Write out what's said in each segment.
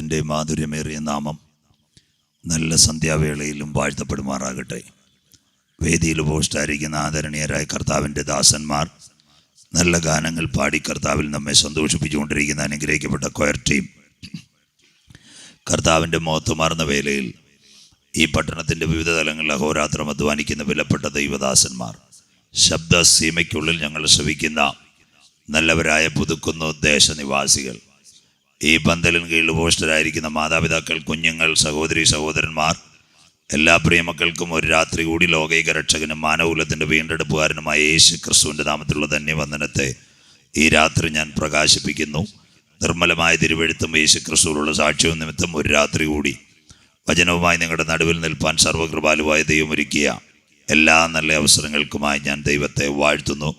ദൈവത്തിൻ്റെ മാധുര്യമേറിയ നാമം നല്ല സന്ധ്യാവേളയിലും വാഴ്ത്തപ്പെടുമാറാകട്ടെ. വേദിയിൽ പോസ്റ്റായിരിക്കുന്ന ആദരണീയരായ കർത്താവിൻ്റെ ദാസന്മാർ നല്ല ഗാനങ്ങൾ പാടി കർത്താവിൽ നമ്മെ സന്തോഷിപ്പിച്ചുകൊണ്ടിരിക്കുന്ന അനുഗ്രഹിക്കപ്പെട്ട കൊയർ ടീം, കർത്താവിൻ്റെ മഹത്വമാർന്ന വേലയിൽ ഈ പട്ടണത്തിൻ്റെ വിവിധ തലങ്ങളിൽ അഹോരാത്രം അധ്വാനിക്കുന്ന വിലപ്പെട്ട ദൈവദാസന്മാർ, ശബ്ദ സീമയ്ക്കുള്ളിൽ ഞങ്ങൾ ശ്രവിക്കുന്ന നല്ലവരായ പുതുക്കുന്ന ദേശനിവാസികൾ, ഈ പന്തലിന് കീഴിൽ പോസ്റ്ററായിരിക്കുന്ന മാതാപിതാക്കൾ, കുഞ്ഞുങ്ങൾ, സഹോദരി സഹോദരന്മാർ, എല്ലാ പ്രിയമക്കൾക്കും ഒരു രാത്രി കൂടി ലോകൈക രക്ഷകനും മാനവകുലത്തിൻ്റെ വീണ്ടെടുപ്പുകാരനുമായ യേശു ക്രിസ്തുവിൻ്റെ നാമത്തിലുള്ള ധന്യവന്ദനത്തെ ഈ രാത്രി ഞാൻ പ്രകാശിപ്പിക്കുന്നു. നിർമ്മലമായ തിരുവെഴുത്തും യേശു ക്രിസ്തുവിലുള്ള സാക്ഷ്യവും നിമിത്തം ഒരു രാത്രി കൂടി വചനവുമായി നിങ്ങളുടെ നടുവിൽ നിൽപ്പാൻ സർവ്വകൃപാലുവായ ദൈവം ഒരുക്കിയ എല്ലാ നല്ല അവസരങ്ങൾക്കുമായി ഞാൻ ദൈവത്തെ വാഴ്ത്തുന്നു.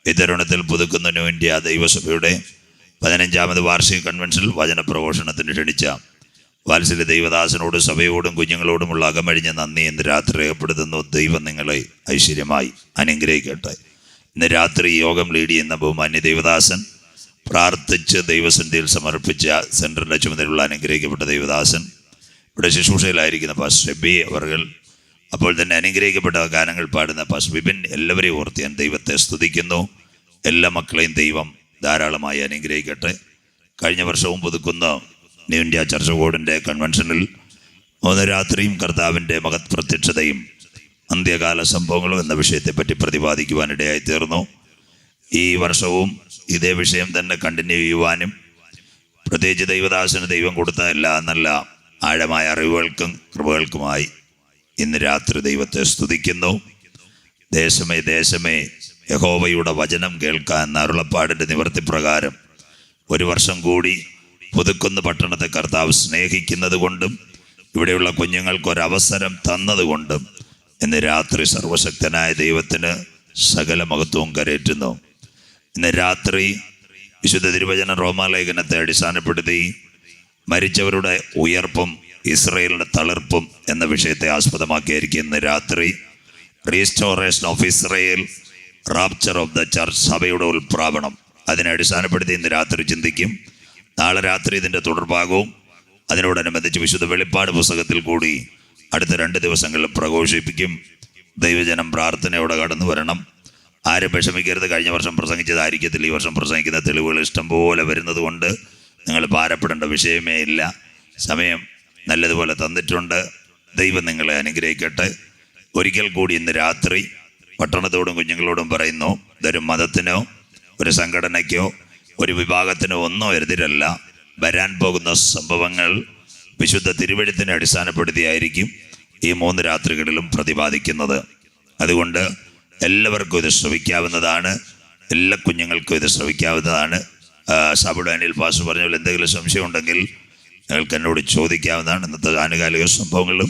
ഈ തരുണത്തിൽ പുതുക്കുന്ന ന്യൂ ഇന്ത്യ ദൈവസഭയുടെ 15ാമത് വാർഷിക കൺവെൻഷനിൽ വചന പ്രഘോഷണത്തിന് ക്ഷണിച്ച വാത്സല്യ ദൈവദാസനോടും സഭയോടും കുഞ്ഞുങ്ങളോടുമുള്ള അകമഴിഞ്ഞ നന്ദി ഇന്ന് രാത്രി രേഖപ്പെടുത്തുന്നു. ദൈവം നിങ്ങളെ ഐശ്വര്യമായി അനുഗ്രഹിക്കട്ടെ. ഇന്ന് രാത്രി യോഗം ലീഡ് ചെയ്യുന്ന ബഹുമാന്യ ദൈവദാസൻ, പ്രാർത്ഥിച്ച് ദൈവസന്നിധിയിൽ സമർപ്പിച്ച സെൻറ്ററിൻ്റെ ചുമതലയുള്ള അനുഗ്രഹിക്കപ്പെട്ട ദൈവദാസൻ, ഇവിടെ ശുശ്രൂഷയിലായിരിക്കുന്ന പാസ്റ്റർ ബി അവർകൾ, അപ്പോൾ തന്നെ അനുഗ്രഹിക്കപ്പെട്ട ഗാനങ്ങൾ പാടുന്ന പാസ്റ്റർ വിപിൻ, എല്ലാവരെയും ഓർത്ത് ഞാൻ ദൈവത്തെ സ്തുതിക്കുന്നു. എല്ലാ മക്കളെയും ദൈവം ധാരാളമായി അനുഗ്രഹിക്കട്ടെ. കഴിഞ്ഞ വർഷവും പുതുക്കുന്ന ന്യൂ ഇന്ത്യ ചർച്ച് ബോർഡിൻ്റെ കൺവെൻഷനിൽ 3 രാത്രിയും കർത്താവിൻ്റെ മഹത് പ്രത്യക്ഷതയും അന്ത്യകാല സംഭവങ്ങളും എന്ന വിഷയത്തെപ്പറ്റി പ്രതിപാദിക്കുവാനിടയായി തീർന്നു. ഈ വർഷവും ഇതേ വിഷയം തന്നെ കണ്ടിന്യൂ ചെയ്യുവാനും, പ്രത്യേകിച്ച് ദൈവദാസന് ദൈവം കൊടുത്ത എല്ലാ നല്ല ആഴമായ അറിവുകൾക്കും കൃപകൾക്കുമായി ഇന്ന് രാത്രി ദൈവത്തെ സ്തുതിക്കുന്നു. ദേശമേ ദേശമേ യഹോവയുടെ വചനം കേൾക്കാൻ എന്ന അരുളപ്പാടിൻ്റെ നിവർത്തിപ്രകാരം 1 വർഷം കൂടി പുതുക്കുന്ന പട്ടണത്തെ കർത്താവ് സ്നേഹിക്കുന്നത് കൊണ്ടും ഇവിടെയുള്ള കുഞ്ഞുങ്ങൾക്കൊരവസരം തന്നതുകൊണ്ടും ഇന്ന് രാത്രി സർവശക്തനായ ദൈവത്തിന് സകല മഹത്വവും കരേറ്റുന്നു. ഇന്ന് രാത്രി വിശുദ്ധ തിരുവചന റോമാലേഖനത്തെ അടിസ്ഥാനപ്പെടുത്തി മരിച്ചവരുടെ ഉയർപ്പും ഇസ്രയേലിൻ്റെ തളിർപ്പും എന്ന വിഷയത്തെ ആസ്പദമാക്കിയായിരിക്കും ഇന്ന് രാത്രി restoration of Israel, rapture of the church, സഭയുടെ ഉൾപ്രാപണം, അതിനെ അടിസ്ഥാനപ്പെടുത്തി ഇന്ന് രാത്രി ചിന്തിക്കും. നാളെ രാത്രി ഇതിൻ്റെ തുടർഭാഗവും അതിനോടനുബന്ധിച്ച് വിശുദ്ധ വെളിപ്പാട് പുസ്തകത്തിൽ കൂടി അടുത്ത 2 ദിവസങ്ങളിൽ പ്രഘോഷിപ്പിക്കും. ദൈവജനം പ്രാർത്ഥനയോടെ കടന്നു വരണം. ആരും വിഷമിക്കരുത്. കഴിഞ്ഞ വർഷം പ്രസംഗിച്ചതായിരിക്കത്തില്ല ഈ വർഷം പ്രസംഗിക്കുന്ന തെളിവുകൾ ഇഷ്ടം പോലെ വരുന്നത് കൊണ്ട് നിങ്ങൾ ഭാരപ്പെടേണ്ട വിഷയമേ ഇല്ല. സമയം നല്ലതുപോലെ തന്നിട്ടുണ്ട്. ദൈവം നിങ്ങളെ അനുഗ്രഹിക്കട്ടെ. ഒരിക്കൽ കൂടി ഇന്ന് രാത്രി പട്ടണത്തോടും കുഞ്ഞുങ്ങളോടും പറയുന്നു, ഇതൊരു മതത്തിനോ ഒരു സംഘടനയ്ക്കോ ഒരു വിഭാഗത്തിനോ ഒന്നോ എതിരല്ല. വരാൻ പോകുന്ന സംഭവങ്ങൾ വിശുദ്ധ തിരുവെഴുത്തിനെ അടിസ്ഥാനപ്പെടുത്തിയായിരിക്കും ഈ 3 രാത്രികളിലും പ്രതിപാദിക്കുന്നത്. അതുകൊണ്ട് എല്ലാവർക്കും ഇത് ശ്രവിക്കാവുന്നതാണ്, എല്ലാ കുഞ്ഞുങ്ങൾക്കും ഇത് ശ്രവിക്കാവുന്നതാണ്. സഭയുടെ അനിൽ പാസ്റ്റർ പറഞ്ഞ പോലെ എന്തെങ്കിലും സംശയം ഉണ്ടെങ്കിൽ നിങ്ങൾക്ക് എന്നോട് ചോദിക്കാവുന്നതാണ്. ഇന്നത്തെ ആനുകാലിക സംഭവങ്ങളും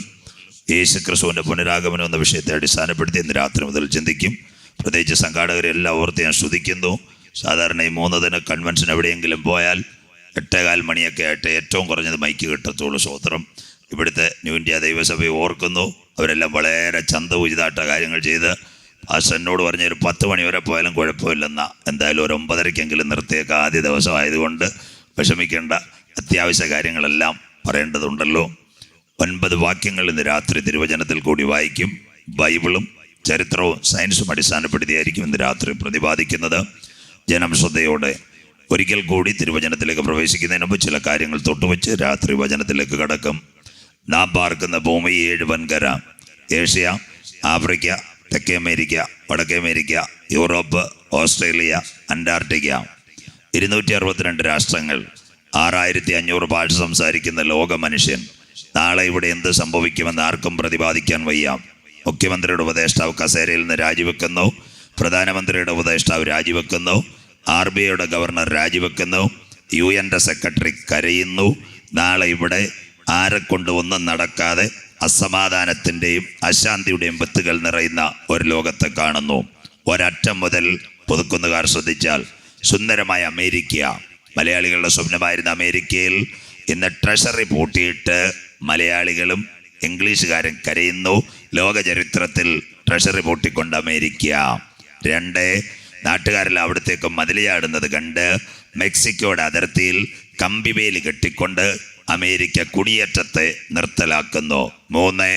യേശു ക്രിസ്തുവിൻ്റെ പുനരാഗമനം എന്ന വിഷയത്തെ അടിസ്ഥാനപ്പെടുത്തി ഇന്ന് രാത്രി മുതൽ ചിന്തിക്കും. പ്രത്യേകിച്ച് സംഘാടകരെല്ലാം ഓർത്ത് ഞാൻ സ്തുതിക്കുന്നു. സാധാരണ ഈ 3 ദിന കൺവെൻഷൻ എവിടെയെങ്കിലും പോയാൽ 8:15 മണിയൊക്കെ ആയിട്ട് ഏറ്റവും കുറഞ്ഞത് മൈക്ക് കിട്ടത്തുള്ളൂ. സ്വോത്രം. ഇവിടുത്തെ ന്യൂ ഇന്ത്യ ദൈവസഭയെ ഓർക്കുന്നു. അവരെല്ലാം വളരെ ചന്തഉചിതമായിട്ട കാര്യങ്ങൾ ചെയ്ത് പാസ്റ്റർ എന്നോട് പറഞ്ഞ ഒരു 10 മണി വരെ പോയാലും കുഴപ്പമില്ലെന്ന, എന്തായാലും ഒരു 9:30 നിർത്തിയേക്കാം. ആദ്യ ദിവസം ആയതുകൊണ്ട് വിഷമിക്കേണ്ട. അത്യാവശ്യ കാര്യങ്ങളെല്ലാം പറയേണ്ടതുണ്ടല്ലോ. 9 വാക്യങ്ങൾ ഇന്ന് രാത്രി തിരുവചനത്തിൽ കൂടി വായിക്കും. ബൈബിളും ചരിത്രവും സയൻസും അടിസ്ഥാനപ്പെടുത്തിയായിരിക്കും ഇന്ന് രാത്രി പ്രതിപാദിക്കുന്നത്. ജനം ശ്രദ്ധയോടെ ഒരിക്കൽ കൂടി തിരുവചനത്തിലേക്ക് പ്രവേശിക്കുന്നതിന് മുമ്പ് ചില കാര്യങ്ങൾ തൊട്ടുവെച്ച് രാത്രി വചനത്തിലേക്ക് കടക്കും. നാം പാർക്കുന്ന ഭൂമി 7 വൻകര: ഏഷ്യ, ആഫ്രിക്ക, തെക്കേ അമേരിക്ക, വടക്കേ അമേരിക്ക, യൂറോപ്പ്, ഓസ്ട്രേലിയ, അന്റാർട്ടിക്ക. 262 രാഷ്ട്രങ്ങൾ, 6500 ഭാഷ സംസാരിക്കുന്ന ലോക മനുഷ്യൻ. നാളെ ഇവിടെ എന്ത് സംഭവിക്കുമെന്ന് ആർക്കും പ്രതിപാദിക്കാൻ വയ്യ. മുഖ്യമന്ത്രിയുടെ ഉപദേഷ്ടാവ് കസേരയിൽ നിന്ന് രാജിവെക്കുന്നു, പ്രധാനമന്ത്രിയുടെ ഉപദേഷ്ടാവ് രാജിവെക്കുന്നു, RBIയുടെ ഗവർണർ രാജിവെക്കുന്നു, UN സെക്രട്ടറി കരയുന്നു. നാളെ ഇവിടെ ആരെക്കൊണ്ട് ഒന്നും നടക്കാതെ അസമാധാനത്തിൻ്റെയും അശാന്തിയുടെയും വിത്തുകൾ നിറയുന്ന ഒരു ലോകത്തെ കാണുന്നു. ഒരറ്റം മുതൽ പുതുക്കുന്നുകാർ ശ്രദ്ധിച്ചാൽ സുന്ദരമായ അമേരിക്ക, മലയാളികളുടെ സ്വപ്നമായിരുന്ന അമേരിക്കയിൽ ഇന്ന് ട്രഷറി പൂട്ടിയിട്ട് മലയാളികളും ഇംഗ്ലീഷുകാരും കരയുന്നു. ലോക ചരിത്രത്തിൽ ട്രഷറി പൂട്ടിക്കൊണ്ട് അമേരിക്ക. 2, നാട്ടുകാരെല്ലാം അവിടത്തേക്ക് മതിലിയാടുന്നത് കണ്ട് മെക്സിക്കോയുടെ അതിർത്തിയിൽ കമ്പിവേലി കെട്ടിക്കൊണ്ട് അമേരിക്ക കുടിയേറ്റത്തെ നിർത്തലാക്കുന്നു. 3,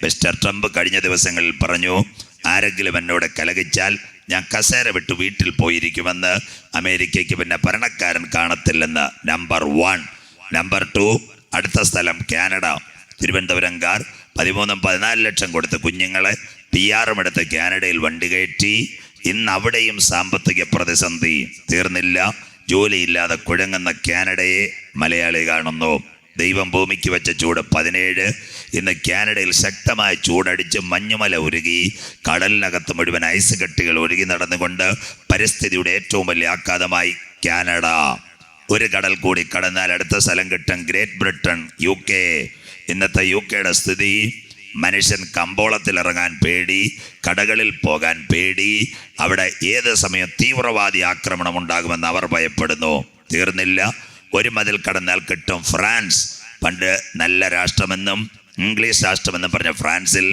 മിസ്റ്റർ ട്രംപ് കഴിഞ്ഞ ദിവസങ്ങളിൽ പറഞ്ഞു, ആരെങ്കിലും എന്നോട് കലഹിച്ചാൽ ഞാൻ കസേര വിട്ടു വീട്ടിൽ പോയിരിക്കുമെന്ന്. അമേരിക്കയ്ക്ക് പിന്നെ ഭരണക്കാരൻ കാണത്തില്ലെന്ന്. നമ്പർ 1. നമ്പർ 2, അടുത്ത സ്ഥലം കാനഡ. തിരുവനന്തപുരംകാർ 13-14 ലക്ഷം കൊടുത്ത് കുഞ്ഞുങ്ങളെ PR എടുത്ത് കാനഡയിൽ വണ്ടി കയറ്റി. ഇന്ന് അവിടെയും സാമ്പത്തിക പ്രതിസന്ധി തീർന്നില്ല. ജോലിയില്ലാതെ കുഴങ്ങുന്ന കാനഡയെ മലയാളി കാണുന്നു. ദൈവം ഭൂമിക്ക് വെച്ച ചൂട് 17. ഇന്ന് കാനഡയിൽ ശക്തമായ ചൂടടിച്ച് മഞ്ഞുമല ഉരുകി, കടലിനകത്ത് മുഴുവൻ ഐസ് കെട്ടുകൾ ഒഴുകി നടന്നുകൊണ്ട് പരിസ്ഥിതിയുടെ ഏറ്റവും വലിയ ആഘാതമായി കാനഡ. ഒരു കടൽ കൂടി കടന്നാൽ അടുത്ത സ്ഥലം കിട്ടും ഗ്രേറ്റ് ബ്രിട്ടൻ, UK. ഇന്നത്തെ UKയുടെ സ്ഥിതി, മനുഷ്യൻ കമ്പോളത്തിൽ ഇറങ്ങാൻ പേടി, കടകളിൽ പോകാൻ പേടി. അവിടെ ഏത് സമയം തീവ്രവാദി ആക്രമണം ഉണ്ടാകുമെന്ന് അവർ ഭയപ്പെടുന്നു. തീർന്നില്ല, ഒരു മതിൽ കടന്നാൽ കിട്ടും ഫ്രാൻസ്. പണ്ട് നല്ല രാഷ്ട്രമെന്നും ഇംഗ്ലീഷ് രാഷ്ട്രമെന്നും പറഞ്ഞ ഫ്രാൻസിൽ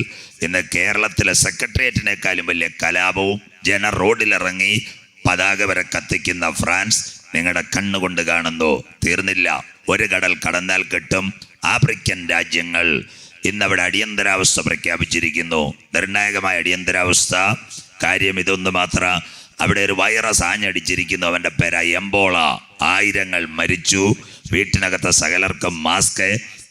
ഇന്ന് കേരളത്തിലെ സെക്രട്ടേറിയറ്റിനേക്കാളും വലിയ കലാപവും റോഡിലിറങ്ങി പതാക വരെ കത്തിക്കുന്ന ഫ്രാൻസ് നിങ്ങളുടെ കണ്ണുകൊണ്ട് കാണുന്നു. തീർന്നില്ല, ഒരു കടൽ കടന്നാൽ കിട്ടും ആഫ്രിക്കൻ രാജ്യങ്ങൾ. ഇന്നവിടെ അടിയന്തരാവസ്ഥ പ്രഖ്യാപിച്ചിരിക്കുന്നു. നിർണായകമായ അടിയന്തരാവസ്ഥ. കാര്യം ഇതൊന്നു മാത്രം, അവിടെ ഒരു വൈറസ് ആഞ്ഞടിച്ചിരിക്കുന്നു. അവൻ്റെ പേര് എംബോള. 1000 മരിച്ചു. വീട്ടിനകത്ത് സകലർക്കും മാസ്ക്.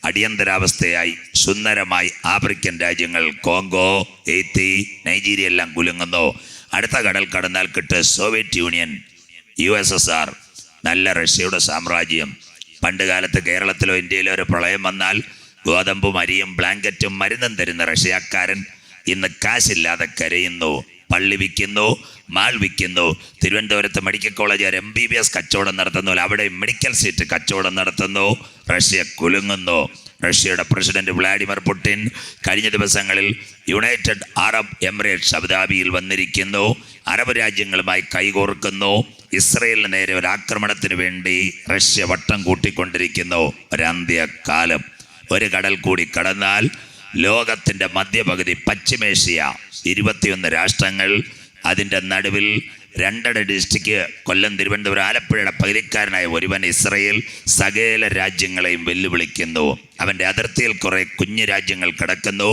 അടിയന്തരാവസ്ഥയായി സുന്ദരമായി ആഫ്രിക്കൻ രാജ്യങ്ങൾ, കോങ്കോ, ഹെയ്ത്തി, നൈജീരിയ എല്ലാം കുലുങ്ങുന്നു. അടുത്ത കടൽ കടന്നാൽ കിട്ടും സോവിയറ്റ് യൂണിയൻ, USSR, നല്ല റഷ്യയുടെ സാമ്രാജ്യം. പണ്ട് കാലത്ത് കേരളത്തിലോ ഇന്ത്യയിലോ ഒരു പ്രളയം വന്നാൽ ഗോതമ്പും അരിയും ബ്ലാങ്കറ്റും മരുന്നും തരുന്ന റഷ്യക്കാരൻ ഇന്ന് കാശില്ലാതെ കരയുന്നു. പള്ളി വിൽക്കുന്നു, മാൾ വിൽക്കുന്നു. തിരുവനന്തപുരത്ത് മെഡിക്കൽ കോളേജ് MBBS കച്ചവടം നടത്തുന്നു, അവിടെ മെഡിക്കൽ സീറ്റ് കച്ചവടം നടത്തുന്നു. റഷ്യ കുലുങ്ങുന്നു. റഷ്യയുടെ പ്രസിഡന്റ് വ്ളാഡിമിർ പുടിൻ കഴിഞ്ഞ ദിവസങ്ങളിൽ യുണൈറ്റഡ് അറബ് എമിറേറ്റ്സ് അബുദാബിയിൽ വന്നിരിക്കുന്നു. അറബ് രാജ്യങ്ങളുമായി കൈകോർക്കുന്നു. ഇസ്രയേലിന് നേരെ ഒരു ആക്രമണത്തിന് വേണ്ടി റഷ്യ വട്ടം കൂട്ടിക്കൊണ്ടിരിക്കുന്നു. ഒരന്ത്യകാലം. ഒരു കടൽ കൂടി കടന്നാൽ ലോകത്തിൻ്റെ മധ്യപകുതി പശ്ചിമേഷ്യ, 21 രാഷ്ട്രങ്ങൾ. അതിൻ്റെ നടുവിൽ 2 ഡിസ്ട്രിക്റ്റ്, കൊല്ലം, തിരുവനന്തപുരം, ആലപ്പുഴയുടെ പകുതിക്കാരനായ ഒരുവൻ ഇസ്രയേൽ സകല രാജ്യങ്ങളെയും വെല്ലുവിളിക്കുന്നു. അവൻ്റെ അതിർത്തിയിൽ കുറേ കുഞ്ഞു രാജ്യങ്ങൾ കിടക്കുന്നു.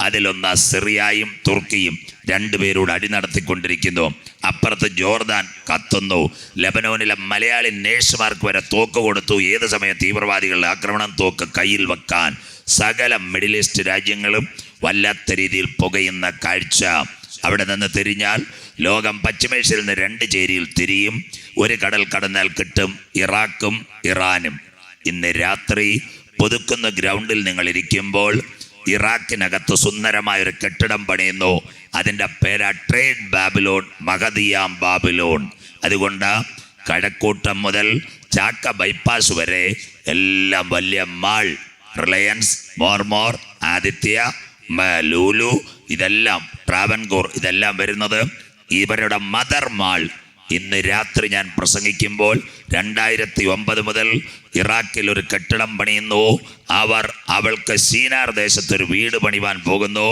അതിലൊന്ന് സിറിയയും തുർക്കിയും. 2 പേരോട് അടി നടത്തിക്കൊണ്ടിരിക്കുന്നു. അപ്പുറത്ത് ജോർദാൻ കത്തുന്നു. ലെബനോനിലെ മലയാളി നേഴ്സുമാർക്ക് വരെ തോക്ക് കൊടുത്തു. ഏത് സമയം തീവ്രവാദികളുടെ ആക്രമണം, തോക്ക് കയ്യിൽ വെക്കാൻ. സകല മിഡിൽ ഈസ്റ്റ് രാജ്യങ്ങളും വല്ലാത്ത രീതിയിൽ പുകയുന്ന കാഴ്ച. അവിടെ നിന്ന് തിരിഞ്ഞാൽ ലോകം പശ്ചിമേഷ്യയിൽ നിന്ന് 2 ചേരിയിൽ തിരിയും. ഒരു കടൽ കടന്നാൽ കിട്ടും ഇറാഖും ഇറാനും. ഇന്ന് രാത്രി പുതുക്കുന്ന ഗ്രൗണ്ടിൽ നിങ്ങൾ ഇരിക്കുമ്പോൾ ഇറാഖിനകത്ത് സുന്ദരമായൊരു കെട്ടിടം പണിയുന്നു. അതിൻ്റെ പേര് ട്രേഡ് ബാബിലോൺ, മഹദിയാം ബാബിലോൺ. അതുകൊണ്ട് കഴക്കൂട്ടം മുതൽ ചാക്ക ബൈപ്പാസ് വരെ എല്ലാം വലിയ മാൾ, റിലയൻസ്, മോർമോർ, ആദിത്യ, ലൂലു, ഇതെല്ലാം ട്രാവൻകൂർ, ഇതെല്ലാം വരുന്നത് ഇവരുടെ മദർ മാൾ. ഇന്ന് രാത്രി ഞാൻ പ്രസംഗിക്കുമ്പോൾ 2009 മുതൽ ഇറാഖിൽ ഒരു കെട്ടിടം പണിയുന്നു. അവൾക്ക് സീനാർ ദേശത്തൊരു വീട് പണിവാൻ പോകുന്നു.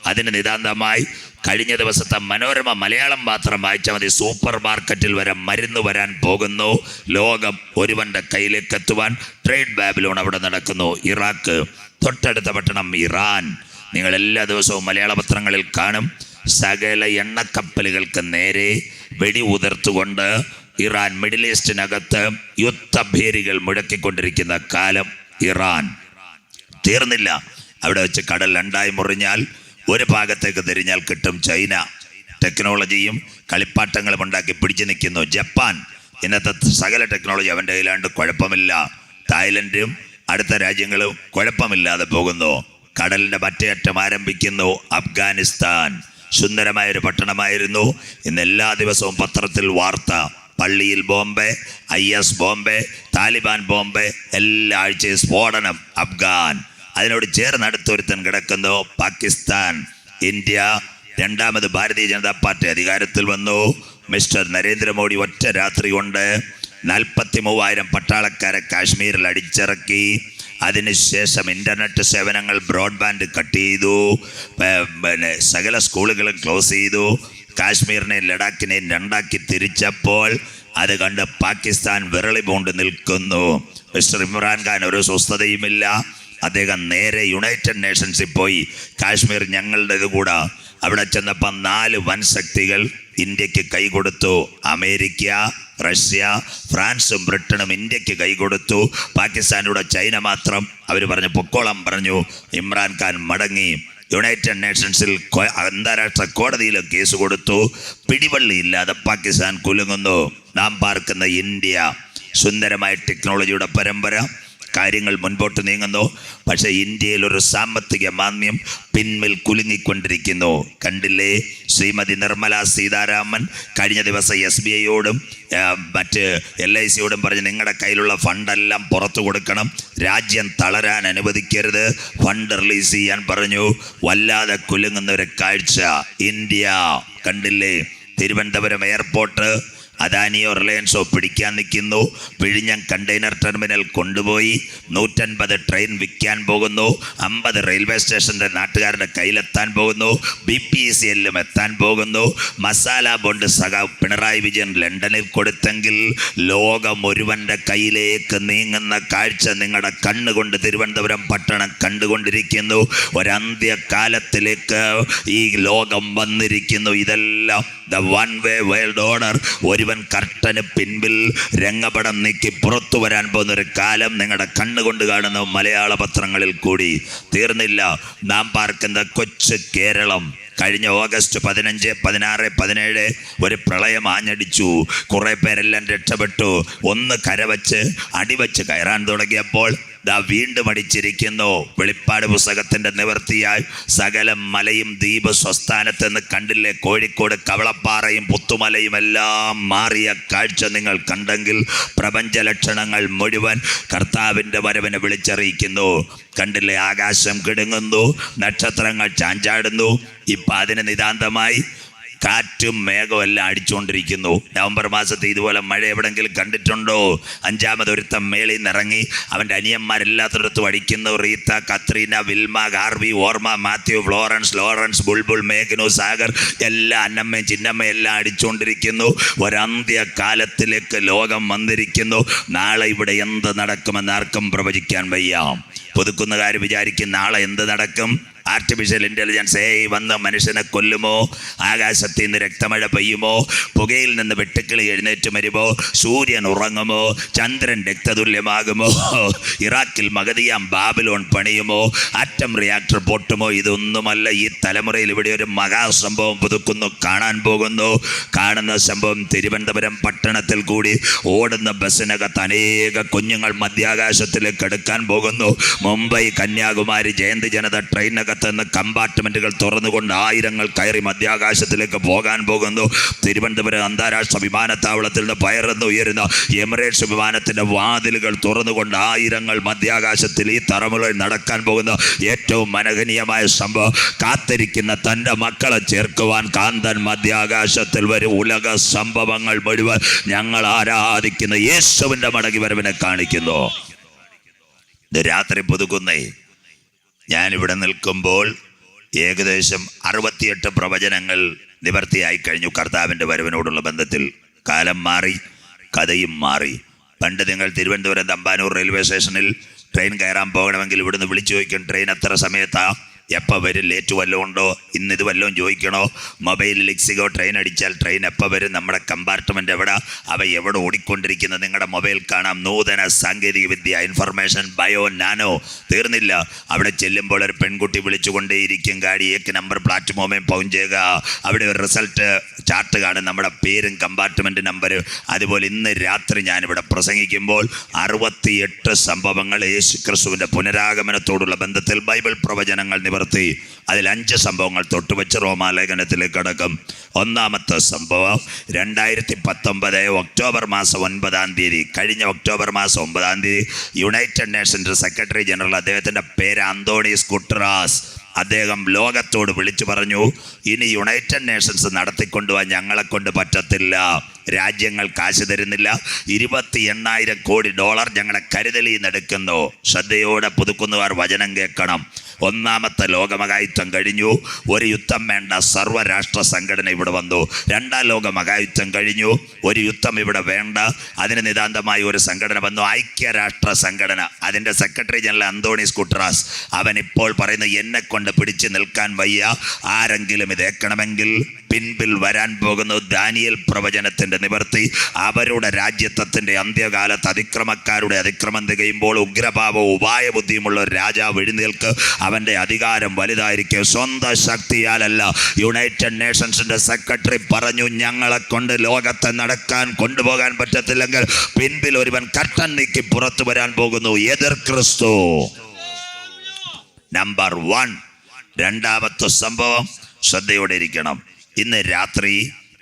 അതിന് നിതാന്തമായി കഴിഞ്ഞ ദിവസത്തെ മനോരമ മലയാളം മാത്രം വായിച്ചാൽ മതി, സൂപ്പർ മാർക്കറ്റിൽ വരെ മരുന്ന് വരാൻ പോകുന്നു. ലോകം ഒരുവന്റെ കയ്യിലേക്ക് എത്തുവാൻ ട്രേഡ് ബാബിലോൺ അവിടെ നടക്കുന്നു. ഇറാഖ്, തൊട്ടടുത്ത പട്ടണം ഇറാൻ. നിങ്ങൾ എല്ലാ ദിവസവും മലയാള പത്രങ്ങളിൽ കാണും. സകല എണ്ണക്കപ്പലുകൾക്ക് നേരെ വെടി ഉതിർത്തുകൊണ്ട് ഇറാൻ മിഡിൽ ഈസ്റ്റിനകത്ത് യുദ്ധഭേരികൾ മുഴക്കിക്കൊണ്ടിരിക്കുന്ന കാലം ഇറാൻ. തീർന്നില്ല, അവിടെ വെച്ച് കടൽ 2 മുറിഞ്ഞാൽ ഒരു ഭാഗത്തേക്ക് തിരിഞ്ഞാൽ കിട്ടും ചൈന. ടെക്നോളജിയും കളിപ്പാട്ടങ്ങളും ഉണ്ടാക്കി പിടിച്ചു നിൽക്കുന്നു. ജപ്പാൻ, ഇന്നത്തെ സകല ടെക്നോളജി അവൻ്റെ കയ്യിലാണ്ട് കുഴപ്പമില്ല. തായ്ലൻഡും അടുത്ത രാജ്യങ്ങളും കുഴപ്പമില്ലാതെ പോകുന്നു. കടലിൻ്റെ മറ്റേ അറ്റം ആരംഭിക്കുന്നു അഫ്ഗാനിസ്ഥാൻ. സുന്ദരമായൊരു പട്ടണമായിരുന്നു. ഇന്ന് എല്ലാ ദിവസവും പത്രത്തിൽ വാർത്ത. പള്ളിയിൽ ബോംബെ, IS ബോംബെ, താലിബാൻ ബോംബെ, എല്ലാ ആഴ്ചയും സ്ഫോടനം. അഫ്ഗാൻ. അതിനോട് ചേർന്ന് അടുത്തൊരുത്തൻ കിടക്കുന്നു പാകിസ്ഥാൻ. ഇന്ത്യ, 2ാമത് ഭാരതീയ ജനതാ പാർട്ടി അധികാരത്തിൽ വന്നു. മിസ്റ്റർ നരേന്ദ്രമോദി ഒറ്റ രാത്രി കൊണ്ട് 43,000 പട്ടാളക്കാരെ കാശ്മീരിൽ അടിച്ചിറക്കി. അതിനുശേഷം ഇൻ്റർനെറ്റ് സേവനങ്ങൾ, ബ്രോഡ്ബാൻഡ് കട്ട് ചെയ്തു. സകല സ്കൂളുകളും ക്ലോസ് ചെയ്തു. കാശ്മീരിനെയും ലഡാക്കിനെയും രണ്ടാക്കി തിരിച്ചപ്പോൾ അത് കണ്ട് പാകിസ്ഥാൻ വിരളി പൂണ്ട് നിൽക്കുന്നു. മിസ്റ്റർ ഇമ്രാൻഖാൻ ഒരു സ്വസ്ഥതയുമില്ല. അദ്ദേഹം നേരെ യുണൈറ്റഡ് നേഷൻസിൽ പോയി കാശ്മീർ ഞങ്ങളുടേത് കൂടാ. അവിടെ ചെന്നപ്പോൾ 4 വൻ ശക്തികൾ ഇന്ത്യക്ക് കൈകൊടുത്തു. അമേരിക്ക, റഷ്യ, ഫ്രാൻസും ബ്രിട്ടനും ഇന്ത്യക്ക് കൈകൊടുത്തു. പാകിസ്ഥാനോട് ചൈന മാത്രം അവർ പറഞ്ഞു പൊക്കോളം പറഞ്ഞു. ഇമ്രാൻഖാൻ മടങ്ങി യുണൈറ്റഡ് നേഷൻസിൽ അന്താരാഷ്ട്ര കോടതിയിൽ കേസ് കൊടുത്തു. പിടിവള്ളിയില്ലാതെ പാകിസ്ഥാൻ കുലുങ്ങുന്നു. നാം പാർക്കുന്ന ഇന്ത്യ സുന്ദരമായ ടെക്നോളജിയുടെ പരമ്പര, കാര്യങ്ങൾ മുൻപോട്ട് നീങ്ങുന്നു. പക്ഷേ ഇന്ത്യയിൽ ഒരു സാമ്പത്തിക മാന്ദ്യം പിന്മിൽ കുലുങ്ങിക്കൊണ്ടിരിക്കുന്നു. കണ്ടില്ലേ, ശ്രീമതി നിർമ്മല സീതാരാമൻ കഴിഞ്ഞ ദിവസം SBIയോടും മറ്റ് LICയോടും പറഞ്ഞ് നിങ്ങളുടെ കയ്യിലുള്ള ഫണ്ടെല്ലാം പുറത്തു കൊടുക്കണം, രാജ്യം തളരാൻ അനുവദിക്കരുത്, ഫണ്ട് റിലീസ് ചെയ്യാൻ പറഞ്ഞു. വല്ലാതെ കുലുങ്ങുന്ന ഒരു കാഴ്ച ഇന്ത്യ കണ്ടില്ലേ. തിരുവനന്തപുരം എയർപോർട്ട് അദാനിയോ റിലയൻസോ പിടിക്കാൻ നിൽക്കുന്നു. വിഴിഞ്ഞം കണ്ടെയ്നർ ടെർമിനൽ കൊണ്ടുപോയി 150 ട്രെയിൻ വിൽക്കാൻ പോകുന്നു. 50 റെയിൽവേ സ്റ്റേഷൻ്റെ നാട്ടുകാരുടെ കയ്യിലെത്താൻ പോകുന്നു. BPCLലും എത്താൻ പോകുന്നു. മസാല ബോണ്ട് പിണറായി വിജയൻ ലണ്ടനിൽ കൊടുത്തെങ്കിൽ ലോകം ഒരുവൻ്റെ കയ്യിലേക്ക് നീങ്ങുന്ന കാഴ്ച നിങ്ങളുടെ കണ്ണുകൊണ്ട് തിരുവനന്തപുരം പട്ടണം കണ്ടുകൊണ്ടിരിക്കുന്നു. ഒരന്ത്യകാലത്തിലേക്ക് ഈ ലോകം വന്നിരിക്കുന്നു. ഇതെല്ലാം the one way world order. ഒരുവൻ കർട്ടന് പിൻപിൽ രംഗപടം നീക്കി പുറത്തു വരാൻ പോകുന്ന ഒരു കാലം നിങ്ങളുടെ കണ്ണുകൊണ്ട് കാണുന്ന മലയാള പത്രങ്ങളിൽ കൂടി. തീർന്നില്ല. നാം പാർക്കുന്ന കൊച്ചു കേരളം കഴിഞ്ഞ ഓഗസ്റ്റ് 15, 16, 17 ഒരു പ്രളയം ആഞ്ഞടിച്ചു. കുറേ പേരെല്ലാം രക്ഷപ്പെട്ടു. ഒന്ന് കരവച്ച് അടിവച്ച് കയറാൻ തുടങ്ങിയപ്പോൾ വീണ്ടും അടിച്ചിരിക്കുന്നു. വെളിപ്പാട് പുസ്തകത്തിന്റെ നിവൃത്തിയായി സകല മലയും ദ്വീപ് സ്വസ്ഥാനത്തെന്ന് കണ്ടില്ലേ. കോഴിക്കോട് കവളപ്പാറയും പുത്തുമലയും എല്ലാം മാറിയ കാഴ്ച നിങ്ങൾ കണ്ടെങ്കിൽ പ്രപഞ്ച ലക്ഷണങ്ങൾ മുഴുവൻ കർത്താവിൻ്റെ വരവിനെ വിളിച്ചറിയിക്കുന്നു. കണ്ടില്ലേ, ആകാശം കിടുങ്ങുന്നു, നക്ഷത്രങ്ങൾ ചാഞ്ചാടുന്നു. ഇപ്പം അതിന് നിതാന്തമായി കാറ്റും മേഘവും എല്ലാം അടിച്ചുകൊണ്ടിരിക്കുന്നു. നവംബർ മാസത്തിൽ ഇതുപോലെ മഴ എവിടെങ്കിലും കണ്ടിട്ടുണ്ടോ? 5ാമതൊരുത്തം മേളിൽ നിന്നിറങ്ങി അവൻ്റെ അനിയന്മാരെല്ലാത്തിടത്തും അടിക്കുന്നു. റീത്ത, കത്രീന, വിൽമ, ഹാർവി, ഓർമ്മ, മാത്യു, ഫ്ലോറൻസ്, ലോറൻസ്, ബുൾബുൾ, മേഘ്നു, സാഗർ എല്ലാം അന്നമ്മയും ചിന്നമ്മയും എല്ലാം അടിച്ചുകൊണ്ടിരിക്കുന്നു. ഒരന്ത്യകാലത്തിലേക്ക് ലോകം വന്നിരിക്കുന്നു. നാളെ ഇവിടെ എന്ത് നടക്കുമെന്ന് ആർക്കും പ്രവചിക്കാൻ വയ്യ. പുതുക്കുന്നകാർ വിചാരിക്കും നാളെ എന്ത് നടക്കും. ആർട്ടിഫിഷ്യൽ ഇൻ്റലിജൻസ് വന്ന് മനുഷ്യനെ കൊല്ലുമോ? ആകാശത്തിൽ നിന്ന് രക്തമഴ പെയ്യുമോ? പുകയിൽ നിന്ന് വെട്ടുക്കിളി എഴുന്നേറ്റ് വരുമോ? സൂര്യൻ ഉറങ്ങുമോ? ചന്ദ്രൻ രക്തതുല്യമാകുമോ? ഇറാഖിൽ മഗതിയാം ബാബിലോൺ പണിയുമോ? ആറ്റം റിയാക്ടർ പൊട്ടുമോ? ഇതൊന്നുമല്ല. ഈ തലമുറയിൽ ഇവിടെ ഒരു മഹാസംഭവം പുതുക്കുന്നു, കാണാൻ പോകുന്നു. കാണുന്ന സംഭവം തിരുവനന്തപുരം പട്ടണത്തിൽ കൂടി ഓടുന്ന ബസ്സിനകത്ത് അനേക കുഞ്ഞുങ്ങൾ മധ്യാകാശത്തിലേക്ക് എടുക്കാൻ പോകുന്നു. മുംബൈ, കന്യാകുമാരി, ജയന്തി ജനത ട്രെയിനകത്ത് നിന്ന് കമ്പാർട്ട്മെന്റുകൾ തുറന്നുകൊണ്ട് ആയിരങ്ങൾ കയറി മധ്യാകാശത്തിലേക്ക് പോകാൻ പോകുന്നു. തിരുവനന്തപുരം അന്താരാഷ്ട്ര വിമാനത്താവളത്തിൽ നിന്ന് പയർന്നുയരുന്ന എമിറേറ്റ്സ് വിമാനത്തിന്റെ വാതിലുകൾ തുറന്നുകൊണ്ട് ആയിരങ്ങൾ മധ്യാകാശത്തിൽ ഈ തലമുറയിൽ നടക്കാൻ പോകുന്ന ഏറ്റവും മനോഹനീയമായ സംഭവം. കാത്തിരിക്കുന്ന തൻ്റെ മക്കളെ ചേർക്കുവാൻ കാന്തൻ മധ്യാകാശത്തിൽ വരും. ഉലക സംഭവങ്ങൾ മുഴുവൻ ഞങ്ങൾ ആരാധിക്കുന്ന യേശുവിൻ്റെ മടങ്ങി വരവിനെ കാണിക്കുന്നു. ഇത് രാത്രി പുതുക്കുന്നേ. ഞാനിവിടെ നിൽക്കുമ്പോൾ ഏകദേശം 68 പ്രവചനങ്ങൾ നിവർത്തിയായി കഴിഞ്ഞു. കർത്താവിൻ്റെ വരവിനോടുള്ള ബന്ധത്തിൽ കാലം മാറി, കഥയും മാറി. പണ്ട് നിങ്ങൾ തിരുവനന്തപുരം തമ്പാനൂർ റെയിൽവേ സ്റ്റേഷനിൽ ട്രെയിൻ കയറാൻ പോകണമെങ്കിൽ ഇവിടുന്ന് വിളിച്ചു ചോദിക്കും, ട്രെയിൻ എത്ര സമയത്താ, എപ്പോൾ വരും, ലേറ്റ് വല്ലതും ഉണ്ടോ, ഇന്നിത് വല്ലതും ചോദിക്കണോ. മൊബൈലിൽ ഇക്സിഗോ ട്രെയിൻ അടിച്ചാൽ ട്രെയിൻ എപ്പോൾ വരും, നമ്മുടെ കമ്പാർട്ട്മെൻറ്റ് എവിടെ, അവ എവിടെ ഓടിക്കൊണ്ടിരിക്കുന്നത് നിങ്ങളുടെ മൊബൈൽ കാണാം. നൂതന സാങ്കേതിക വിദ്യ, ഇൻഫർമേഷൻ, ബയോ, നാനോ. തീർന്നില്ല. അവിടെ ചെല്ലുമ്പോൾ ഒരു പെൺകുട്ടി വിളിച്ചുകൊണ്ടേയിരിക്കും, ഗാഡി ഏക്ക് നമ്പർ പ്ലാറ്റ്ഫോമേ പൗഞ്ചേക. അവിടെ ഒരു റിസൾട്ട് ചാർട്ട് കാണും, നമ്മുടെ പേരും കമ്പാർട്ട്മെൻറ്റ് നമ്പർ. അതുപോലെ ഇന്ന് രാത്രി ഞാനിവിടെ പ്രസംഗിക്കുമ്പോൾ 68 സംഭവങ്ങൾ യേശുക്രിസ്തുവിൻ്റെ പുനരാഗമനത്തോടുള്ള ബന്ധത്തിൽ ബൈബിൾ പ്രവചനങ്ങൾ നിവർത്തി. അതിൽ 5 സംഭവങ്ങൾ തൊട്ടുവെച്ച് റോമാലേഖനത്തിലേക്ക് അടക്കം. ഒന്നാമത്തെ സംഭവം 2019 ഒക്ടോബർ മാസം 9-ാം തീയതി, കഴിഞ്ഞ ഒക്ടോബർ മാസം 9-ാം തീയതി യുണൈറ്റഡ് നേഷൻസ് സെക്രട്ടറി ജനറൽ, അദ്ദേഹത്തിൻ്റെ പേര് അന്തോണീസ് ഗുട്ടറാസ്, അദ്ദേഹം ലോകത്തോട് വിളിച്ചു പറഞ്ഞു, ഇനി യുണൈറ്റഡ് നേഷൻസ് നടത്തിക്കൊണ്ടുപോകാൻ ഞങ്ങളെ കൊണ്ട് പറ്റത്തില്ല. രാജ്യങ്ങൾ കാശ് തരുന്നില്ല. 28,000 കോടി ഡോളർ ഞങ്ങളെ കരുതലിൽ നിന്ന് എടുക്കുന്നു. ശ്രദ്ധയോടെ പുതുക്കുന്നവർ വചനം കേൾക്കണം. ഒന്നാമത്തെ ലോകമഹായുദ്ധം കഴിഞ്ഞു, ഒരു യുദ്ധം വേണ്ട സർവ്വരാഷ്ട്ര സംഘടന ഇവിടെ വന്നു. രണ്ടാം ലോകമഹായുദ്ധം കഴിഞ്ഞു, ഒരു യുദ്ധം ഇവിടെ വേണ്ട, അതിന് നിതാന്തമായി ഒരു സംഘടന വന്നു, ഐക്യരാഷ്ട്ര സംഘടന. അതിൻ്റെ സെക്രട്ടറി ജനറൽ അന്തോണീസ് ഗുട്ടറാസ്. അവൻ ഇപ്പോൾ പറയുന്നു, എന്നെ കൊണ്ട് പിടിച്ചു നിൽക്കാൻ വയ്യ, ആരെങ്കിലും ഇതേക്കണമെങ്കിൽ പിൻപിൽ വരാൻ പോകുന്നു ദാനിയേൽ പ്രവചനത്തിന്റെ നിവർത്തി. അവരുടെ രാജ്യത്വത്തിന്റെ അന്ത്യകാലത്ത് അതിക്രമക്കാരുടെ അതിക്രമം തികയുമ്പോൾ ഉഗ്രഭാവവും ഉപായബുദ്ധിയുമുള്ള ഒരു രാജാവ് എഴുന്നേൽക്ക്. അവന്റെ അധികാരം വലുതായിരിക്കും, സ്വന്തം ശക്തിയാലല്ല. യുണൈറ്റഡ് നേഷൻസിന്റെ സെക്രട്ടറി പറഞ്ഞു, ഞങ്ങളെ കൊണ്ട് ലോകത്തെ നടക്കാൻ കൊണ്ടുപോകാൻ പറ്റത്തില്ലെങ്കിൽ പിൻപിൽ ഒരുവൻ കർട്ടൻ നീക്കി പുറത്തു വരാൻ പോകുന്നു, എതിർ ക്രിസ്തു. നമ്പർ 1. രണ്ടാമത്തെ സംഭവം, ശ്രദ്ധയോടെ ഇരിക്കണം. ഇന്ന് രാത്രി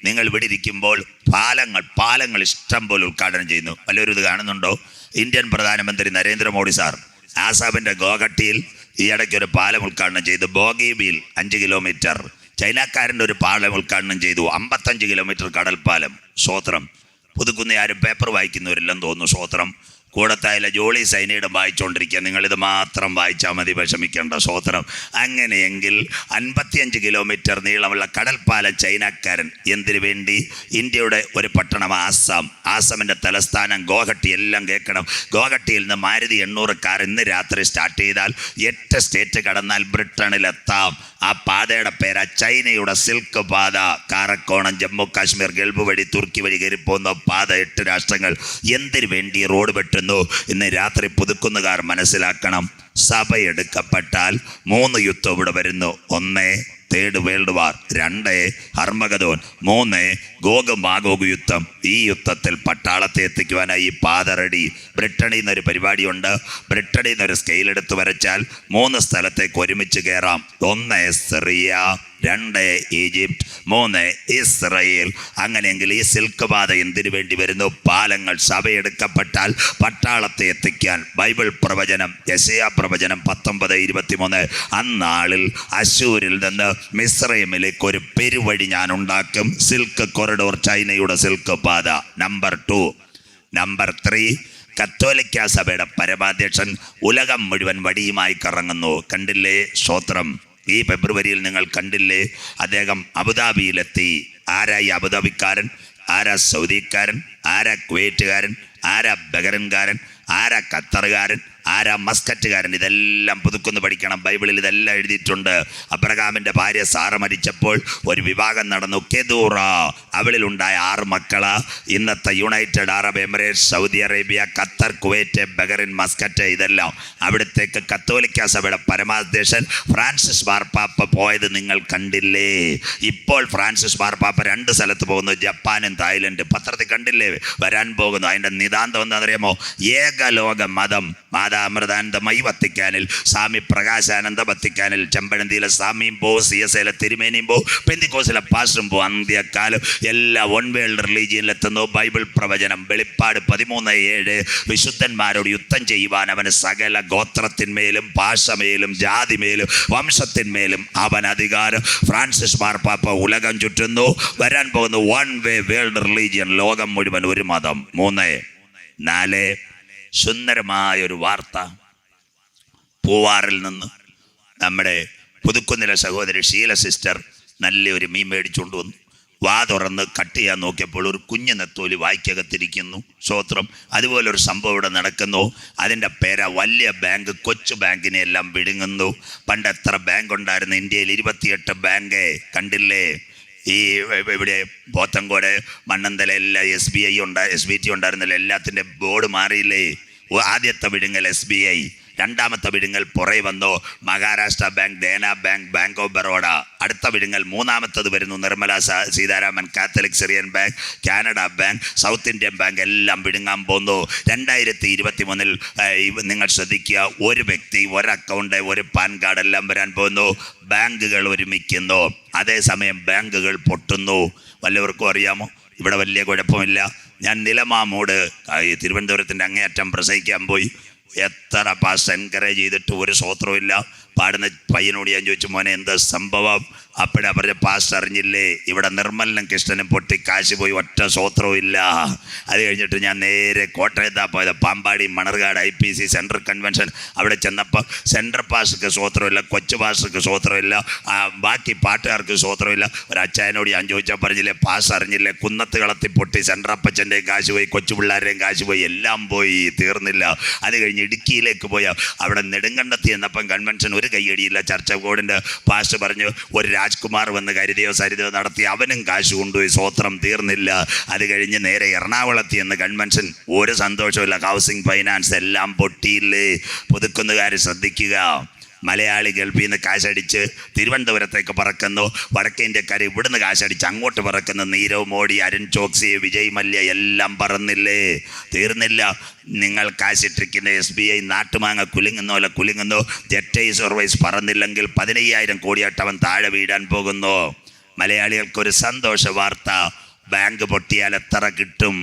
നിങ്ങൾ ഇവിടെ ഇരിക്കുമ്പോൾ പാലങ്ങൾ ഇഷ്ടം പോലെ ഉദ്ഘാടനം ചെയ്യുന്നു. പലരും ഇത് കാണുന്നുണ്ടോ? ഇന്ത്യൻ പ്രധാനമന്ത്രി നരേന്ദ്രമോദി സാർ ആസാമിന്റെ ഗോഹട്ടിയിൽ ഈ ഇടയ്ക്ക് ഒരു പാലം ഉദ്ഘാടനം ചെയ്തു. ബോഗിബീൽ 5 കിലോമീറ്റർ. ചൈനക്കാരൻ്റെ ഒരു പാലം ഉദ്ഘാടനം ചെയ്തു, 55 കിലോമീറ്റർ കടൽപ്പാലം. സ്വോത്രം. പുതുക്കുന്ന ആരും പേപ്പർ വായിക്കുന്നവരില്ലെന്ന് തോന്നുന്നു. സ്വോത്രം. കൂടത്തായിലെ ജോളി സൈനയുടെ വായിച്ചുകൊണ്ടിരിക്കുക, നിങ്ങളിത് മാത്രം വായിച്ചാൽ മതി, വിഷമിക്കേണ്ട. സ്വോത്രം. അങ്ങനെയെങ്കിൽ 55 കിലോമീറ്റർ നീളമുള്ള കടൽപ്പാലം ചൈനക്കാരൻ എന്തിനു വേണ്ടി? ഇന്ത്യയുടെ ഒരു പട്ടണം ആസാമിൻ്റെ തലസ്ഥാനം ഗോഹട്ടി. എല്ലാം കേൾക്കണം. ഗോഹട്ടിയിൽ നിന്ന് മാരുതി 800 കാർ ഇന്ന് രാത്രി സ്റ്റാർട്ട് ചെയ്താൽ 8 സ്റ്റേറ്റ് കടന്നാൽ ബ്രിട്ടനിലെത്താം. ആ പാതയുടെ പേരാ ചൈനയുടെ സിൽക്ക് പാത. കാറക്കോണം, ജമ്മു കാശ്മീർ, ഗൾഫ് വഴി തുർക്കി വഴി കയറിപ്പോകുന്ന പാത. 8 രാഷ്ട്രങ്ങൾ. എന്തിനു വേണ്ടി റോഡ് വെട്ടുന്നു? ഇന്ന് രാത്രി പുതുക്കുന്നുകാർ മനസ്സിലാക്കണം, സഭയെടുക്കപ്പെട്ടാൽ 3 യുദ്ധം ഇവിടെ വരുന്നു. 1 third world war, 2 ഹർമഗദോൻ, 3 Gogh Magog യുദ്ധം. ഈ യുദ്ധത്തിൽ പട്ടാളത്തെ എത്തിക്കുവാനായി ഈ പാത റെഡി. ബ്രിട്ടണിൽ നിന്നൊരു പരിപാടിയുണ്ട്. ബ്രിട്ടണിൽ നിന്നൊരു സ്കെയിൽ എടുത്ത് വരച്ചാൽ 3 സ്ഥലത്തേക്ക് ഒരുമിച്ച് കയറാം. 1 സിറിയ, 2 ഈജിപ്റ്റ്, 3 ഇസ്രയേൽ. അങ്ങനെയെങ്കിൽ ഈ സിൽക്ക് പാത എന്തിനു വേണ്ടി വരുന്നു? പാലങ്ങൾ. സഭയെടുക്കപ്പെട്ടാൽ പട്ടാളത്തെ എത്തിക്കാൻ. ബൈബിൾ പ്രവചനം, യെശയ്യാ പ്രവചനം 19:23. അന്നാളിൽ അശൂരിൽ നിന്ന് മിസ്രൈമിലേക്ക് ഒരു പെരുവഴി ഞാൻ ഉണ്ടാക്കും. സിൽക്ക് കൊറിഡോർ, ചൈനയുടെ സിൽക്ക് പാത. നമ്പർ 2. നമ്പർ 3, കത്തോലിക്ക സഭയുടെ പരമാധ്യക്ഷൻ ഉലകം മുഴുവൻ വടിയുമായി കറങ്ങുന്നു. കണ്ടില്ലേ? സ്തോത്രം. ഈ ഫെബ്രുവരിയിൽ നിങ്ങൾ കണ്ടില്ലേ? അദ്ദേഹം അബുദാബിയിലെത്തി. ആരാ ഈ അബുദാബിക്കാരൻ? ആരാ സൗദിക്കാരൻ? ആരാ കുവൈറ്റുകാരൻ? ആരാ ബഹറിൻകാരൻ? ആരാ ഖത്തറുകാരൻ? ആരാ മസ്കറ്റുകാരൻ? ഇതെല്ലാം പുതുക്കൊന്ന് പഠിക്കണം. ബൈബിളിൽ ഇതെല്ലാം എഴുതിയിട്ടുണ്ട്. അബ്രഹാമിൻ്റെ ഭാര്യ സാറ മരിച്ചപ്പോൾ ഒരു വിവാഹം നടന്നു. കെദൂറ. അവളിലുണ്ടായ 6 മക്കളാ. ഇന്നത്തെ United Arab Emirates, Saudi Arabia, Qatar, Kuwait, Bahrain, Muscat, ഇതെല്ലാം. അവിടുത്തേക്ക് കത്തോലിക്ക സഭയുടെ പരമാധ്യക്ഷൻ ഫ്രാൻസിസ് മാർപ്പാപ്പ പോയത് നിങ്ങൾ കണ്ടില്ലേ? ഇപ്പോൾ ഫ്രാൻസിസ് മാർപ്പാപ്പ 2 സ്ഥലത്ത് പോകുന്നു, ജപ്പാനും തായ്ലൻഡ്. പത്രത്തിൽ കണ്ടില്ലേ? വരാൻ പോകുന്നു. അതിൻ്റെ നിതാന്തം എന്താണെന്നറിയാമോ? ഏകലോക മതം. മാതാമൃതാനന്ദമയി വത്തിക്കാനിൽ, സ്വാമി പ്രകാശാനന്ദ വത്തിക്കാനിൽ, ചെമ്പഴന്തിയിലെ സ്വാമിയും പോ, CSIയിലെ തിരുമേനിയും പോ, പെന്തിക്കോസിലെ പാസ്റ്ററും പോ. അന്ത്യക്കാലം എല്ലാം വൺ വേൾഡ് റിലീജിയനിലെത്തുന്നു. ബൈബിൾ പ്രവചനം, വെളിപ്പാട് 13:7. വിശുദ്ധന്മാരോട് യുദ്ധം ചെയ്യുവാൻ അവന് സകല ഗോത്രത്തിന്മേലും ഭാഷമേലും ജാതിമേലും വംശത്തിന്മേലും അവൻ അധികാരം. ഫ്രാൻസിസ് മാർപ്പാപ്പ ഉലകം ചുറ്റുന്നു. വരാൻ പോകുന്നു വൺ വേ വേൾഡ് റിലീജിയൻ, ലോകം മുഴുവൻ ഒരു മതം. 3, 4 സുന്ദരമായൊരു വാർത്ത. പൂവാറിൽ നിന്ന് നമ്മുടെ പുതുക്കുന്നിലെ സഹോദരി ഷീല സിസ്റ്റർ നല്ലൊരു മീൻ മേടിച്ചുകൊണ്ട് വന്നു. വാ തുറന്ന് കട്ട് ചെയ്യാൻ നോക്കിയപ്പോൾ ഒരു കുഞ്ഞു നെത്തോലി വായിക്കകത്തിരിക്കുന്നു. സ്തോത്രം. അതുപോലൊരു സംഭവം ഇവിടെ നടക്കുന്നു. അതിൻ്റെ പേരാ വലിയ ബാങ്ക് കൊച്ചു ബാങ്കിനെ എല്ലാം വിഴുങ്ങുന്നു. പണ്ട് എത്ര ബാങ്ക് ഉണ്ടായിരുന്നു ഇന്ത്യയിൽ? 28 ബാങ്ക്. കണ്ടില്ലേ? ഈ ഇവിടെ പോത്തങ്കോട്, മണ്ണന്തല എല്ലാം SBI SBT ഉണ്ടായിരുന്നില്ല. എല്ലാത്തിൻ്റെ ബോർഡ് മാറിയില്ലേ? ആദ്യത്തെ വിഴുങ്ങൽ SBI, രണ്ടാമത്തെ വിഴുങ്ങൽ പുറകെ വന്നു Maharashtra bank, Dena bank, bank of Baroda. അടുത്ത വിഴുങ്ങൽ മൂന്നാമത്തത് വരുന്നു Nirmala Sitharaman, Catholic Syrian bank, Canada bank, south Indian bank. എല്ലാം വിഴുങ്ങാൻ പോന്നു. 2023 നിങ്ങൾ ശ്രദ്ധിക്കുക, ഒരു വ്യക്തി, ഒരു അക്കൗണ്ട്, ഒരു പാൻ കാർഡ് എല്ലാം വരാൻ പോകുന്നു. ബാങ്കുകൾ ഒരുമിക്കുന്നു. അതേസമയം ബാങ്കുകൾ പൊട്ടുന്നു. വല്ലവർക്കും അറിയാമോ? ഇവിടെ വലിയ കുഴപ്പമില്ല. ഞാൻ നിലമാമൂട് തിരുവനന്തപുരത്തിൻ്റെ അങ്ങേയറ്റം പ്രസംഗിക്കാൻ പോയി. എത്ര പാസ് എൻകറേജ് ചെയ്തിട്ട് ഒരു സ്വോത്രമില്ല. പാടുന്ന പയ്യനോട് ഞാൻ ചോദിച്ചു, മോനെ എന്താ സംഭവം? അപ്പോഴാ പറഞ്ഞ, പാസ്റ്റർ അറിഞ്ഞില്ലേ, ഇവിടെ നിർമ്മലനും കൃഷ്ണനും പൊട്ടി കാശ് പോയി, ഒറ്റ സ്വോത്രവും ഇല്ല. അത് കഴിഞ്ഞിട്ട് ഞാൻ നേരെ കോട്ടയത്താണ് പോയത്. Pampady Manarcad IPC central convention. അവിടെ ചെന്നപ്പോൾ സെൻട്രൽ പാസ്റ്റർക്ക് സ്വോത്രമില്ല, കൊച്ചു പാസ്റ്റർക്ക് സ്വോത്രമില്ല, ബാക്കി പാട്ടുകാർക്ക് സ്വോത്രമില്ല. ഒരു അച്ചായനോട് ഞാൻ ചോദിച്ചാൽ പറഞ്ഞില്ലേ, പാസ്റ്റർ അറിഞ്ഞില്ലേ, കുന്നത്ത് കളത്തി പൊട്ടി സെൻട്രൽ അപ്പച്ചൻ്റെയും കാശ് പോയി, കൊച്ചു പിള്ളേരുടെയും കാശ് പോയി, എല്ലാം പോയി, തീർന്നില്ല. അത് കഴിഞ്ഞ് ഇടുക്കിയിലേക്ക് പോയ അവിടെ നെടുങ്കണ്ടത്തി എന്നപ്പം കൺവെൻഷൻ ഒരു കയ്യടിയില്ല. ചർച്ച ബോർഡിൻ്റെ പാസ്റ്റർ പറഞ്ഞു, ഒരു രാജ്കുമാർ വന്ന് കരുതിയോ സരിതയോ നടത്തി, അവനും കാശ് കൊണ്ടുപോയി, സ്വോത്രം തീർന്നില്ല. അത് കഴിഞ്ഞ് നേരെ എറണാകുളത്ത് എന്ന് കൺവെൻഷൻ, ഒരു സന്തോഷമില്ല, ഹൗസിംഗ് ഫൈനാൻസ് എല്ലാം പൊട്ടിയില്ലേ. പുതുക്കുന്നുകാർ ശ്രദ്ധിക്കുക, മലയാളി ഗൾഫിൽ നിന്ന് കാശടിച്ച് തിരുവനന്തപുരത്തേക്ക് പറക്കുന്നു, വടക്കേ ഇന്ത്യക്കാർ ഇവിടുന്ന് കാശടിച്ച് അങ്ങോട്ട് പറക്കുന്നു. നീരവ് മോഡി, അരുൺ ചോക്സി, വിജയ് മല്യ എല്ലാം പറന്നില്ലേ, തീർന്നില്ല. നിങ്ങൾ കാശിട്ടിരിക്കുന്ന SBI നാട്ടുമാങ്ങ കുലുങ്ങുന്ന പോലെ കുലുങ്ങുന്നു. ജെറ്റ് എയർവേസ് പറന്നില്ലെങ്കിൽ 15,000 കോടിയായിട്ട് അവൻ താഴെ വീഴാൻ പോകുന്നു. മലയാളികൾക്കൊരു സന്തോഷ വാർത്ത, ബാങ്ക് പൊട്ടിയാൽ എത്ര കിട്ടും?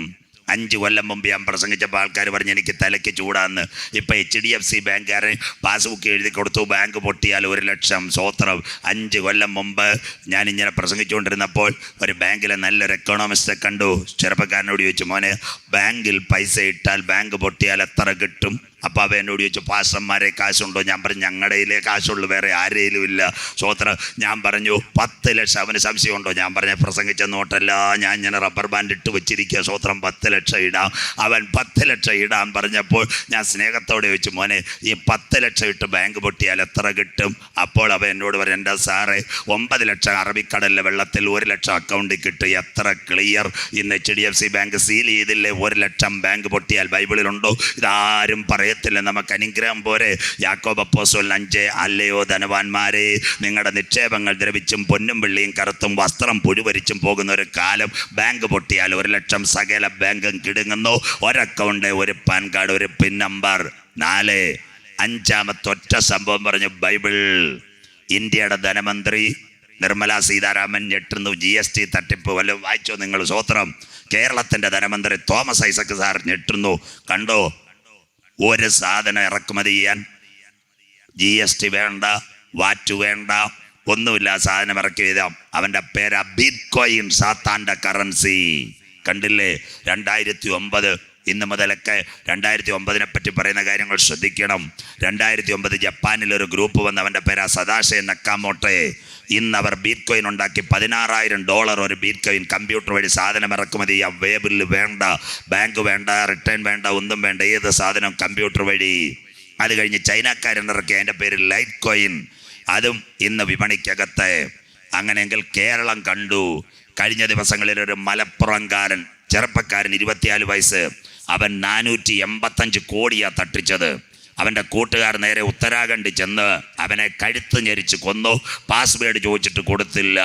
5 കൊല്ലം മുമ്പ് ഞാൻ പ്രസംഗിച്ചപ്പോൾ ആൾക്കാർ പറഞ്ഞ് എനിക്ക് തലയ്ക്ക് ചൂടാന്ന്. ഇപ്പം HDFC ബാങ്കുകാരൻ പാസ്ബുക്ക് എഴുതി കൊടുത്തു, ബാങ്ക് പൊട്ടിയാൽ 1 ലക്ഷം. സ്വോത്രം. 5 കൊല്ലം മുമ്പ് ഞാനിങ്ങനെ പ്രസംഗിച്ചുകൊണ്ടിരുന്നപ്പോൾ ഒരു ബാങ്കിലെ നല്ലൊരു എക്കണോമിസ്റ്റെ കണ്ടു. ചെറുപ്പക്കാരനോട് ചോദിച്ചു, മോനെ ബാങ്കിൽ പൈസ ഇട്ടാൽ ബാങ്ക് പൊട്ടിയാൽ എത്ര കിട്ടും? അപ്പോൾ അവൻ എന്നോട് ചോദിച്ചു, പാസ്റ്റർമാരെ കാശുണ്ടോ? ഞാൻ പറഞ്ഞു, ഞങ്ങളുടെ കയ്യിലേ കാശുള്ളൂ, വേറെ ആരെയും ഇല്ല. സ്വോത്രം. ഞാൻ പറഞ്ഞു 10 ലക്ഷം. അവന് സംശയമുണ്ടോ? ഞാൻ പറഞ്ഞ പ്രസംഗിച്ച നോട്ടല്ല, ഞാൻ ഇങ്ങനെ റബ്ബർ ബാൻഡ് ഇട്ട് വെച്ചിരിക്കുക. സ്വോത്രം. 10 ലക്ഷം ഇടാം. അവൻ 10 ലക്ഷം ഇടാൻ പറഞ്ഞപ്പോൾ ഞാൻ സ്നേഹത്തോടെ ചോദിച്ചു, മോനെ ഈ 10 ലക്ഷം ഇട്ട് ബാങ്ക് പൊട്ടിയാൽ എത്ര കിട്ടും? അപ്പോൾ അവൻ എന്നോട് പറഞ്ഞു, എൻ്റെ സാറേ 9 ലക്ഷം അറബിക്കടലിലെ വെള്ളത്തിൽ 1 ലക്ഷം അക്കൗണ്ടിൽ കിട്ടും. എത്ര ക്ലിയർ! ഇന്ന് HDFC ബാങ്ക് സീൽ ചെയ്തില്ലേ? 1 ലക്ഷം ബാങ്ക് പൊട്ടിയാൽ. ബൈബിളിലുണ്ടോ? ഇതാരും പറയും ത്തില്ല. നമുക്ക് അനുഗ്രഹം പോരെ? യാക്കോബ് അപ്പോസ്തലൻ 5, അല്ലയോ ധനവാന്മാരെ, നിങ്ങളുടെ നിക്ഷേപങ്ങൾ ദ്രവിച്ചും പൊന്നും വെള്ളിയും കറുത്തും വസ്ത്രം പുഴുവരിച്ചും പോകുന്ന ഒരു കാലം. ബാങ്ക് പൊട്ടിയാൽ 1 ലക്ഷം സകല ബാങ്കും കിടുങ്ങുന്നു. ഒരക്കൗണ്ട്, ഒരു പാൻ കാർഡ്, ഒരു പിൻ നമ്പർ. 4, 5-ാമത്തെ ഒറ്റ സംഭവം പറഞ്ഞു ബൈബിൾ. ഇന്ത്യയുടെ ധനമന്ത്രി നിർമ്മല സീതാരാമൻ ഞെട്ടുന്നു. GST തട്ടിപ്പ് വല്ലതും വായിച്ചോ നിങ്ങൾ? സ്വോത്രം. കേരളത്തിൻ്റെ ധനമന്ത്രി തോമസ് ഐസക് സാർ ഞെട്ടുന്നു. കണ്ടോ? ഒരു സാധനം ഇറക്കുമതി ചെയ്യാൻ GST വേണ്ട, വാറ്റ് വേണ്ട, ഒന്നുമില്ല. സാധനം ഇറക്കി ചെയ്താൽ അവൻ്റെ പേരാ ബിറ്റ്കോയിൻ, സാത്താൻ്റെ കറൻസി. കണ്ടില്ലേ? 2009 ഇന്ന് മുതലൊക്കെ 2009 പറ്റി പറയുന്ന കാര്യങ്ങൾ ശ്രദ്ധിക്കണം. 2009 ജപ്പാനിലൊരു ഗ്രൂപ്പ് വന്ന്, അവൻ്റെ പേരാ സദാശേ നക്കാമോട്ടെ. ഇന്ന് അവർ ബീറ്റ് കോയിൻ ഉണ്ടാക്കി $16,000 ഒരു ബീറ്റ് കോയിൻ. കമ്പ്യൂട്ടർ വഴി സാധനം ഇറക്കുമതി ചെയ്യാം. വേ ബില്ല് വേണ്ട, ബാങ്ക് വേണ്ട, റിട്ടേൺ വേണ്ട, ഒന്നും വേണ്ട. ഏത് സാധനം കമ്പ്യൂട്ടർ വഴി. അത് കഴിഞ്ഞ് ചൈനക്കാരനിറക്കി, അതിൻ്റെ പേര് ലൈറ്റ് കോയിൻ. അതും ഇന്ന് വിപണിക്കകത്ത്. അങ്ങനെയെങ്കിൽ കേരളം കണ്ടു. കഴിഞ്ഞ ദിവസങ്ങളിൽ ഒരു മലപ്പുറംകാരൻ ചെറുപ്പക്കാരൻ, 24 വയസ്സ്, അവൻ 485 കോടിയാണ് തട്ടിച്ചത്. അവൻ്റെ കൂട്ടുകാർ നേരെ ഉത്തരാഖണ്ഡിൽ ചെന്ന് അവനെ കഴുത്ത് ഞെരിച്ച് കൊന്നു. പാസ്വേഡ് ചോദിച്ചിട്ട് കൊടുത്തില്ല.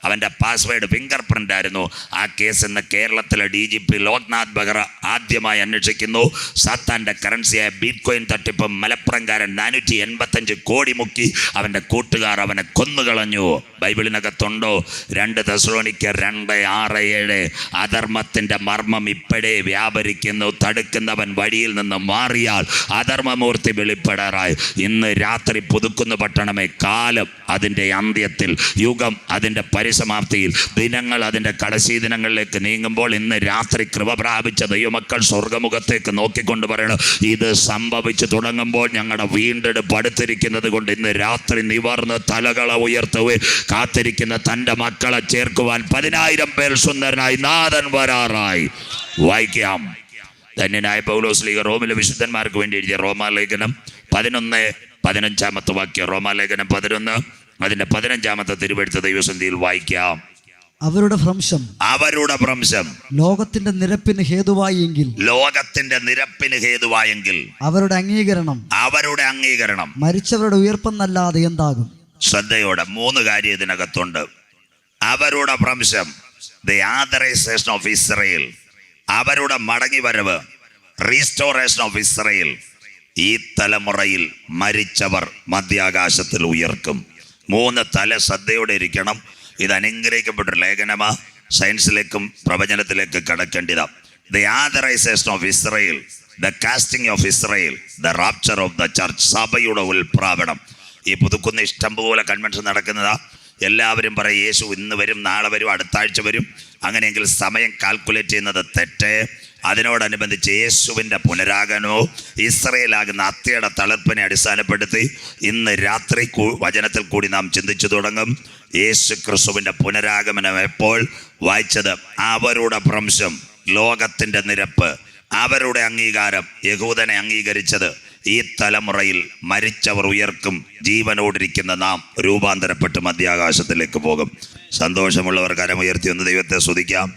അവൻ്റെ പാസ്വേഡ് ഫിംഗർ പ്രിൻ്റ് ആയിരുന്നു. ആ കേസ് ഇന്ന് കേരളത്തിലെ DGP ലോക്നാഥ് ബെഹ്റ ആദ്യമായി അന്വേഷിക്കുന്നു. സാത്താൻ്റെ കറൻസിയായ ബീറ്റ് കോയിൻ തട്ടിപ്പ് മലപ്പുറംകാരൻ 485 കോടി മുക്കി. അവൻ്റെ കൂട്ടുകാർ അവനെ കൊന്നുകളഞ്ഞു. ബൈബിളിനകത്തുണ്ടോ? 2 തെസ്സലോനിക്കർ 2:6-7. അധർമ്മത്തിൻ്റെ മർമ്മം ഇപ്പോഴേ വ്യാപരിക്കുന്നു. തടുക്കുന്നവൻ വഴിയിൽ നിന്ന് മാറിയാൽ അധർമ്മമൂർത്തി വെളിപ്പെടാറായി. ഇന്ന് രാത്രി പുതുക്കുന്നു പട്ടണമേ. കാലം അതിൻ്റെ അന്ത്യത്തിൽ, യുഗം അതിൻ്റെ പരിസമാപ്തിയിൽ, ദിനങ്ങൾ അതിൻ്റെ കടശി ദിനങ്ങളിലേക്ക് നീങ്ങുമ്പോൾ ഇന്ന് രാത്രി കൃപ പ്രാപിച്ച ദൈവമക്കൾ സ്വർഗമുഖത്തേക്ക് നോക്കിക്കൊണ്ട് പറയണം, ഇത് സംഭവിച്ചു തുടങ്ങുമ്പോൾ ഞങ്ങളുടെ വീണ്ടെടുപ്പ് അടുത്തിരിക്കുന്നത് കൊണ്ട് ഇന്ന് രാത്രി നിവർന്ന് തലകളെ ഉയർത്തുകയും കാത്തിരിക്കുന്ന തൻ്റെ മക്കളെ ചേർക്കുവാൻ 10,000 പേർ സുന്ദരനായി നാഥൻ വരാറായി. വായിക്കാം. ധന്യനായ പൗലോസ് ലീഗ റോമിലെ വിശുദ്ധന്മാർക്ക് വേണ്ടി എഴുതിയ റോമാലേഖനം 11:15 വാക്യം. റോമാലേഖനം 11 അതിന്റെ 15-ാമത്തെ തിരുവെഴുത്ത് ദൈവസന്നിധിയിൽ വായിക്കാം. അവരുടെ ഭ്രംശം ലോകത്തിന്റെ നിരപ്പിന് ഹേതുവായെങ്കിൽ അവരുടെ അംഗീകരണം മരിച്ചവരുടെ ഉയർപ്പെന്നല്ലാതെ എന്താകും? ശ്രദ്ധയോടെ 3 കാര്യം ഇതിനകത്തുണ്ട്. അവരുടെ ഭ്രംശം, ദി ആദറൈസേഷൻ ഓഫ് ഇസ്രയേൽ, അവരുടെ മടങ്ങി വരവ്, റീസ്റ്റോറേഷൻ ഓഫ് ഇസ്രയേൽ. ഈ തലമുറയിൽ മരിച്ചവർ മധ്യാകാശത്തിൽ ഉയർക്കും. 3 തല ശ്രദ്ധയോടെ ഇരിക്കണം. ഇത് അനുഗ്രഹിക്കപ്പെട്ടൊരു ലേഖനമാ. സയൻസിലേക്കും പ്രവചനത്തിലേക്ക് കടക്കേണ്ടതാ. The otherisation of Israel, the casting of Israel, the rapture of the church, സഭയുടെ ഉൽപ്രാവണം. ഈ പുതുക്കുന്ന ഇഷ്ടംപോലെ കൺവെൻഷൻ നടക്കുന്നതാ. എല്ലാവരും പറയും യേശു ഇന്ന് വരും, നാളെ വരും, അടുത്ത ആഴ്ച വരും. അങ്ങനെയെങ്കിൽ സമയം കാൽക്കുലേറ്റ് ചെയ്യുന്നത് തെറ്റ്. അതിനോടനുബന്ധിച്ച് യേശുവിൻ്റെ പുനരാഗമനവും ഇസ്രയേലാകുന്ന അത്തിയുടെ തളിർപ്പിനെ അടിസ്ഥാനപ്പെടുത്തി ഇന്ന് രാത്രി വചനത്തിൽ കൂടി നാം ചിന്തിച്ചു തുടങ്ങും. യേശു ക്രിസ്തുവിൻ്റെ പുനരാഗമനം എപ്പോൾ വായിച്ചത്? അവരുടെ ഭ്രംശം, ലോകത്തിൻ്റെ നിരപ്പ്, അവരുടെ അംഗീകാരം, യഹൂദനെ അംഗീകരിച്ചത്. ഈ തലമുറയിൽ മരിച്ചവർ ഉയർക്കും, ജീവനോടിരിക്കുന്ന നാം രൂപാന്തരപ്പെട്ട് മധ്യാകാശത്തിലേക്ക് പോകും. സന്തോഷമുള്ളവർ കരമുയർത്തി ഒന്ന് ദൈവത്തെ സ്തുതിക്കാം.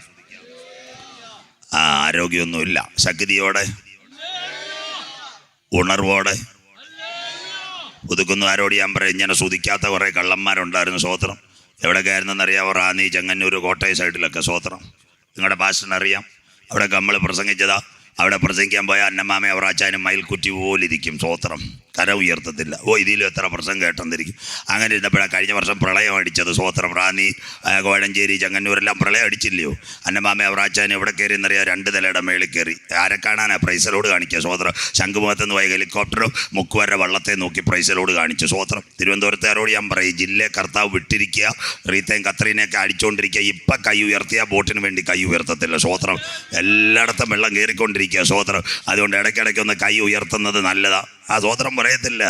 ആരോഗ്യമൊന്നുമില്ല, ശക്തിയോടെ ഉണർവോടെ പുതുക്കുന്നു. ആരോട് ഞാൻ പറയും, ഇങ്ങനെ സ്തുതിക്കാത്ത കുറേ കള്ളന്മാരുണ്ടായിരുന്നു. സ്വോത്രം എവിടെയൊക്കെ ആയിരുന്നെന്നറിയാം? റാന്നി, ചെങ്ങന്നൂർ, കോട്ടയം സൈഡിലൊക്കെ. സ്വോത്രം നിങ്ങളുടെ പാസ്റ്ററിനറിയാം. അവിടെയൊക്കെ നമ്മൾ പ്രസംഗിച്ചതാ. അവിടെ പ്രസംഗിക്കാൻ പോയാൽ അന്നമാമ അവറാച്ചാനും മയിൽക്കുറ്റി പോലിരിക്കും. സ്വോത്രം കര ഉയർത്തത്തില്ല. ഇതിലും എത്ര പ്രസംഗം കേട്ടെന്നിരിക്കും. അങ്ങനെ ഇരുന്നപ്പോഴാണ് കഴിഞ്ഞ വർഷം പ്രളയം അടിച്ചത്. സ്വോത്രം റാന്നി, കോഴഞ്ചേരി, ചെങ്ങന്നൂരെല്ലാം പ്രളയം അടിച്ചില്ലയോ? അന്നമാമ അവറാച്ചാൻ എവിടെ കയറി എന്നറിയാം? 2 നിലയുടെ മേളിൽ കയറി. ആരെ കാണാനാ? പ്രൈസലോട് കാണിക്കുക. സ്വോത്രം ശംഖുമുഖത്തുനിന്ന് പോയ ഹെലികോപ്റ്ററും മുക്കുവരെ വള്ളത്തെ നോക്കി പ്രൈസലോട് കാണിച്ചു. സ്വോത്രം തിരുവനന്തപുരത്തുകാരോട് ഞാൻ പറയും, ജില്ലയെ കർത്താവ് വിട്ടിരിക്കുക. റീത്തയും കത്രീനെയൊക്കെ അടിച്ചുകൊണ്ടിരിക്കുക. ഇപ്പം കൈ ഉയർത്തിയ ബോട്ടിന് വേണ്ടി കൈ ഉയർത്തത്തില്ല. സ്വോത്രം എല്ലായിടത്തും വെള്ളം കയറിക്കൊണ്ടിരിക്കുക. സ്വോത്രം അതുകൊണ്ട് ഇടയ്ക്കിടയ്ക്കൊന്ന് കൈ ഉയർത്തുന്നത് നല്ലതാ. ആ സ്വോത്രം പറയത്തില്ല.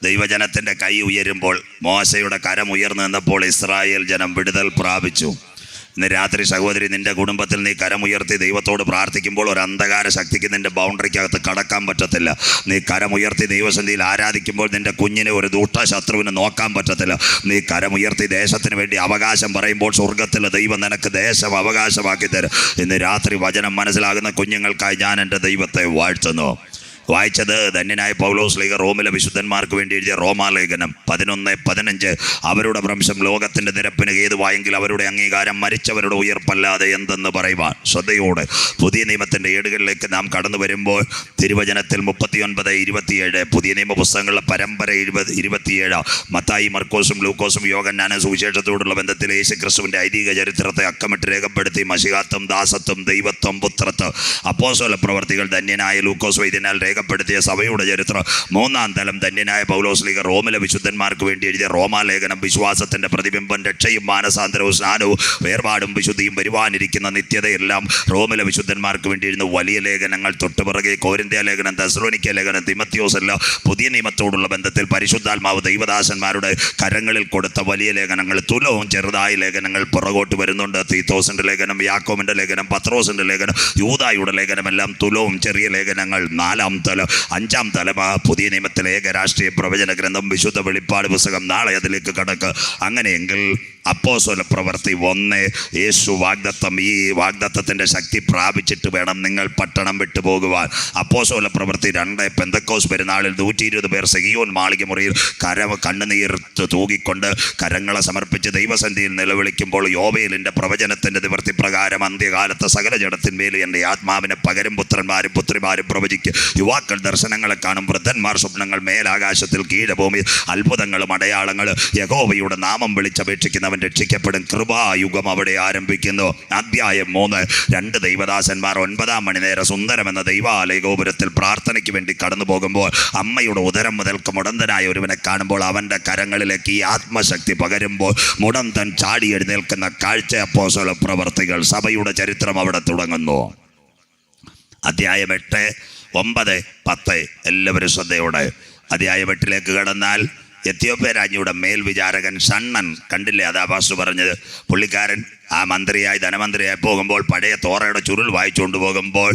ദൈവജനത്തിൻ്റെ കൈ ഉയരുമ്പോൾ, മോശയുടെ കരം ഉയർന്നു നിന്നപ്പോൾ ഇസ്രായേൽ ജനം വിടുതൽ പ്രാപിച്ചു. ഇന്ന് രാത്രി സഹോദരി, നിന്റെ കുടുംബത്തിൽ നീ കരമുയർത്തി ദൈവത്തോട് പ്രാർത്ഥിക്കുമ്പോൾ ഒരു അന്ധകാര ശക്തിക്ക് നിന്റെ ബൗണ്ടറിക്കകത്ത് കടക്കാൻ പറ്റത്തില്ല. നീ കരമുയർത്തി ദൈവസന്നിധിയിൽ ആരാധിക്കുമ്പോൾ നിന്റെ കുഞ്ഞിനെ ഒരു ദൂഷ്ടശത്രുവിന് നോക്കാൻ പറ്റത്തില്ല. നീ കരമുയർത്തി ദേശത്തിന് വേണ്ടി അവകാശം പറയുമ്പോൾ സ്വർഗത്തിൽ ദൈവം നിനക്ക് ദേശം അവകാശമാക്കി തരും. ഇന്ന് രാത്രി വചനം മനസ്സിലാകുന്ന കുഞ്ഞുങ്ങൾക്കായി ഞാൻ എൻ്റെ ദൈവത്തെ വാഴ്ത്തുന്നു. വായിച്ചത് ധന്യനായ പൗലോസ് ശ്ലീഹ റോമിലെ വിശുദ്ധന്മാർക്ക് വേണ്ടി എഴുതിയ റോമാലേഖനം 11:15. അവരുടെ ഭ്രംശം ലോകത്തിൻ്റെ നിരപ്പിന് ഹേതുവായെങ്കിൽ അവരുടെ അംഗീകാരം മരിച്ചവരുടെ ഉയർപ്പല്ലാതെ എന്തെന്ന് പറയുവാൻ. ശ്രദ്ധയോടെ പുതിയ നിയമത്തിൻ്റെ ഏടുകളിലേക്ക് നാം കടന്നു വരുമ്പോൾ തിരുവചനത്തിൽ 39:27 പുതിയ നിയമ പുസ്തകങ്ങളുടെ പരമ്പര 27 മത്തായി, മർക്കോസും ലൂക്കോസും യോഹന്നാനും സുവിശേഷത്തോടുള്ള ബന്ധത്തിൽ യേശു ക്രിസ്തുവിൻ്റെ ഐതിഹ്യ ചരിത്രത്തെ അക്കമിട്ട് രേഖപ്പെടുത്തി മശിഹാത്വം, ദാസത്വം, ദൈവത്വം, പുത്രത്വം, അപ്പോസ്തല പ്രവർത്തികൾ ധന്യനായ ലൂക്കോസ് വൈദ്യനാൽ രേഖപ്പെടുത്തിയ സഭയുടെ ചരിത്രം. 3-ാം തലം ധന്യനായ പൗലോസ് ശ്ലീഹ റോമിലെ വിശുദ്ധന്മാർക്ക് വേണ്ടി എഴുതിയ റോമാലേഖനം. വിശ്വാസത്തിൻ്റെ പ്രതിബിംബം, രക്ഷയും മാനസാന്തരവും സ്നാനവും വേർപാടും വിശുദ്ധിയും വരുവാനിരിക്കുന്ന നിത്യതയെല്ലാം റോമിലെ വിശുദ്ധന്മാർക്ക് വേണ്ടി എഴുതുന്ന വലിയ ലേഖനങ്ങൾ. തൊട്ടുപിറകെ കോരിന്ത്യ ലേഖനം, തെസ്സലോനിക്ക ലേഖനം, തിമത്തിയോസ് എല്ലാം പുതിയ നിയമത്തോടുള്ള ബന്ധത്തിൽ പരിശുദ്ധാത്മാവ് ദൈവദാസന്മാരുടെ കരങ്ങളിൽ കൊടുത്ത വലിയ ലേഖനങ്ങൾ. തുലവും ചെറുതായ ലേഖനങ്ങൾ പുറകോട്ട് വരുന്നുണ്ട്. തീത്തോസിൻ്റെ ലേഖനം, യാക്കോബിൻ്റെ ലേഖനം, പത്രോസിൻ്റെ ലേഖനം, യൂദായുടെ ലേഖനം എല്ലാം തുലവും ചെറിയ ലേഖനങ്ങൾ. 4-ാം തലം, 5-ാം തലം പുതിയ നിയമത്തിലെ ഏകരാഷ്ട്രീയ പ്രവചന ഗ്രന്ഥം, വിശുദ്ധ വെളിപ്പാട് പുസ്തകം. നാളെ അതിലേക്ക് കടക്ക്. അങ്ങനെയെങ്കിൽ അപ്പോസ്തല പ്രവൃത്തി 1 യേശു വാഗ്ദത്തം, ഈ വാഗ്ദത്തത്തിൻ്റെ ശക്തി പ്രാപിച്ചിട്ട് വേണം നിങ്ങൾ പട്ടണം വിട്ടുപോകുവാൻ. അപ്പോസ്തല പ്രവൃത്തി 2 പെന്തക്കോസ് പെരുന്നാളിൽ 120 പേർ സെഹിയോൻ മാളിക മുറിയിൽ കണ്ണുനീർ തൂകിക്കൊണ്ട് കരങ്ങളെ സമർപ്പിച്ച് ദൈവസന്നിധിയിൽ നിലവിളിക്കുമ്പോൾ യോവേലിൻ്റെ പ്രവചനത്തിൻ്റെ നിവൃത്തി പ്രകാരം അന്ത്യകാലത്ത് സകല ജഡത്തിന്മേൽ എൻ്റെ ആത്മാവിനെ പകരും. പുത്രന്മാരും പുത്രിമാരും പ്രവചിക്കും, യുവാക്കൾ ദർശനങ്ങളെ കാണും, വൃദ്ധന്മാർ സ്വപ്നങ്ങൾ, മേലാകാശത്തിൽ കീഴഭൂമിയിൽ അത്ഭുതങ്ങളും അടയാളങ്ങൾ. യഹോവയുടെ നാമം വിളിച്ചപേക്ഷിക്കുന്നവൻ രക്ഷിക്കപ്പെടും. കൃപായുഗം അവിടെ ആരംഭിക്കുന്നു. അധ്യായം 3. 2 ദൈവദാസന്മാർ 9-ാം മണിനേരം സുന്ദരമെന്ന ദൈവാലയ ഗോപുരത്തിൽ പ്രാർത്ഥനയ്ക്ക് വേണ്ടി കടന്നു പോകുമ്പോൾ അമ്മയുടെ ഉദരം മുതൽക്ക് മുടന്തനായ ഒരുവനെ കാണുമ്പോൾ അവൻ്റെ കരങ്ങളിലേക്ക് ഈ ആത്മശക്തി പകരുമ്പോൾ മുടന്തൻ ചാടി എഴുന്നേൽക്കുന്ന കാഴ്ച. അപ്പോസ്തല പ്രവർത്തികൾ. സഭയുടെ ചരിത്രം അവിടെ തുടങ്ങുന്നു. അധ്യായം 8, 9, 10 എല്ലാവരും ശ്രദ്ധയോടെ. അധ്യായം 8-ലേക്ക് കടന്നാൽ എത്യോപ്യ രാജ്ഞിയുടെ മേൽവിചാരകൻ ഷണ്ണൻ കണ്ടില്ലേ? അതാ പാസ്റ്റർ പറഞ്ഞത്. പുള്ളിക്കാരൻ ആ മന്ത്രിയായി, ധനമന്ത്രിയായി പോകുമ്പോൾ പഴയ തോറയുടെ ചുരുൾ വായിച്ചുകൊണ്ട് പോകുമ്പോൾ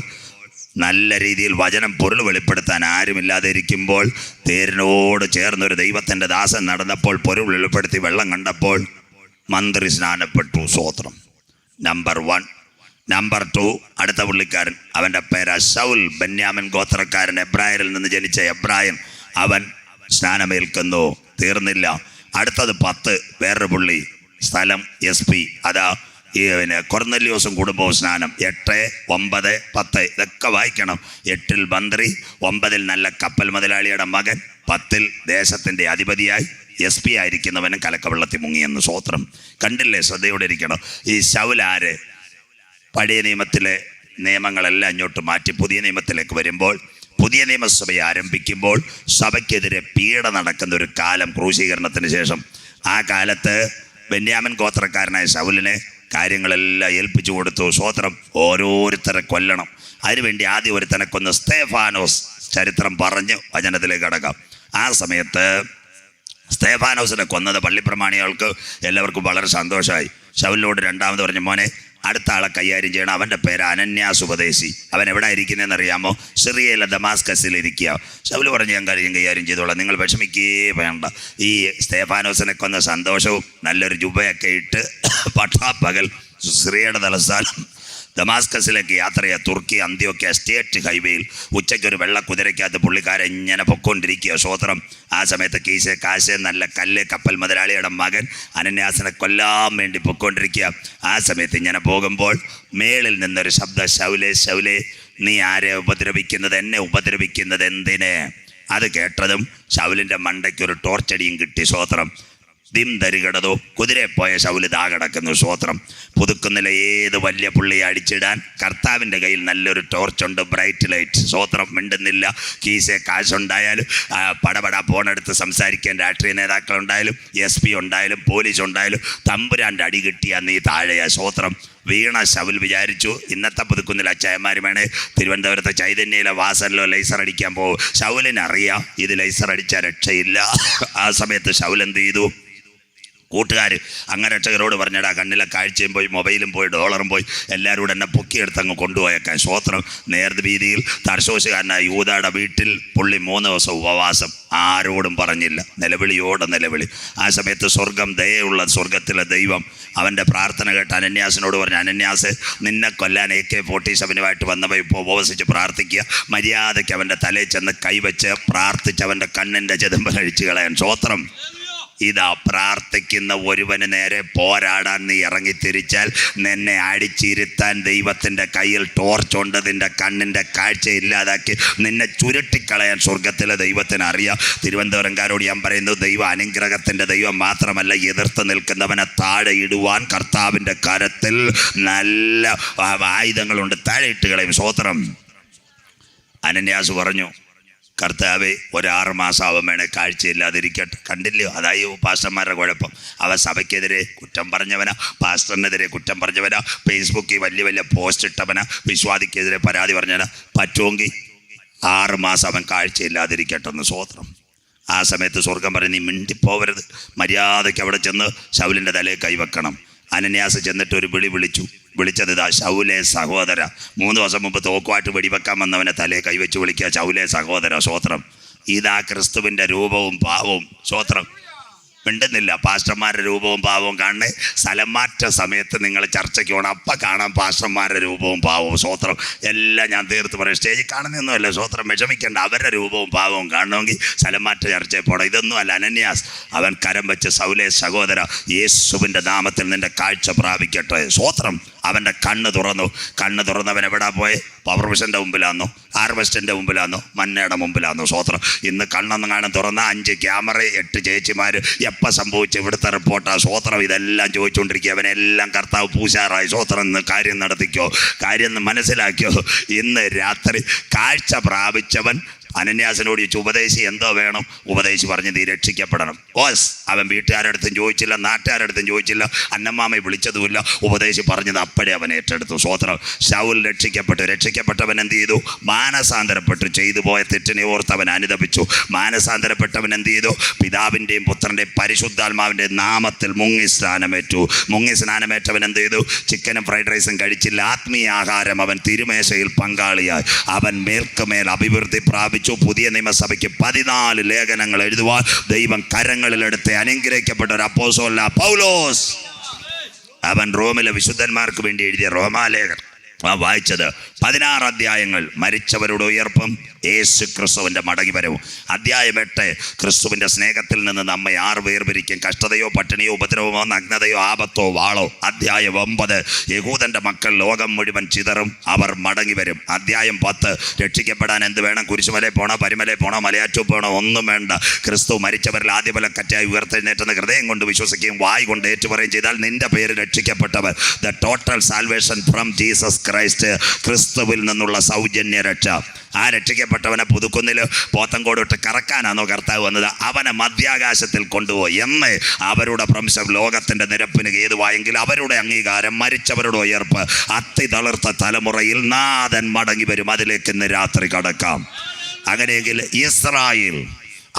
നല്ല രീതിയിൽ വചനം പൊരുൾ വെളിപ്പെടുത്താൻ ആരുമില്ലാതെ ഇരിക്കുമ്പോൾ തേരിനോട് ചേർന്നൊരു ദൈവത്തിൻ്റെ ദാസൻ നടന്നപ്പോൾ പൊരുൾ വെളിപ്പെടുത്തി വെള്ളം കണ്ടപ്പോൾ മന്ത്രി സ്നാനപ്പെട്ടു. സ്തോത്രം. നമ്പർ 1. നമ്പർ 2 അടുത്ത പുള്ളിക്കാരൻ, അവൻ്റെ പേര് ശൗൽ, ബെന്യാമിൻ ഗോത്രക്കാരൻ, എബ്രായരിൽ നിന്ന് ജനിച്ച എബ്രായൻ. അവൻ സ്നാനമേൽക്കുന്നു. തീർന്നില്ല. അടുത്തത് 10 വേറൊരു പുള്ളി, സ്ഥലം SP. അതാ ഈ കൊർന്നല്യോസും കുടുംബവും സ്നാനം. 8, 9, 10 ഇതൊക്കെ വായിക്കണം. 8-ൽ മന്ത്രി, 9-ൽ നല്ല കപ്പൽ മുതലാളിയുടെ മകൻ, 10-ൽ ദേശത്തിൻ്റെ അധിപതിയായി SP ആയിരിക്കുന്നവനും കലക്കവെള്ളത്തിൽ മുങ്ങിയെന്ന്. സ്തോത്രം. കണ്ടില്ലേ? ശ്രദ്ധയോടെ ഇരിക്കണം. ഈ ശൗൽ ആര്? പഴയ നിയമത്തിലെ നിയമങ്ങളെല്ലാം ഇങ്ങോട്ട് മാറ്റി പുതിയ നിയമത്തിലേക്ക് വരുമ്പോൾ പുതിയ നിയമസഭയെ ആരംഭിക്കുമ്പോൾ സഭയ്ക്കെതിരെ പീഡ നടക്കുന്ന ഒരു കാലം ക്രൂശീകരണത്തിന് ശേഷം. ആ കാലത്ത് ബെന്യാമിൻ ഗോത്രക്കാരനായ ശൗലിനെ കാര്യങ്ങളെല്ലാം ഏൽപ്പിച്ചു കൊടുത്തു. സ്വോത്രം. ഓരോരുത്തരെ കൊല്ലണം. അതിനുവേണ്ടി ആദ്യം ഒരുത്തനെ കൊന്ന് സ്തേഫാനോസ്. ചരിത്രം പറഞ്ഞ് വചനത്തിലേക്ക് കടക്കാം. ആ സമയത്ത് സ്തേഫാനോസിനെ കൊന്നത് പള്ളിപ്രമാണികൾക്ക് എല്ലാവർക്കും വളരെ സന്തോഷമായി. ശൗലിനോട് രണ്ടാമത് പറഞ്ഞു, മോനെ അടുത്ത ആളെ കൈകാര്യം ചെയ്യണം. അവൻ്റെ പേര് അനന്യാസ് ഉപദേശി. അവൻ എവിടെ ഇരിക്കുന്നതെന്ന് അറിയാമോ? സിറിയയിലെ ദമാസ്കസിൽ ഇരിക്കുക. ശൗല് പറഞ്ഞു, ഞാൻ കൈകാര്യം ചെയ്തോളാം, നിങ്ങൾ വിഷമിക്കേ വേണ്ട. ഈ സ്തേഫാനോസിനെ കൊന്ന സന്തോഷവും നല്ലൊരു ജുബയൊക്കെ ഇട്ട് പട്ടാപ്പകൽ സിറിയയുടെ തലസ്ഥാനം ദമാസ്കസിലേക്ക് യാത്ര ചെയ്യുക. തുർക്കി അന്ത്യോക്യ സ്റ്റേറ്റ് ഹൈവേയിൽ ഉച്ചയ്ക്കൊരു വെള്ള കുതിരയ്ക്കകത്ത് പുള്ളിക്കാരൻ ഇങ്ങനെ പൊക്കൊണ്ടിരിക്കുക. സ്വോത്രം. ആ സമയത്ത് കീശെ കാശ് നല്ല കല്ല് കപ്പൽ മുതലാളിയുടെ മകൻ അനന്യാസിനെ കൊല്ലാൻ വേണ്ടി പൊക്കൊണ്ടിരിക്കുക. ആ സമയത്ത് ഇങ്ങനെ പോകുമ്പോൾ മേളിൽ നിന്നൊരു ശബ്ദം, ശൗലേ ശൗലേ, നീ ആരെ ഉപദ്രവിക്കുന്നത്? എന്നെ ഉപദ്രവിക്കുന്നത് എന്തിന്? അത് കേട്ടതും ശൗലിൻ്റെ മണ്ടയ്ക്കൊരു ടോർച്ചടിയും കിട്ടി. സ്വോത്രം. ദിം ധരികടതോ കുതിരയെ പോയ ശൗല് ദാ കിടക്കുന്നു. സ്വോത്രം. പുതുക്കുന്നില്ല ഏത് വലിയ പുള്ളിയെ അടിച്ചിടാൻ കർത്താവിൻ്റെ കയ്യിൽ നല്ലൊരു ടോർച്ചുണ്ട്, ബ്രൈറ്റ് ലൈറ്റ്. സ്വോത്രം. മിണ്ടുന്നില്ല. കീസെ കാശുണ്ടായാലും പടപട ഫോണെടുത്ത് സംസാരിക്കാൻ രാഷ്ട്രീയ നേതാക്കളുണ്ടായാലും SP ഉണ്ടായാലും പോലീസ് ഉണ്ടായാലും തമ്പുരാൻ്റെ അടി കിട്ടിയാൽ നീ താഴെയാ. സ്വോത്രം. വീണ ശൗൽ വിചാരിച്ചു ഇന്നത്തെ പുതുക്കുന്നില്ല അച്ചായന്മാർ വേണേ തിരുവനന്തപുരത്തെ ചൈതന്യയിലെ വാസനിലോ ലേസർ അടിക്കാൻ പോകും. ശൗലിനറിയാം ഇത് ലേസർ അടിച്ചാൽ രക്ഷയില്ല. ആ സമയത്ത് ശൗൽ എന്ത് ചെയ്തു? കൂട്ടുകാർ അംഗരക്ഷകരോട് പറഞ്ഞടാ, കണ്ണിലെ കാഴ്ചയും പോയി, മൊബൈലും പോയി, ഡോളറും പോയി, എല്ലാവരും കൂടെ എന്നെ പൊക്കിയെടുത്ത് അങ്ങ് കൊണ്ടുപോയേക്കാൻ. സ്വോത്രം. നേർവീതിയിൽ തർശോശുകാരനായ യൂദയുടെ വീട്ടിൽ പുള്ളി 3 ദിവസം ഉപവാസം. ആരോടും പറഞ്ഞില്ല. നിലവിളിയോടെ നിലവിളി. ആ സമയത്ത് സ്വർഗം, ദയുള്ള സ്വർഗത്തിലെ ദൈവം അവൻ്റെ പ്രാർത്ഥന കേട്ട് അനന്യാസിനോട് പറഞ്ഞു, അനന്യാസ്, നിന്നെ കൊല്ലാൻ AK-47 വന്നവ ഇപ്പോൾ ഉപവസിച്ച് പ്രാർത്ഥിക്കുക. മര്യാദയ്ക്ക് അവൻ്റെ തലയിൽ ചെന്ന് കൈവച്ച് പ്രാർത്ഥിച്ച് അവൻ്റെ കണ്ണിൻ്റെ ചെതുമ്പൽ അഴിച്ചു കളയാൻ. സ്വോത്രം. ഇതാ പ്രാർത്ഥിക്കുന്ന ഒരുവന് നേരെ പോരാടാൻ നീ ഇറങ്ങിത്തിരിച്ചാൽ നിന്നെ അടിച്ചിരുത്താൻ ദൈവത്തിൻ്റെ കയ്യിൽ ടോർച്ചുണ്ട്. നിന്റെ കണ്ണിൻ്റെ കാഴ്ച ഇല്ലാതാക്കി നിന്നെ ചുരുട്ടിക്കളയാൻ സ്വർഗത്തിലെ ദൈവത്തിന് അറിയാം. തിരുവനന്തപുരംകാരോട് ഞാൻ പറയുന്നു, ദൈവ അനുഗ്രഹത്തിൻ്റെ ദൈവം മാത്രമല്ല, എതിർത്ത് നിൽക്കുന്നവനെ താഴെ ഇടുവാൻ കർത്താവിൻ്റെ കരത്തിൽ നല്ല ആയുധങ്ങളുണ്ട്. താഴെ ഇട്ട് കളയും. സ്വോത്രം. അനന്യാസ് പറഞ്ഞു, കർത്താവെ, 6 മാസം അവൻ വേണേ കാഴ്ചയില്ലാതിരിക്കട്ടെ. കണ്ടില്ലയോ? അതായി പാസ്റ്റർമാരുടെ കുഴപ്പം. അവ സഭയ്ക്കെതിരെ കുറ്റം പറഞ്ഞവനാ, പാസ്റ്ററിനെതിരെ കുറ്റം പറഞ്ഞവനാ, ഫേസ്ബുക്കിൽ വലിയ വലിയ പോസ്റ്റ് ഇട്ടവനാ, വിശ്വാദിക്കെതിരെ പരാതി പറഞ്ഞവനാ. പറ്റുമെങ്കിൽ 6 മാസം അവൻ കാഴ്ചയില്ലാതിരിക്കട്ടെന്ന്. സ്വോത്രം. ആ സമയത്ത് സ്വർഗം പറഞ്ഞ്, നീ മിണ്ടിപ്പോവരുത്, മര്യാദയ്ക്ക് അവിടെ ചെന്ന് ശൗലിൻ്റെ തലയിൽ കൈവെക്കണം. അനന്യാസ് ചെന്നിട്ട് ഒരു വിളിച്ചത് ഇതാ, ശൗലേ സഹോദര. 3 ദിവസം മുമ്പ് തോക്കുമായിട്ട് വെടിവെക്കാൻ വന്നവനെ തലയെ കൈവച്ച് വിളിക്കുക, ശൗലേ സഹോദര. സ്വോത്രം. ഇതാ ക്രിസ്തുവിൻ്റെ രൂപവും ഭാവവും. സ്വോത്രം. മിണ്ടുന്നില്ല. പാസ്റ്റർമാരുടെ രൂപവും ഭാവവും കാണണേ. സ്ഥലം മാറ്റ സമയത്ത് നിങ്ങൾ ചർച്ചയ്ക്ക് പോകണം, അപ്പം കാണാം പാസ്റ്റർമാരുടെ രൂപവും ഭാവവും. സ്വോത്രം. എല്ലാം ഞാൻ തീർത്ത് പറയും. സ്റ്റേജിൽ കാണുന്നൊന്നുമല്ല. സ്വോത്രം. വിഷമിക്കേണ്ട. അവരുടെ രൂപവും ഭാവവും കാണണമെങ്കിൽ സ്ഥലം മാറ്റ ചർച്ചയിൽ പോകണം. ഇതൊന്നും അല്ല. അനന്യാസ് അവൻ കരം വെച്ച്, ശൗലേ സഹോദര, യേശുവിൻ്റെ നാമത്തിൽ നിന്റെ കാഴ്ച പ്രാപിക്കട്ടെ. സ്വോത്രം. അവൻ്റെ കണ്ണ് തുറന്നവൻ എവിടാ പോയെ? പവർ വിഷൻ്റെ മുമ്പിലാന്നോ, ഹാർവെസ്റ്റിൻ്റെ മുമ്പിലാന്നോ, മന്നയുടെ മുമ്പിലാന്നോ? സ്വോത്രം. ഇന്ന് കണ്ണൊന്നും കാണാൻ തുറന്ന 5 ക്യാമറ, 8 ചേച്ചിമാർ, എപ്പോൾ സംഭവിച്ചു, ഇവിടുത്തെ റിപ്പോർട്ടാ. സ്വോത്രം. ഇതെല്ലാം ചോദിച്ചുകൊണ്ടിരിക്കുക. അവനെല്ലാം കർത്താവ് പൂശാറായി. സ്വോത്രം. ഇന്ന് കാര്യം നടത്തിക്കോ, കാര്യം മനസ്സിലാക്കിയോ. ഇന്ന് രാത്രി കാഴ്ച പ്രാപിച്ചവൻ അനന്യാസിനോട് ചോദിച്ചു, ഉപദേശി എന്തോ വേണം? ഉപദേശി പറഞ്ഞ്, നീ രക്ഷിക്കപ്പെടണം. ഓസ്. അവൻ വീട്ടുകാരടുത്തും ചോദിച്ചില്ല, നാട്ടുകാരടുത്തും ചോദിച്ചില്ല, അന്നമ്മാമയെ വിളിച്ചതുമില്ല. ഉപദേശി പറഞ്ഞത് അപ്പോഴേ അവൻ ഏറ്റെടുത്തു. സ്വോത്രം. ശൗൽ രക്ഷിക്കപ്പെട്ടവൻ എന്ത് ചെയ്തു? മാനസാന്തരപ്പെട്ടു. ചെയ്തു പോയ തെറ്റിനെ ഓർത്ത് അവൻ അനുതപിച്ചു. മാനസാന്തരപ്പെട്ടവൻ എന്ത് ചെയ്തു? പിതാവിൻ്റെയും പുത്രൻ്റെയും പരിശുദ്ധാത്മാവിൻ്റെ നാമത്തിൽ മുങ്ങി സ്നാനമേറ്റവൻ എന്ത് ചെയ്തു? ചിക്കനും ഫ്രൈഡ് റൈസും കഴിച്ചില്ല. ആത്മീയ ആഹാരം അവൻ തിരുമേശയിൽ പങ്കാളിയായി. അവൻ മേൽക്കുമേൽ അഭിവൃദ്ധി പ്രാപിച്ചു. പുതിയ നിയമസഭയ്ക്ക് 14 ലേഖനങ്ങൾ എഴുതുവാൻ ദൈവം കരങ്ങളിലെടുത്ത് അനുഗ്രഹിക്കപ്പെട്ട ഒരു അപ്പോസ്തലനാ പൗലോസ്. അവൻ റോമിലെ വിശുദ്ധന്മാർക്ക് വേണ്ടി എഴുതിയ റോമാലേഖനം വായിച്ചത് 16 അധ്യായങ്ങൾ. മരിച്ചവരുടെ ഉയർപ്പും യേശു ക്രിസ്തുവിൻ്റെ മടങ്ങിവരവും. അധ്യായം 8 ക്രിസ്തുവിൻ്റെ സ്നേഹത്തിൽ നിന്ന് നമ്മെ ആർ വേർപിരിക്കും? കഷ്ടതയോ പട്ടിണിയോ ഉപദ്രവമോ നഗ്നതയോ ആപത്തോ വാളോ. അധ്യായം 9 യഹൂദൻ്റെ മക്കൾ ലോകം മുഴുവൻ ചിതറും, അവർ മടങ്ങി വരും. അധ്യായം 10 രക്ഷിക്കപ്പെടാൻ എന്ത് വേണം? കുരിശുമലയിൽ പോണോ, പരിമലയിൽ പോണോ, മലയാറ്റു പോണോ? ഒന്നും വേണ്ട. ക്രിസ്തു മരിച്ചവരിൽ ആദ്യഫലക്കറ്റായി ഉയർത്തെഴുന്നേറ്റെന്ന് ഹൃദയം കൊണ്ട് വിശ്വസിക്കുകയും വായ് കൊണ്ട് ഏറ്റുപറയുകയും ചെയ്താൽ നിന്റെ പേര് രക്ഷിക്കപ്പെട്ടവർ. The total salvation from Jesus Christ, ക്രിസ്തുവിൽ നിന്നുള്ള സൗജന്യ രക്ഷ. ആ രക്ഷിക്കപ്പെട്ടവനെ പുതുക്കുന്നിൽ പോത്തങ്കോട് വിട്ട് കറക്കാനാണോ കർത്താവ് വന്നത്? അവനെ മധ്യാകാശത്തിൽ കൊണ്ടുപോയി എന്ന് അവരുടെ ഭ്രംശം ലോകത്തിൻ്റെ നിരപ്പിന് ഹേതുവായെങ്കിൽ അവരുടെ അംഗീകാരം, മരിച്ചവരുടെ ഉയർപ്പ്, അത്തി തളിർത്ത തലമുറയിൽ നാഥൻ മടങ്ങി വരും. അതിലേക്ക് ഇന്ന് രാത്രി കടക്കാം. അങ്ങനെയെങ്കിൽ ഇസ്രായേൽ,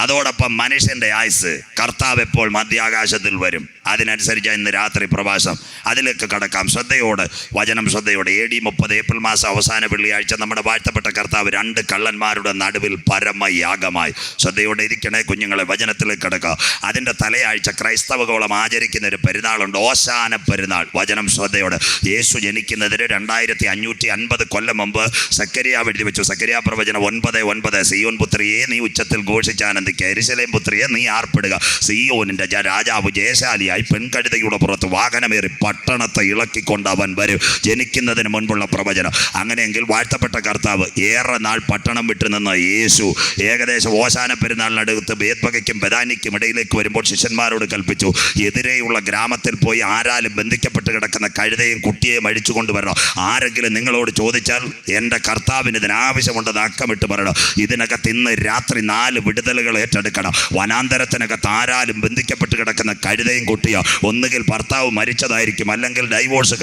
അതോടൊപ്പം മനുഷ്യൻ്റെ ആയുസ്, കർത്താവ് എപ്പോൾ മധ്യാകാശത്തിൽ വരും, അതിനനുസരിച്ച് ഇന്ന് രാത്രി പ്രഭാഷം അതിലേക്ക് കടക്കാം. ശ്രദ്ധയോട്, വചനം ശ്രദ്ധയോടെ. AD 30 ഏപ്രിൽ മാസം അവസാന വെള്ളിയാഴ്ച നമ്മുടെ വാഴ്ത്തപ്പെട്ട കർത്താവ് 2 കള്ളന്മാരുടെ നടുവിൽ പരമയാഗമായി. ശ്രദ്ധയോടെ ഇരിക്കണേ കുഞ്ഞുങ്ങളെ, വചനത്തിലേക്ക് കടക്കുക. അതിൻ്റെ തലയാഴ്ച ക്രൈസ്തവകോളം ആചരിക്കുന്ന ഒരു പെരുന്നാളുണ്ട്, ഓശാന പെരുന്നാൾ. വചനം ശ്രദ്ധയോടെ. യേശു ജനിക്കുന്നതിന് 2550 കൊല്ലം മുമ്പ് സക്കരിയാവ് എഴുതി വെച്ചു. സക്കരിയ പ്രവചനം 9:9. സിയോൻ പുത്രിയെ നീ ഉച്ചത്തിൽ ഘോഷിച്ചാനന്ദിക്കുക, യെരൂശലേം പുത്രിയെ നീ ആർപ്പിടുക. സിയോനിൻ്റെ രാജാവ് ജയശാലിയായി പെൺകഴുതയുടെ പുറത്ത് വാഹനമേറി പട്ടണത്തെ ഇളക്കിക്കൊണ്ട് അവൻ വരും. ജനിക്കുന്നതിന് മുൻപുള്ള പ്രവചനം. അങ്ങനെയെങ്കിൽ വാഴ്ത്തപ്പെട്ട കർത്താവ് ഏറെ നാൾ പട്ടണം വിട്ടു നിന്ന യേശു ഏകദേശം ഓശാന പെരുന്നാളിനടുത്ത് ബേത്പകയ്ക്കും ബെഥാനിക്കും ഇടയിലേക്ക് വരുമ്പോൾ ശിഷ്യന്മാരോട് കൽപ്പിച്ചു, എതിരെയുള്ള ഗ്രാമത്തിൽ പോയി ആരാലും ബന്ധിക്കപ്പെട്ട് കിടക്കുന്ന കഴുതയും കുട്ടിയെയും അഴിച്ചു കൊണ്ടുവരണം. ആരെങ്കിലും നിങ്ങളോട് ചോദിച്ചാൽ എൻ്റെ കർത്താവിന് ഇതിനാവശ്യമുണ്ടെന്ന് അക്കമിട്ട് പറയണം. ഇതിനകത്ത് ഇന്ന് രാത്രി 4 വിടുതലുകൾ ഏറ്റെടുക്കണം. വനാന്തരത്തിനകത്ത് ആരാലും ബന്ധിക്കപ്പെട്ട് കിടക്കുന്ന കഴുതയും കുട്ടിയോ, ഒന്നുകിൽ ഭർത്താവ് മരിച്ചതായിരിക്കും, അല്ലെങ്കിൽ ഡൈവോഴ്സ്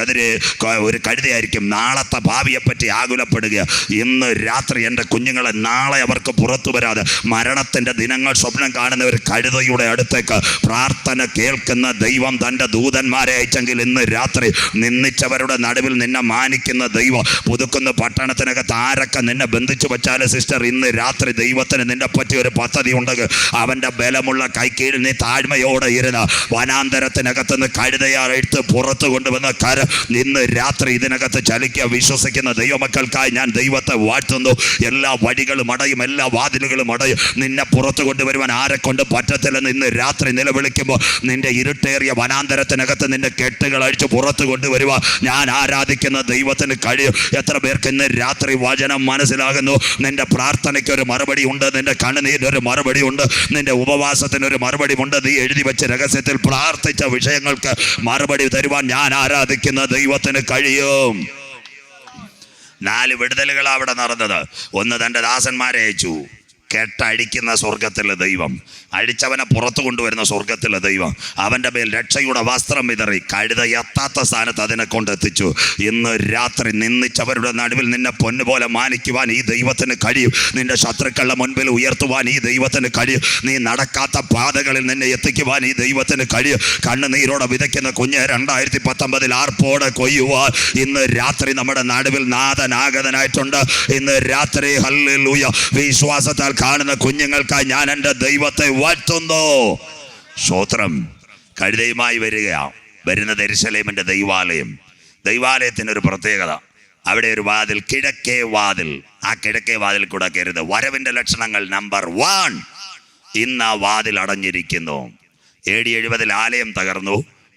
ഒരു കഴുതയായിരിക്കും. നാളത്തെ ഭാവിയെപ്പറ്റി ആകുലപ്പെടുക. ഇന്ന് രാത്രി എൻ്റെ കുഞ്ഞുങ്ങളെ, നാളെ അവർക്ക് പുറത്തു വരാതെ മരണത്തിൻ്റെ ദിനങ്ങൾ സ്വപ്നം കാണുന്ന ഒരു കഴുതയുടെ അടുത്തേക്ക് പ്രാർത്ഥന കേൾക്കുന്ന ദൈവം തൻ്റെ ദൂതന്മാരെ അയച്ചെങ്കിൽ ഇന്ന് രാത്രി നിന്ദിച്ചവരുടെ നടുവിൽ നിന്നെ മാനിക്കുന്ന ദൈവം പുതുക്കുന്ന പട്ടണത്തിനകത്ത് ആരൊക്കെ നിന്നെ ബന്ധിച്ചു വച്ചാലും സിസ്റ്റർ, ഇന്ന് രാത്രി ദൈവത്തിന് നിന്നെ പറ്റി ഒരു പദ്ധതി ഉണ്ടെങ്കിൽ അവൻ്റെ ബലമുള്ള കൈക്കീഴിൽ നീ താഴ്മയോടെ ഇരുന്ന വനാന്തരത്തിനകത്തുനിന്ന് കഴുതയാറെടുത്ത് പുറത്തു കൊണ്ടുവന്ന കരം ഇന്ന് രാത്രി ഇതിനകത്ത് ചലിക്കുക. വിശ്വസിക്കുന്ന ദൈവമക്കൾക്കായി ഞാൻ ദൈവത്തെ വാഴ്ത്തുന്നു. എല്ലാ വഴികളും അടയും, എല്ലാ വാതിലുകളും അടയും. നിന്നെ പുറത്തു കൊണ്ടുവരുവാൻ ആരെ കൊണ്ട് പറ്റത്തില്ലെന്ന് ഇന്ന് രാത്രി നിലവിളിക്കുമ്പോൾ നിന്റെ ഇരുട്ടേറിയ വനാന്തരത്തിനകത്ത് നിന്റെ കെട്ടുകൾ അഴിച്ച് പുറത്തു കൊണ്ടുവരുവാൻ ഞാൻ ആരാധിക്കുന്ന ദൈവത്തിന് കഴിയും. എത്ര പേർക്ക് ഇന്ന് രാത്രി വചനം മനസ്സിലാകുന്നു? നിന്റെ പ്രാർത്ഥനയ്ക്ക് ഒരു മറുപടി ഉണ്ട്, നിന്റെ കണ്ണുനീരിനൊരു മറുപടി ഉണ്ട്, നിന്റെ ഉപവാസത്തിനൊരു മറുപടി ഉണ്ട്. നീ എഴുതി വെച്ച രഹസ്യത്തിൽ പ്രാർത്ഥിച്ച വിഷയങ്ങൾക്ക് മറുപടി തരുവാൻ ഞാൻ ആരാധിക്കുന്ന ദൈവത്തിന് കഴിയും. 4 വിടുതലുകൾ അവിടെ നടന്നത്. ഒന്ന്, തൻ്റെ ദാസന്മാരെ അയച്ചു. കെട്ടടിക്കുന്ന സ്വർഗത്തിലെ ദൈവം, അടിച്ചവനെ പുറത്തു കൊണ്ടുവരുന്ന സ്വർഗത്തിലെ ദൈവം, അവൻ്റെ മേൽ രക്ഷയുടെ വസ്ത്രം വിതറി കഴുത എത്താത്ത സ്ഥാനത്ത് അതിനെ കൊണ്ടെത്തിച്ചു. ഇന്ന് രാത്രി നിന്ദിച്ചവരുടെ നടുവിൽ നിന്നെ പൊന്നുപോലെ മാനിക്കുവാൻ ഈ ദൈവത്തിന് കഴിയും. നിന്റെ ശത്രുക്കളുടെ മുൻപിൽ ഉയർത്തുവാൻ ഈ ദൈവത്തിന് കഴിയും. നീ നടക്കാത്ത പാതകളിൽ നിന്നെ എത്തിക്കുവാൻ ഈ ദൈവത്തിന് കഴിയും. കണ്ണുനീരോടെ വിതയ്ക്കുന്ന കുഞ്ഞ് 2019 ആർപ്പോടെ കൊയ്യുവാൻ ഇന്ന് രാത്രി നമ്മുടെ നടുവിൽ നാഥനാഗതനായിട്ടുണ്ട്. ഇന്ന് രാത്രി ഹല്ലേലൂയ വിശ്വാസത്താൽ കാണുന്ന കുഞ്ഞുങ്ങൾക്കായി ഞാൻ എൻ്റെ ദൈവത്തെ വാഴ്ത്തുന്നു. സ്തോത്രം. കഴുതയുമായി വരുന്നത് യെരൂശലേമിൻ്റെ ദൈവാലയത്തിനൊരു പ്രത്യേകത. അവിടെ ഒരു വാതിൽ, കിഴക്കേ വാതിൽ. ആ കിഴക്കേ വാതിൽ കൂടെ കയറുന്നത്. വരവിൻ്റെ ലക്ഷണങ്ങൾ നമ്പർ 1, ഇന്ന് ആ വാതിൽ അടഞ്ഞിരിക്കുന്നു. AD 70 ആലയം തകർന്നു,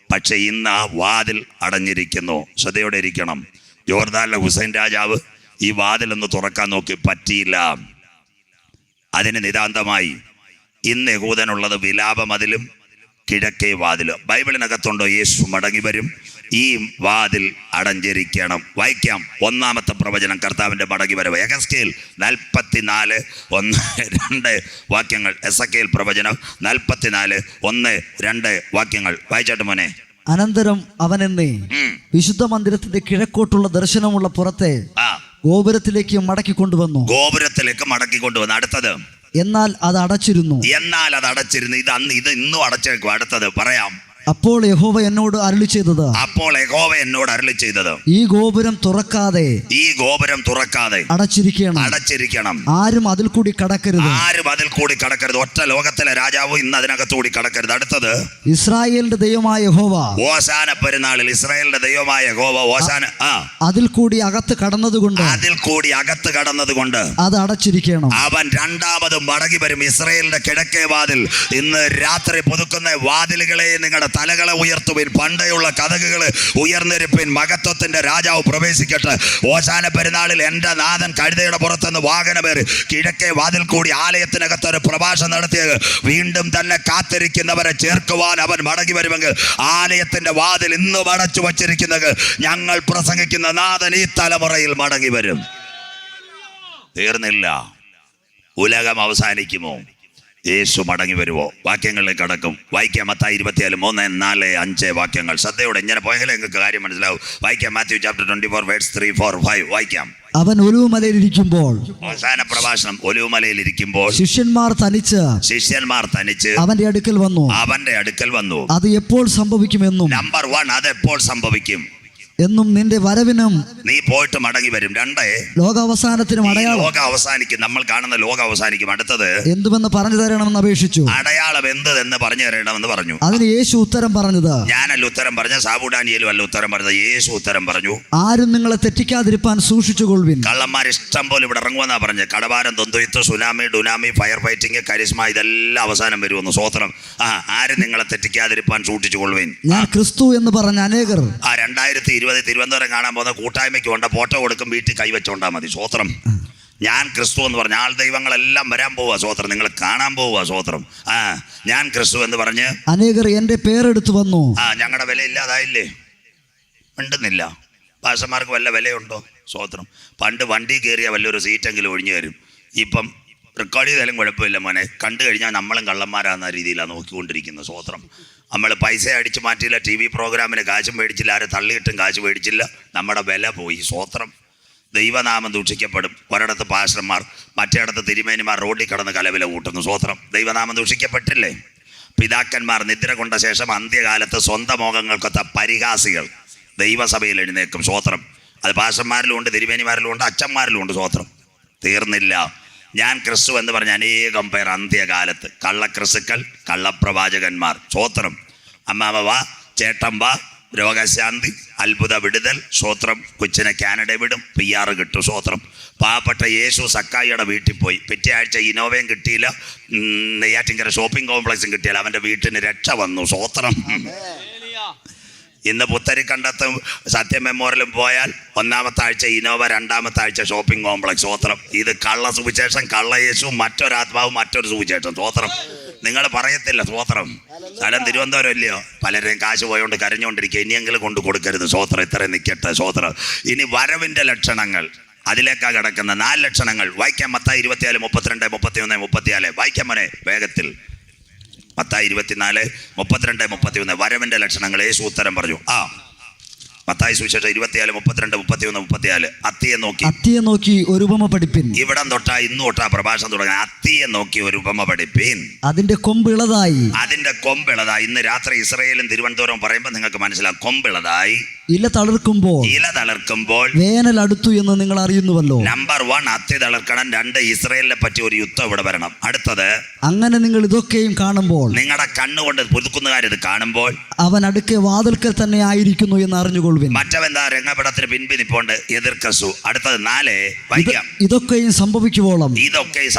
പക്ഷെ ഇന്ന് ആ വാതിൽ അടഞ്ഞിരിക്കുന്നു. ശ്രദ്ധയോടെ ഇരിക്കണം. ജോർദാനിലെ ഹുസൈൻ രാജാവ് ഈ വാതിലൊന്ന് തുറക്കാൻ നോക്കി, പറ്റിയില്ല. അതിന് നിതാന്തമായി ഇന്ന് യഹൂദനുള്ളത് വിലാപമതിലും കിഴക്കേ വാതിലും. ബൈബിളിനകത്തുണ്ടോ യേശു മടങ്ങി വരും, ഈ വാതിൽ അടഞ്ഞിരിക്കണം. വായിക്കാം. 1-ാമത്തെ പ്രവചനം, കർത്താവിൻ്റെ മടങ്ങി വരവ്. യെഹെസ്കേൽ 44, 1-2 വാക്യങ്ങൾ. എസക്കേൽ പ്രവചനം 44, 1-2 വാക്യങ്ങൾ. വായിച്ചാട്ട് മോനെ. അനന്തരം അവൻ എന്നെ വിശുദ്ധ മന്ദിരത്തിന്റെ കിഴക്കോട്ടുള്ള ദർശനമുള്ള പുറത്തെ ഗോപുരത്തിലേക്ക് മടക്കി കൊണ്ടുവന്നു. അടുത്തത്, എന്നാൽ അത് അടച്ചിരുന്നു. ഇത് ഇന്നും അടച്ചേക്കും. അടുത്തത് പറയാം. അപ്പോൾ യഹോവ എന്നോട് അരുളി ചെയ്തത്, ഈ ഗോപുരം തുറക്കാതെ അടച്ചിരിക്കണം. ആരും അതിൽ കൂടി കടക്കരുത്. ഒറ്റ ലോകത്തിലെ രാജാവ് ഇന്ന് അതിനകത്ത് കൂടി കടക്കരുത്. അടുത്തത്, ഇസ്രായേലിന്റെ ദൈവമായ യഹോവ ഓശാന പെരുന്നാളിൽ ഇസ്രായേലിന്റെ ദൈവമായ യഹോവ ഓശാന അതിൽ കൂടി അകത്ത് കടന്നതുകൊണ്ട് അത് അടച്ചിരിക്കണം. അവൻ രണ്ടാമതും മടങ്ങി വരും. ഇസ്രായേലിന്റെ കിഴക്കേ വാതിൽ ഇന്ന് രാത്രി പുതുക്കുന്ന വാതിലുകളെ നിങ്ങളുടെ തലകളെ ഉയർത്തുവിൻ, പണ്ടയുള്ള കതകുകൾ ഉയർന്നിരിപ്പിൻ, മഹത്വത്തിന്റെ രാജാവ് പ്രവേശിക്കട്ടെ. ഓശാന പെരുന്നാളിൽ എൻ്റെ നാഥൻ കഴുതയുടെ പുറത്തുനിന്ന് വാഹനമേറി കിഴക്കേ വാതിൽ കൂടി ആലയത്തിനകത്തൊരു പ്രഭാഷണം നടത്തിയത്, വീണ്ടും തന്നെ കാത്തിരിക്കുന്നവരെ ചേർക്കുവാൻ അവൻ മടങ്ങി വരുമെങ്കിൽ ആലയത്തിന്റെ വാതിൽ ഇന്ന് അടച്ചു വച്ചിരിക്കുന്നത് ഞങ്ങൾ പ്രസംഗിക്കുന്ന നാഥൻ ഈ തലമുറയിൽ മടങ്ങി വരും. തീർന്നില്ല. ഉലകം അവസാനിക്കുമോ? യേശു മടങ്ങി വരുമോ? വാക്യങ്ങളിലേക്ക് കടക്കും. വായിക്കാം. മത്തായി 24, 3, 4, 5 വാക്യങ്ങൾ ശ്രദ്ധയോടെ. ഇങ്ങനെ പോയെങ്കിലേ നിങ്ങൾക്ക് കാര്യം മനസ്സിലാവും. വായിക്കാം. മാത്യു ചാപ്റ്റർ 24 വേഴ്സ് 3, 4, 5 വായിക്കാം. അവൻ ഒലിവുമലയിലിരിക്കുമ്പോൾ, അവസാന പ്രഭാഷണം, ഒലിവുമലയിലിരിക്കുമ്പോൾ ശിഷ്യന്മാർ തനിച്ച് അവന്റെ അടുക്കൽ വന്നു. അത് എപ്പോൾ സംഭവിക്കുമെന്നും, നമ്പർ 1, അത് എപ്പോൾ സംഭവിക്കും എന്നും നിന്റെ വരവിനും നീ പോയിട്ട് മടങ്ങി വരും. 2, ലോകാവസാനത്തിനും അടയാളം. ലോകം അവസാനിക്കും. നമ്മൾ കാണുന്ന ലോകം അവസാനിക്കും. അടുത്തത് എന്തുമെന്ന് പറഞ്ഞു തരണമെന്ന് അപേക്ഷിച്ചു. അടയാളം എന്തെന്ന് പറഞ്ഞു തരണമെന്ന് പറഞ്ഞു. അതിന് യേശു ഉത്തരം പറഞ്ഞത്, ഞാനല്ല ഉത്തരം പറഞ്ഞ, സാബുഡാനിയേലും അല്ല ഉത്തരം പറഞ്ഞത്, യേശു ഉത്തരം പറഞ്ഞു, ആരും നിങ്ങളെ തെറ്റിക്കാതിരിപ്പാൻ സൂക്ഷിച്ചുകൊള്ളുവിൻ. കള്ളന്മാർ ഇഷ്ടം പോലെ ഇവിടെ ഇറങ്ങുമെന്നാ പറഞ്ഞത്. Kadavaram, തൊന്തുയത്ത്, tsunami, ഡുനാമി, fire fighting, charisma, ഇതെല്ലാം അവസാനം വരുമെന്ന്. സ്വോത്രം. ആരും നിങ്ങളെ തെറ്റിക്കാതിരിപ്പാൻ സൂക്ഷിച്ചുകൊള്ളുവിൻ. ഞാൻ ക്രിസ്തു എന്ന് പറഞ്ഞ അനേകർ 2020 തിരുവനന്തപുരം കാണാൻ പോകുന്ന കൂട്ടായ്മയ്ക്ക് കൊണ്ട് ഫോട്ടോ കൊടുക്കും, വീട്ടിൽ കൈവച്ചോണ്ടാ മതി. സ്വോത്രം. ഞാൻ ക്രിസ്തു എന്ന് പറഞ്ഞ ആൾ ദൈവങ്ങളെല്ലാം വരാൻ പോവുക. സ്വോത്രം. നിങ്ങൾ കാണാൻ പോവുക. സ്വോത്രം. ഞാൻ ക്രിസ്തു എന്ന് പറഞ്ഞ് അനേകർ എന്റെ പേരെടുത്ത് വന്നു. ഞങ്ങളുടെ വില ഇല്ലാതായില്ലേ? മിണ്ടുന്നില്ല. ഭാഷമാർക്ക് വല്ല വിലയുണ്ടോ? സ്വോത്രം. പണ്ട് വണ്ടി കയറിയ വല്ലൊരു സീറ്റെങ്കിലും ഒഴിഞ്ഞു തരും. ഇപ്പം റെക്കോർഡ് ചെയ്താലും കുഴപ്പമില്ല മോനെ, കണ്ടു കഴിഞ്ഞാൽ നമ്മളും കള്ളന്മാരാകുന്ന രീതിയിലാണ് നോക്കിക്കൊണ്ടിരിക്കുന്നത്. സ്വോത്രം. നമ്മൾ പൈസ അടിച്ചു മാറ്റിയില്ല, TV പ്രോഗ്രാമിന് കാശും മേടിച്ചില്ല, ആരും തള്ളിയിട്ടും കാശ് മേടിച്ചില്ല, നമ്മുടെ വില പോയി. സ്വോത്രം. ദൈവനാമം ദൂഷിക്കപ്പെടും. ഒരിടത്ത് പാസ്റ്റർമാർ, മറ്റേടത്ത് തിരുമേനിമാർ റോഡിൽ കടന്ന് കലവില കൂട്ടുന്നു. സ്വോത്രം. ദൈവനാമം ദൂഷിക്കപ്പെട്ടില്ലേ? പിതാക്കന്മാർ നിദ്ര കൊണ്ട ശേഷം അന്ത്യകാലത്ത് സ്വന്തം മോഹങ്ങൾക്കൊത്ത പരിഹാസികൾ ദൈവസഭയിൽ എഴുന്നേക്കും. സ്വോത്രം. അത് പാസ്റ്റർമാരിലും ഉണ്ട്, തിരുമേനിമാരിലും ഉണ്ട്, അച്ഛന്മാരിലും ഉണ്ട്. സ്വോത്രം. തീർന്നില്ല. ഞാൻ ക്രിസ്തു എന്ന് പറഞ്ഞ അനേകം പേർ അന്ത്യകാലത്ത്, കള്ളക്രിസ്തുക്കൾ, കള്ളപ്രവാചകന്മാർ. സ്വോത്രം. അമ്മാവ വാ, ചേട്ടൻ വാ, രോഗശാന്തി, അത്ഭുത വിടുതൽ. സ്വോത്രം. കൊച്ചിനെ കാനഡ വിടും, PR കിട്ടും. സ്വോത്രം. പാവപ്പെട്ട യേശു സക്കായിയുടെ വീട്ടിൽ പോയി. പിറ്റേ ആഴ്ച ഇനോവയും കിട്ടിയില്ല, നെയ്യാറ്റിൻകര ഷോപ്പിംഗ് കോംപ്ലക്സും കിട്ടിയില്ല. അവൻ്റെ വീട്ടിന് രക്ഷ വന്നു. സ്വോത്രം. ഇന്ന് പുത്തരിക്കണ്ടത്തും സത്യം മെമ്മോറിയലും പോയാൽ 1-ാമത്തെ ആഴ്ച ഇനോവ, 2-ാമത്തെ ആഴ്ച ഷോപ്പിംഗ് കോംപ്ലക്സ്. സ്വോത്രം. ഇത് കള്ള സുവിശേഷം, കള്ള യേശു, മറ്റൊരാത്മാവ്, മറ്റൊരു സുവിശേഷം. സ്വോത്രം. നിങ്ങൾ പറയത്തില്ല. സ്വോത്രം. സ്ഥലം തിരുവനന്തപുരം ഇല്ലയോ? പലരെയും കാശ് പോയോണ്ട് കരഞ്ഞുകൊണ്ടിരിക്കുക. ഇനിയെങ്കിലും കൊണ്ട് കൊടുക്കരുത്. സ്വോത്രം. ഇത്രയും നിൽക്കട്ടെ. സ്വോത്രം. ഇനി വരവിൻ്റെ ലക്ഷണങ്ങൾ, അതിലേക്കാ കിടക്കുന്ന 4 ലക്ഷണങ്ങൾ വായിക്കാം. മത്തായി 24, 32, 31, 34 വായിക്കാം മോനെ വേഗത്തിൽ. മത്തായി 24, 32, 31 വരവിന്റെ ലക്ഷണങ്ങൾ. യേശു ഉത്തരം പറഞ്ഞു. മത്തായി സുവിശേഷം 24, 32, 31, 34 അത്തിയെ നോക്കി ഒരു ഉപമ പഠിപ്പിൻ. ഇവിടം തൊട്ടാ ഇന്ന് തൊട്ടാ പ്രഭാഷണം തുടങ്ങി. അത്തിയെ നോക്കി ഒരു ഉപമ പഠിപ്പിൻ. അതിന്റെ കൊമ്പിളതായി. ഇന്ന് രാത്രി ഇസ്രായേലും തിരുവനന്തപുരം പറയുമ്പോൾ നിങ്ങൾക്ക് മനസ്സിലാവും. കൊമ്പിളതായി, ഇല തളിർക്കുമ്പോൾ വേനൽ അടുത്തു എന്ന് നിങ്ങൾ അറിയുന്നുവല്ലോ. നമ്പർ 1 അത്തി തളിർക്കണം. 2 ഇസ്രായേലിനെ പറ്റി ഒരു യുദ്ധം ഇവിടെ വരണം. അടുത്തത്, അങ്ങനെ നിങ്ങൾ ഇതൊക്കെയും കാണുമ്പോൾ, നിങ്ങളുടെ കണ്ണുകൊണ്ട് പുതുക്കുന്നുകാർ ഇത് കാണുമ്പോൾ, അവൻ അടുക്കെ വാതിൽക്കൽ തന്നെ ആയിരിക്കുന്നു എന്ന് അറിഞ്ഞുകൊള്ളുവിൻ. മറ്റവെന്താ രംഗപടത്തിന് പിൻപിനിപ്പോണ്ട് എതിർക്കസു. അടുത്തത് 4 വായിക്കാം. ഇതൊക്കെയും സംഭവിക്കുവോളം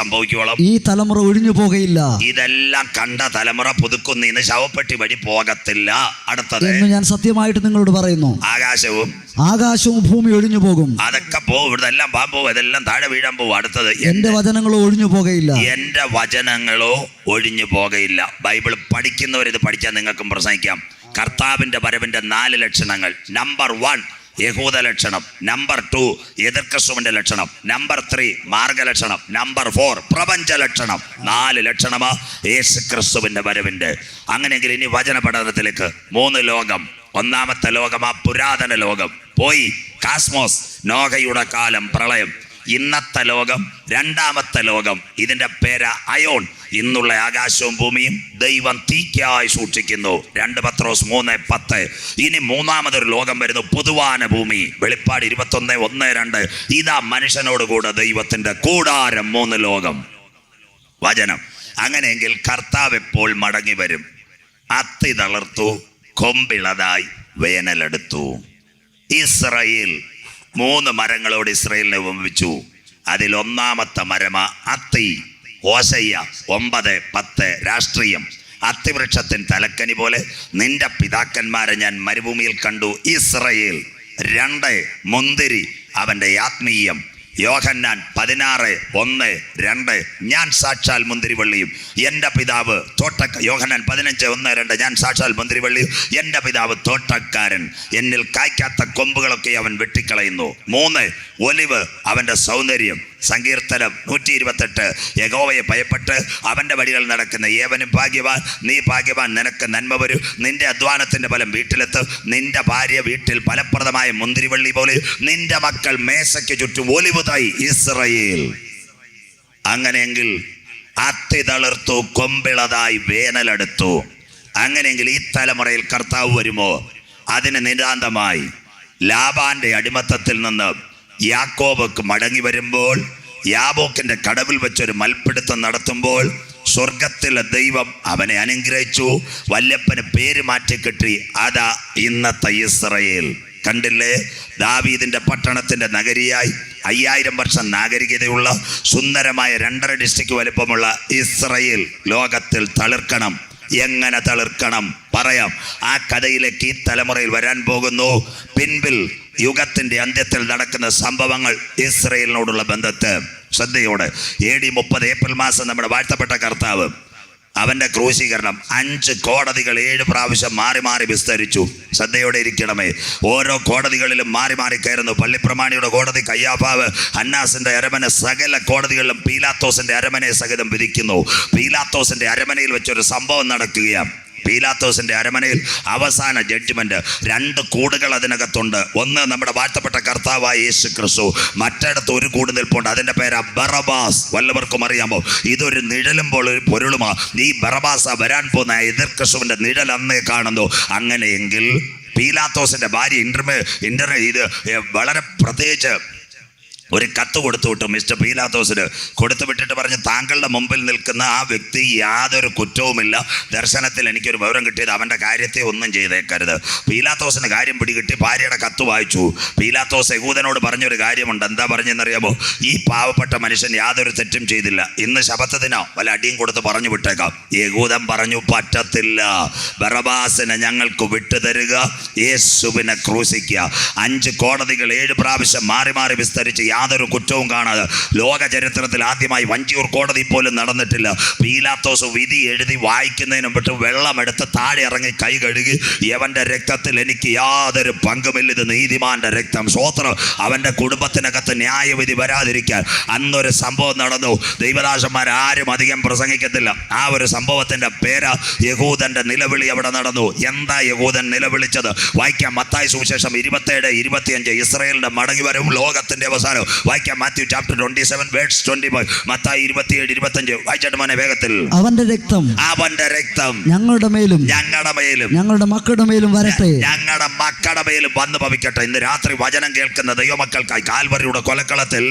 ഈ തലമുറ ഒഴിഞ്ഞു പോകയില്ല. ഇതെല്ലാം കണ്ട തലമുറ പുതുക്കുന്നിന്ന് ശവപ്പെട്ടി വഴി പോകത്തില്ല. അടുത്തത്, എന്ന് ഞാൻ സത്യമായിട്ട് നിങ്ങളോട് പറയുന്നു, ആകാശവും ഭൂമി ഒഴിഞ്ഞു പോകും. അതൊക്കെ പോകും. ഇതെല്ലാം പോകും. ഇതെല്ലാം താഴെ വീഴാൻ പോകും. അടുത്തത്, എന്റെ വചനങ്ങളോ ഒഴിഞ്ഞു പോകയില്ല. ബൈബിൾ പഠിക്കുന്നവർ ഇത് പഠിച്ചാൽ നിങ്ങൾക്കും പ്രസംഗിക്കാം. കർത്താവിന്റെ വരവിന്റെ 4 ലക്ഷണങ്ങൾ. നമ്പർ 1 യഹൂദ ലക്ഷണം. നമ്പർ 2 എതിർക്രിസ്തുവിന്റെ ലക്ഷണം. നമ്പർ 3 മാർഗലക്ഷണം. നമ്പർ 4 പ്രപഞ്ച ലക്ഷണം. 4 ലക്ഷണമാ യേശു ക്രിസ്തുവിന്റെ വരവിന്റെ. അങ്ങനെയെങ്കിൽ ഇനി വചന പഠനത്തിലേക്ക്. 3 ലോകം. 1-ാമത്തെ ലോകം ആ പുരാതന ലോകം പോയി. കാസ്മോസ്, നോഹയുടെ കാലം, പ്രളയം. ഇന്നത്തെ ലോകം 2-ാമത്തെ ലോകം. ഇതിന്റെ പേര് അയോൺ. ഇന്നുള്ള ആകാശവും ഭൂമിയും ദൈവം തീക്കായി സൂക്ഷിക്കുന്നു. 2 പത്രോസ് 3:10. ഇനി 3-ാമതൊരു ലോകം വരുന്നു, പൊതുവാന ഭൂമി. വെളിപ്പാട് 21:1-2. ഇതാ മനുഷ്യനോട് കൂടെ ദൈവത്തിന്റെ കൂടാരം. 3 ലോകം. വചനം. അങ്ങനെയെങ്കിൽ കർത്താവ് എപ്പോൾ മടങ്ങി വരും? അത്തി തളർത്തു, കൊമ്പിളതായി, വേനലെടുത്തു. ഇസ്രായേൽ 3 മരങ്ങളോട് ഇസ്രായേലിനെ ഉപമിച്ചു. അതിൽ 1-ാമത്തെ മരമ അത്തി. ഹോശയ്യ 9:10 രാഷ്ട്രീയം. അത്തിവൃക്ഷത്തിൻ തലക്കനി പോലെ നിന്റെ പിതാക്കന്മാരെ ഞാൻ മരുഭൂമിയിൽ കണ്ടു. ഇസ്രയേൽ. 2 മുന്തിരി അവൻ്റെ ആത്മീയം. യോഹന്നാൻ 16:1-2 ഞാൻ സാക്ഷാൽ മുന്തിരിവള്ളിയും എൻ്റെ പിതാവ് യോഹന്നാൻ 15:1-2 ഞാൻ സാക്ഷാൽ മുന്തിരിവള്ളിയും എൻ്റെ പിതാവ് തോട്ടക്കാരൻ. എന്നിൽ കായ്ക്കാത്ത കൊമ്പുകളൊക്കെ അവൻ വെട്ടിക്കളയുന്നു. 3 ഒലിവ് അവൻ്റെ സൗന്ദര്യം. സങ്കീർത്തനം 128 യഹോവയെ ഭയപ്പെട്ട് അവൻ്റെ വഴികൾ നടക്കുന്ന ഏവനും ഭാഗ്യവാൻ. നീ ഭാഗ്യവാൻ, നിനക്ക് നന്മ വരും. നിന്റെ അധ്വാനത്തിൻ്റെ ഫലം വീട്ടിലെത്തും. നിന്റെ ഭാര്യ വീട്ടിൽ ഫലപ്രദമായ മുന്തിരിവള്ളി പോലെ, നിന്റെ മക്കൾ മേശയ്ക്ക് ചുറ്റും ഒലിവ് തൈ. ഇസ്രയേൽ. അങ്ങനെയെങ്കിൽ അത്തി തളിർത്തു, കൊമ്പിളതായി വേനലെടുത്തു. അങ്ങനെയെങ്കിൽ ഈ തലമുറയിൽ കർത്താവ് വരുമോ? അതിന് നിതാന്തമായി ലാബാന്റെ അടിമത്തത്തിൽ നിന്ന് യാക്കോബക്ക് മടങ്ങി വരുമ്പോൾ, യാബോക്കിന്റെ കടവിൽ വെച്ചൊരു മൽപ്പിടുത്തം നടത്തുമ്പോൾ സ്വർഗത്തിലെ ദൈവം അവനെ അനുഗ്രഹിച്ചു. വല്യപ്പന് പേര് മാറ്റി കിട്ടി. അതാ ഇന്നത്തെ ഇസ്രയേൽ. കണ്ടില്ലേ? ദാവീദിന്റെ പട്ടണത്തിന്റെ നഗരിയായി 5000 വർഷം നാഗരികതയുള്ള സുന്ദരമായ 2.5 ഡിസ്ട്രിക്ട് വലുപ്പമുള്ള ഇസ്രയേൽ ലോകത്തിൽ തളിർക്കണം. എങ്ങനെ തളിർക്കണം പറയാം. ആ കഥയിലേക്ക് ഈ തലമുറയിൽ വരാൻ പോകുന്നു. പിൻപിൽ യുഗത്തിന്റെ അന്ത്യത്തിൽ നടക്കുന്ന സംഭവങ്ങൾ ഇസ്രയേലിനോടുള്ള ബന്ധത്തെ ശ്രദ്ധയോടെ. AD 30 ഏപ്രിൽ മാസം നമ്മുടെ വാഴ്ത്തപ്പെട്ട കർത്താവ് അവൻ്റെ ക്രൂശീകരണം 5 കോടതികൾ 7 പ്രാവശ്യം മാറി മാറി വിസ്തരിച്ചു. ശ്രദ്ധയോടെ ഇരിക്കണമേ. ഓരോ കോടതികളിലും മാറി മാറി കയറുന്നു. പള്ളിപ്രമാണിയുടെ കോടതി, കയ്യാഫാവ്, ഹന്നാസിന്റെ അരമന, സകല കോടതികളിലും പീലാത്തോസിന്റെ അരമനയെ സഹിതം വിധിക്കുന്നു. പീലാത്തോസിന്റെ അരമനയിൽ വെച്ചൊരു സംഭവം നടക്കുകയാണ്. പീലാത്തോസിന്റെ അരമനയിൽ അവസാന ജഡ്ജ്മെന്റ്. 2 കൂടുകൾ അതിനകത്തുണ്ട്. ഒന്ന് നമ്മുടെ വാഴ്ത്തപ്പെട്ട കർത്താവായ യേശു ക്രിസ്തു, മറ്റിടത്ത് ഒരു കൂട് നിൽപ്പുണ്ട്. അതിന്റെ പേരാ ബറബാസ്. വല്ലവർക്കും അറിയാമോ? ഇതൊരു നിഴലുമ്പോൾ ഒരു പൊരുളുമാ. ഈ ബറബാസ വരാൻ പോകുന്ന എതിർ ക്രിസ്തുവിന്റെ നിഴൽ അന്നേ കാണുന്നു. അങ്ങനെയെങ്കിൽ പീലാത്തോസിന്റെ ഭാര്യ ഇത് വളരെ പ്രത്യേകിച്ച് ഒരു കത്ത് കൊടുത്തു വിട്ടു മിസ്റ്റർ പീലാത്തോസിന്. കൊടുത്തു വിട്ടിട്ട് പറഞ്ഞു, താങ്കളുടെ മുമ്പിൽ നിൽക്കുന്ന ആ വ്യക്തി യാതൊരു കുറ്റവുമില്ല. ദർശനത്തിൽ എനിക്കൊരു വിവരം കിട്ടിയത് അവൻ്റെ കാര്യത്തെ ഒന്നും ചെയ്തേക്കരുത്. പീലാത്തോസിന് കാര്യം പിടികിട്ടി. ഭാര്യയുടെ കത്ത് വായിച്ചു. പീലാത്തോസ് യഹൂദനോട് പറഞ്ഞൊരു കാര്യമുണ്ട്. എന്താ പറഞ്ഞെന്നറിയാമോ? ഈ പാവപ്പെട്ട മനുഷ്യൻ യാതൊരു തെറ്റും ചെയ്തില്ല. ഇന്ന് ശബത്തതിനോ വല്ല അടിയും കൊടുത്ത് പറഞ്ഞു വിട്ടേക്കാം. യഹൂദൻ പറഞ്ഞു, പറ്റത്തില്ല. ബറബാസിനെ ഞങ്ങൾക്ക് വിട്ടുതരിക, യേശുവിനെ ക്രൂശിക്കുക. 5 കോടതികൾ 7 പ്രാവശ്യം മാറി മാറി വിസ്തരിച്ച് യാതൊരു കുറ്റവും കാണാതെ. ലോക ചരിത്രത്തിൽ ആദ്യമായി വഞ്ചിയൂർ കോടതി പോലും നടന്നിട്ടില്ല. പീലാത്തോസ് വിധി എഴുതി വായിക്കുന്നതിന് മുമ്പ് വെള്ളമെടുത്ത് താഴെ ഇറങ്ങി കൈ കഴുകി, യവന്റെ രക്തത്തിൽ എനിക്ക് യാതൊരു പങ്കുമില്ല, ഇത് നീതിമാന്റെ രക്തം, സ്വോത്രം. അവന്റെ കുടുംബത്തിനകത്ത് ന്യായവിധി വരാതിരിക്കാൻ അന്നൊരു സംഭവം നടന്നു. ദൈവദാസന്മാരാരും അധികം പ്രസംഗിക്കത്തില്ല. ആ ഒരു സംഭവത്തിന്റെ പേര് യഹൂദന്റെ നിലവിളി അവിടെ നടന്നു. എന്താ യഹൂദൻ നിലവിളിച്ചത്? വായിക്കാം. മത്തായി സുവിശേഷം 27-25 ഇസ്രായേലിന്റെ മടങ്ങിവരവും ലോകത്തിന്റെ അവസാനം. വായിക്കാം. Matthew chapter 27:25. മത്തായി 27-25 വായിച്ചിട്ട് മോനെ വേഗത്തിൽ. അവന്റെ രക്തം ഞങ്ങളുടെ മേലും ഞങ്ങളുടെ മക്കളുടെ മേലും വരട്ടെ. ഞങ്ങളുടെ മക്കളുടെ മേലും വന്നു ഭവിക്കട്ടെ. ഇന്ന് രാത്രി വചനം കേൾക്കുന്ന ദൈവമക്കൾക്കായി കാൽവരിയുടെ കൊലക്കളത്തിൽ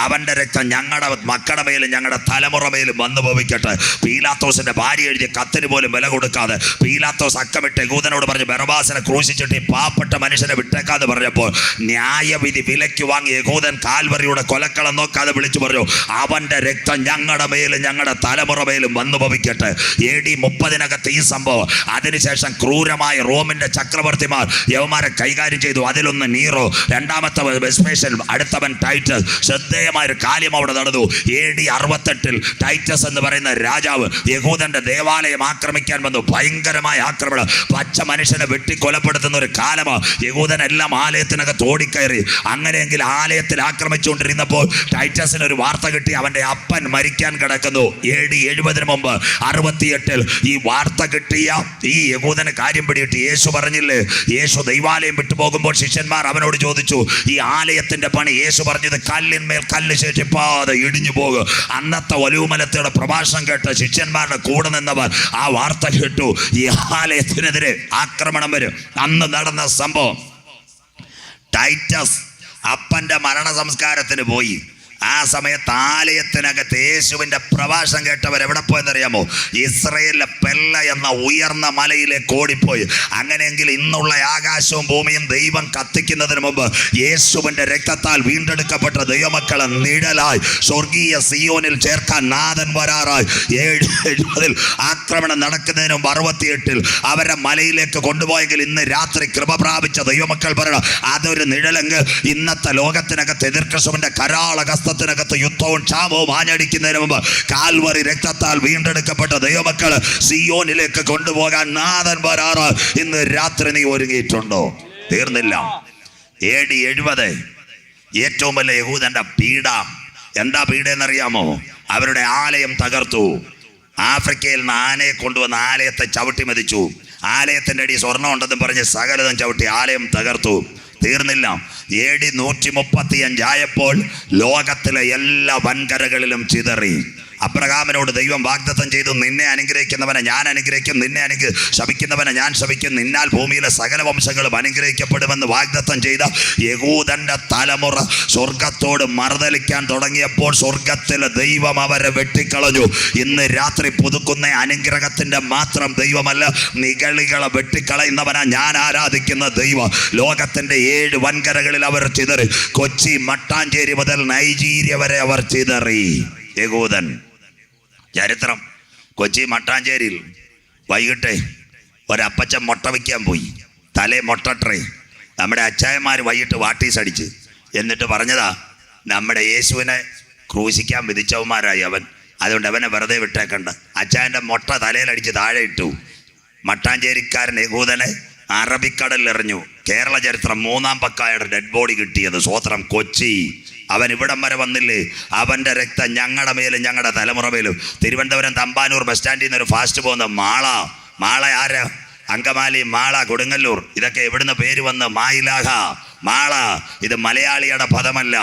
അവന്റെ രക്തം ഞങ്ങളുടെ മക്കളുടെ മേലും ഞങ്ങളുടെ തലമുറ മേലും വന്നു ഭവിക്കട്ടെ. പീലാത്തോസിന്റെ ഭാര്യ എഴുതിയ കത്തിന് പോലും വില കൊടുക്കാതെ പീലാത്തോസ് അക്കമിട്ട് യഹൂദനോട് പറഞ്ഞു, ബറബാസിനെ ക്രൂശിച്ചിട്ട് ഈ പാവപ്പെട്ട മനുഷ്യനെ വിട്ടേക്കാതെ പറഞ്ഞപ്പോൾ ന്യായവിധി വിലയ്ക്ക് വാങ്ങി യഹൂദൻ കാൽവരിയുടെ കൊലക്കളം നോക്കാതെ വിളിച്ചു പറഞ്ഞു, അവന്റെ രക്തം ഞങ്ങളുടെ മേലും ഞങ്ങളുടെ തലമുറ മേലും വന്നു ഭവിക്കട്ടെ. AD 30 ഈ സംഭവം. അതിനുശേഷം ക്രൂരമായ റോമിന്റെ ചക്രവർത്തിമാർ യവന്മാരെ കൈകാര്യം ചെയ്തു. അതിലൊന്ന് നീറോ, രണ്ടാമത്തെ വെസ്പേഷ്യൻ, അടുത്തവൻ ടൈറ്റസ്. ശ്രദ്ധേയമായൊരു കാര്യം അവിടെ നടന്നു. AD 68 ടൈറ്റസ് എന്ന് പറയുന്ന രാജാവ് യഹൂദന്റെ ദേവാലയം ആക്രമിക്കാൻ വന്നു. ഭയങ്കരമായ ആക്രമണം. പച്ച മനുഷ്യനെ വെട്ടിക്കൊലപ്പെടുത്തുന്ന ഒരു കാലമാണ്. യഹൂദനെല്ലാം ആലയത്തിനകത്ത് ഓടിക്കയറി. അങ്ങനെയെങ്കിൽ ആലയത്തിൽ ആക്രമിച്ചുകൊണ്ടിരുന്നപ്പോൾ ടൈറ്റസിന് ഒരു വാർത്ത കിട്ടി, അവന്റെ അപ്പൻ മരിക്കാൻ കിടക്കുന്നു. AD 70 മുമ്പ് 68 ഈ വാർത്ത കിട്ടിയ ഈ യഹൂദന് കാര്യം പിടിയിട്ട് യേശു പറഞ്ഞില്ലേ, യേശു ദൈവാലയം വിട്ടുപോകുമ്പോൾ ശിഷ്യന്മാർ അവനോട് ചോദിച്ചു, ഈ ആലയത്തിന്റെ പണി യേശു പറഞ്ഞത് കല്ലിന്മേൽ കല്ല് ശേഷിപ്പാതെ ഇടിഞ്ഞു പോകും. അന്നത്തെ ഒലിവുമലത്തിയുടെ പ്രഭാഷണം കേട്ട് ശിഷ്യന്മാരുടെ കൂടെ നിന്നവർ ആ വാർത്ത കേട്ടു, ഈ ആലയത്തിനെതിരെ ആക്രമണം വരും. അന്ന് നടന്ന സംഭവം, ടൈറ്റസ് അപ്പന്റെ മരണ സംസ്കാരത്തിന് പോയി. ആ സമയത്ത് ആലയത്തിനകത്ത് യേശുവിൻ്റെ പ്രഭാഷണം കേട്ടവർ എവിടെ പോയെന്നറിയാമോ? ഇസ്രയേലിലെ പെല്ല എന്ന ഉയർന്ന മലയിലേക്ക് ഓടിപ്പോയി. അങ്ങനെയെങ്കിൽ ഇന്നുള്ള ആകാശവും ഭൂമിയും ദൈവം കത്തിക്കുന്നതിന് മുമ്പ് യേശുവിൻ്റെ രക്തത്താൽ വീണ്ടെടുക്കപ്പെട്ട ദൈവമക്കളെ നിഴലായി സ്വർഗീയ സിയോനിൽ ചേർക്കാൻ നാഥൻ വരാറായി. 70 ആക്രമണം നടക്കുന്നതിന് മുമ്പ് 68 അവരെ മലയിലേക്ക് കൊണ്ടുപോയെങ്കിൽ ഇന്ന് രാത്രി കൃപ പ്രാപിച്ച ദൈവമക്കൾ പറയണം, അതൊരു നിഴലെങ്കിൽ ഇന്നത്തെ ലോകത്തിനകത്ത് എതിർക്രിസ്തുവിന്റെ കരാള ഹസ്തത്തിനകത്ത് യുദ്ധവും ക്ഷാമവും ആഞ്ഞടിക്കുന്നതിന് മുമ്പ് കാൽവറി രക്തത്താൽ വീണ്ടെടുക്കപ്പെട്ട ദൈവമക്കൾ സിയോനിലേക്ക് കൊണ്ടുപോകാൻ നാഥൻ വരാറ്. ഇന്ന് രാത്രി നീ ഒരുങ്ങിയിട്ടുണ്ടോ? തീർന്നില്ല. AD 70 ഏറ്റവും വലിയ യഹൂദന്റെ പീഡ. എന്താ പീഡ എന്നറിയാമോ? അവരുടെ ആലയം തകർത്തു. ആഫ്രിക്കയിൽ നിന്ന് ആനയെ കൊണ്ടുവന്ന ആലയത്തെ ചവിട്ടി മതിച്ചു. ആലയത്തിൻ്റെ അടി സ്വർണ്ണം ഉണ്ടെന്നും പറഞ്ഞ് സകലതും ചവിട്ടി ആലയം തകർത്തു. തീർന്നില്ല. AD 135 ആയപ്പോൾ ലോകത്തിലെ എല്ലാ വൻകരകളിലും ചിതറി. അബ്രഹാമിനോട് ദൈവം വാഗ്ദത്തം ചെയ്തു, നിന്നെ അനുഗ്രഹിക്കുന്നവനെ ഞാൻ അനുഗ്രഹിക്കും, നിന്നെ ശപിക്കുന്നവനെ ഞാൻ ശപിക്കും, നിന്നാൽ ഭൂമിയിലെ സകല വംശങ്ങളും അനുഗ്രഹിക്കപ്പെടുമെന്ന് വാഗ്ദത്തം ചെയ്ത യഹൂദന്റെ തലമുറ സ്വർഗത്തോട് മറുതലിക്കാൻ തുടങ്ങിയപ്പോൾ സ്വർഗത്തിലെ ദൈവം അവരെ വെട്ടിക്കളഞ്ഞു. ഇന്ന് രാത്രി പുതുക്കുന്ന അനുഗ്രഹത്തിന്റെ മാത്രം ദൈവമല്ല, നിഗളികളെ വെട്ടിക്കളയുന്നവനാ ഞാൻ ആരാധിക്കുന്ന ദൈവം. ലോകത്തിന്റെ 7 വൻകരകളിൽ അവർ ചിതറി. കൊച്ചി മട്ടാഞ്ചേരി മുതൽ നൈജീരിയ വരെ അവർ ചിതറി. യഹൂദൻ ചരിത്രം. കൊച്ചി മട്ടാഞ്ചേരിയിൽ വൈകിട്ട് ഒരപ്പച്ചൻ മുട്ട വയ്ക്കാൻ പോയി. തലേ മുട്ടട്രേ. നമ്മുടെ അച്ചായന്മാർ വൈകിട്ട് വാട്ടീസ് അടിച്ച് എന്നിട്ട് പറഞ്ഞതാ, നമ്മുടെ യേശുവിനെ ക്രൂശിക്കാൻ വിധിച്ചവന്മാരായി അവൻ, അതുകൊണ്ട് അവനെ വെറുതെ വിട്ടേക്കണ്ട. അച്ചായൻ്റെ മുട്ട തലയിലടിച്ച് താഴെ ഇട്ടു. മട്ടാഞ്ചേരിക്കാരൻ യഹൂദനെ അറബിക്കടലിൽ എറിഞ്ഞു. കേരള ചരിത്രം 3-ാം പക്കായുടെ ഡെഡ് ബോഡി കിട്ടിയത്. സ്വോത്രം. കൊച്ചി. അവൻ ഇവിടം വരെ വന്നില്ലേ? അവൻ്റെ രക്തം ഞങ്ങളുടെ മേലും ഞങ്ങളുടെ തലമുറ മേലും. തിരുവനന്തപുരം തമ്പാനൂർ ബസ് സ്റ്റാൻഡിൽ നിന്ന് ഒരു ഫാസ്റ്റ് പോകുന്ന മാള ആരാ? അങ്കമാലി, മാള, കൊടുങ്ങല്ലൂർ. ഇതൊക്കെ എവിടുന്ന് പേര് വന്ന്? മായിലാഹ, മാള. ഇത് മലയാളിയുടെ പദമല്ല.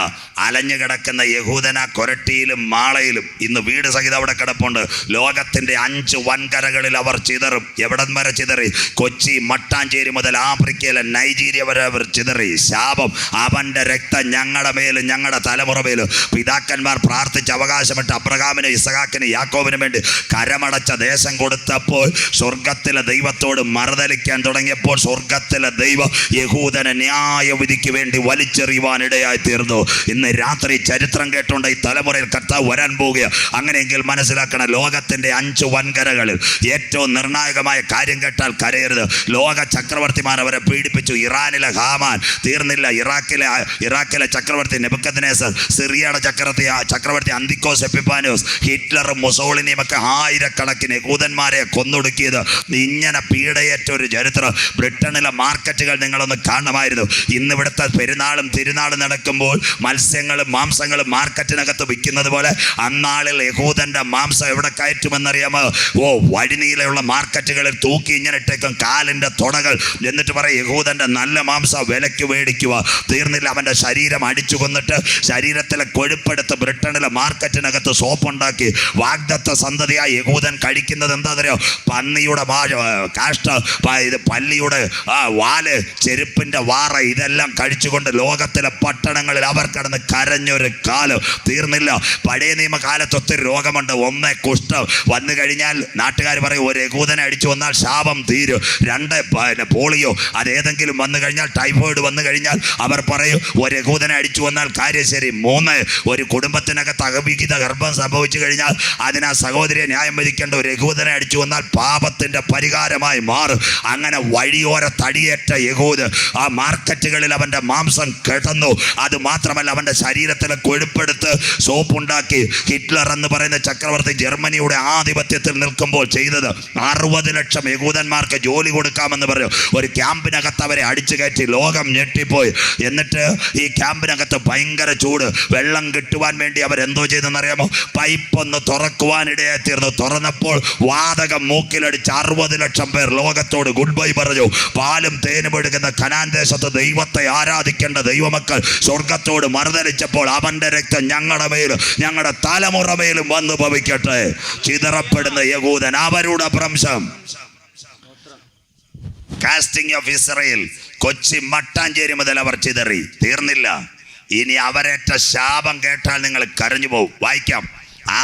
അലഞ്ഞു കിടക്കുന്ന യഹൂദന കൊരട്ടിയിലും മാളയിലും ഇന്ന് വീട് സഹിതം അവിടെ കിടപ്പുണ്ട്. ലോകത്തിന്റെ 5 വൻകരകളിൽ അവർ ചിതറും. എവിടം വരെ ചിതറി? കൊച്ചി മട്ടാഞ്ചേരി മുതൽ ആഫ്രിക്കയിലെ നൈജീരിയ വരെ അവർ ചിതറി. ശാപം. അവന്റെ രക്തം ഞങ്ങളുടെ മേലും ഞങ്ങളുടെ തലമുറ മേലും. പിതാക്കന്മാർ പ്രാർത്ഥിച്ച് അവകാശമിട്ട് അബ്രഹാമിന്, ഇസഹാക്കിന്, യാക്കോബിന് വേണ്ടി കരമടച്ച ദേശം കൊടുത്തപ്പോൾ സ്വർഗത്തിലെ ദൈവത്തോട് മറുതലിക്കാൻ തുടങ്ങിയപ്പോൾ സ്വർഗത്തിലെ ദൈവം യഹൂദന ന്യായവിധിക്ക് വേണ്ടി വലിച്ചെറിയുവാൻ ഇടയായി തീർന്നു. ഇന്ന് രാത്രി ചരിത്രം കേട്ടുകൊണ്ട് ഈ തലമുറയിൽ കർത്താവ് വരാൻ പോവുക. അങ്ങനെയെങ്കിൽ മനസ്സിലാക്കണം, ലോകത്തിന്റെ 5 വൻകരകളിൽ ഏറ്റവും നിർണായകമായ കാര്യം കേട്ടാൽ കരയരുത്. ലോക ചക്രവർത്തിമാർ അവരെ പീഡിപ്പിച്ചു. ഇറാനിലെ ഹാമാൻ. തീർന്നില്ല. ഇറാഖിലെ ചക്രവർത്തി നെബൂഖദ്നേസർ, സിറിയയുടെ ചക്രവർത്തി അന്തിക്കോസ് എപ്പിഫാനോസ്, ഹിറ്റ്ലറും മുസോളിനിയും ഒക്കെ ആയിരക്കണക്കിന് യഹൂദന്മാരെ കൊന്നൊടുക്കിയത്. ഇങ്ങനെ പീഡയേറ്റ ഒരു ചരിത്രം. ബ്രിട്ടനിലെ മാർക്കറ്റുകൾ നിങ്ങളൊന്ന് കാണണമായിരുന്നു. ഇന്നിവിടുത്തെ പെരുന്നാളും തിരുനാളും നടക്കുമ്പോൾ മത്സ്യങ്ങളും മാംസങ്ങളും മാർക്കറ്റിനകത്ത് വിൽക്കുന്നത് പോലെ അന്നാളിൽ യഹൂദന്റെ മാംസം എവിടെ കയറ്റുമെന്നറിയാമോ? വഴിനീളയുള്ള മാർക്കറ്റുകളിൽ തൂക്കി ഇങ്ങനെ ഇട്ടേക്കും കാലിന്റെ തുടകൾ. എന്നിട്ട് പറയും യഹൂദന്റെ നല്ല മാംസം വിലയ്ക്ക് മേടിക്കുക. തീർന്നില്ല. അവന്റെ ശരീരം അടിച്ചു കൊന്നിട്ട് ശരീരത്തിലെ കൊഴുപ്പെടുത്ത് ബ്രിട്ടനിലെ മാർക്കറ്റിനകത്ത് സോപ്പുണ്ടാക്കി വാഗ്ദത്ത സന്തതിയായി യഹൂദൻ കഴിക്കുന്നത് എന്താണെന്നറിയോ? പന്നിയുടെ കാഷ്ട, ഇത് പല്ലിയുടെ വാല്, ചെരുപ്പിന്റെ വാറ, ഇതെല്ലാം കഴിച്ചുകൊണ്ട് ലോകത്തിലെ പട്ടണങ്ങളിൽ അവർ കടന്ന് കരഞ്ഞൊരു കാലം. തീർന്നില്ല. പഴയ നിയമകാലത്ത് ഒത്തിരി രോഗമുണ്ട്. ഒന്ന് കുഷ്ഠം വന്നു കഴിഞ്ഞാൽ നാട്ടുകാർ പറയും ഒരു യഹൂദനെ അടിച്ചു വന്നാൽ ശാപം തീരും. 2 പോളിയോ, അതേതെങ്കിലും വന്നു കഴിഞ്ഞാൽ, ടൈഫോയിഡ് വന്നു കഴിഞ്ഞാൽ അവർ പറയും ഒരു യഹൂദനെ അടിച്ചു വന്നാൽ കാര്യം ശരി. 3 ഒരു കുടുംബത്തിനകത്ത് അവിഹിത ഗർഭം സംഭവിച്ചു കഴിഞ്ഞാൽ അതിനാ സഹോദരിയെ ന്യായം വിധിക്കേണ്ട. ഒരു യഹൂദനെ അടിച്ചു വന്നാൽ പാപത്തിന്റെ പരിഹാരമായി മാറും. അങ്ങനെ വഴിയോര തടിയേറ്റ യഹൂദ് ആ മാർക്കറ്റുകളിൽ അവന്റെ മാംസം കിടന്നു. അത് മാത്രമല്ല, അവന്റെ ശരീരത്തിലെ കൊഴുപ്പെടുത്ത് സോപ്പുണ്ടാക്കി. ഹിറ്റ്ലർ എന്ന് പറയുന്ന ചക്രവർത്തി ജർമ്മനിയുടെ ആധിപത്യത്തിൽ നിൽക്കുമ്പോൾ ചെയ്തത് 60 ലക്ഷം യഹൂദന്മാർക്ക് ജോലി കൊടുക്കാമെന്ന് പറഞ്ഞു. ഒരു ക്യാമ്പിനകത്ത് അവരെ അടിച്ചു കയറ്റി. ലോകം ഞെട്ടിപ്പോയി. എന്നിട്ട് ഈ ക്യാമ്പിനകത്ത് ഭയങ്കര ചൂട്. വെള്ളം കിട്ടുവാൻ വേണ്ടി അവരെന്തോ ചെയ്തെന്നറിയാമോ? പൈപ്പ് ഒന്ന് തുറക്കുവാനിടയായി തീർന്നു. തുറന്നപ്പോൾ വാതകം മൂക്കിലടിച്ച് 60 ലക്ഷം പേർ ലോകത്തോട് ഗുഡ് ബൈ പറഞ്ഞു. പാലും തേനും എടുക്കുന്ന കനാൻ ദേശത്ത് ദൈവത്തെ ആരാധിക്കേണ്ട ദൈവമക്കൾ സ്വർഗത്തോട് മറുതലിച്ചപ്പോൾ അവന്റെ രക്തം ഞങ്ങളുടെ മേലും ഞങ്ങളുടെ തലമുറ മേലും വന്നു ഭവിക്കട്ടെ. ചിതറപ്പെടുന്ന യഹൂദൻ, അവരുടെ ഭ്രംശം. Casting of Israel. Kochi Mattancherry മുതൽ അവർ ചിതറി. തീർന്നില്ല. ഇനി അവരേറ്റ ശാപം കേട്ടാൽ നിങ്ങൾ കരഞ്ഞു പോകും. വായിക്കാം.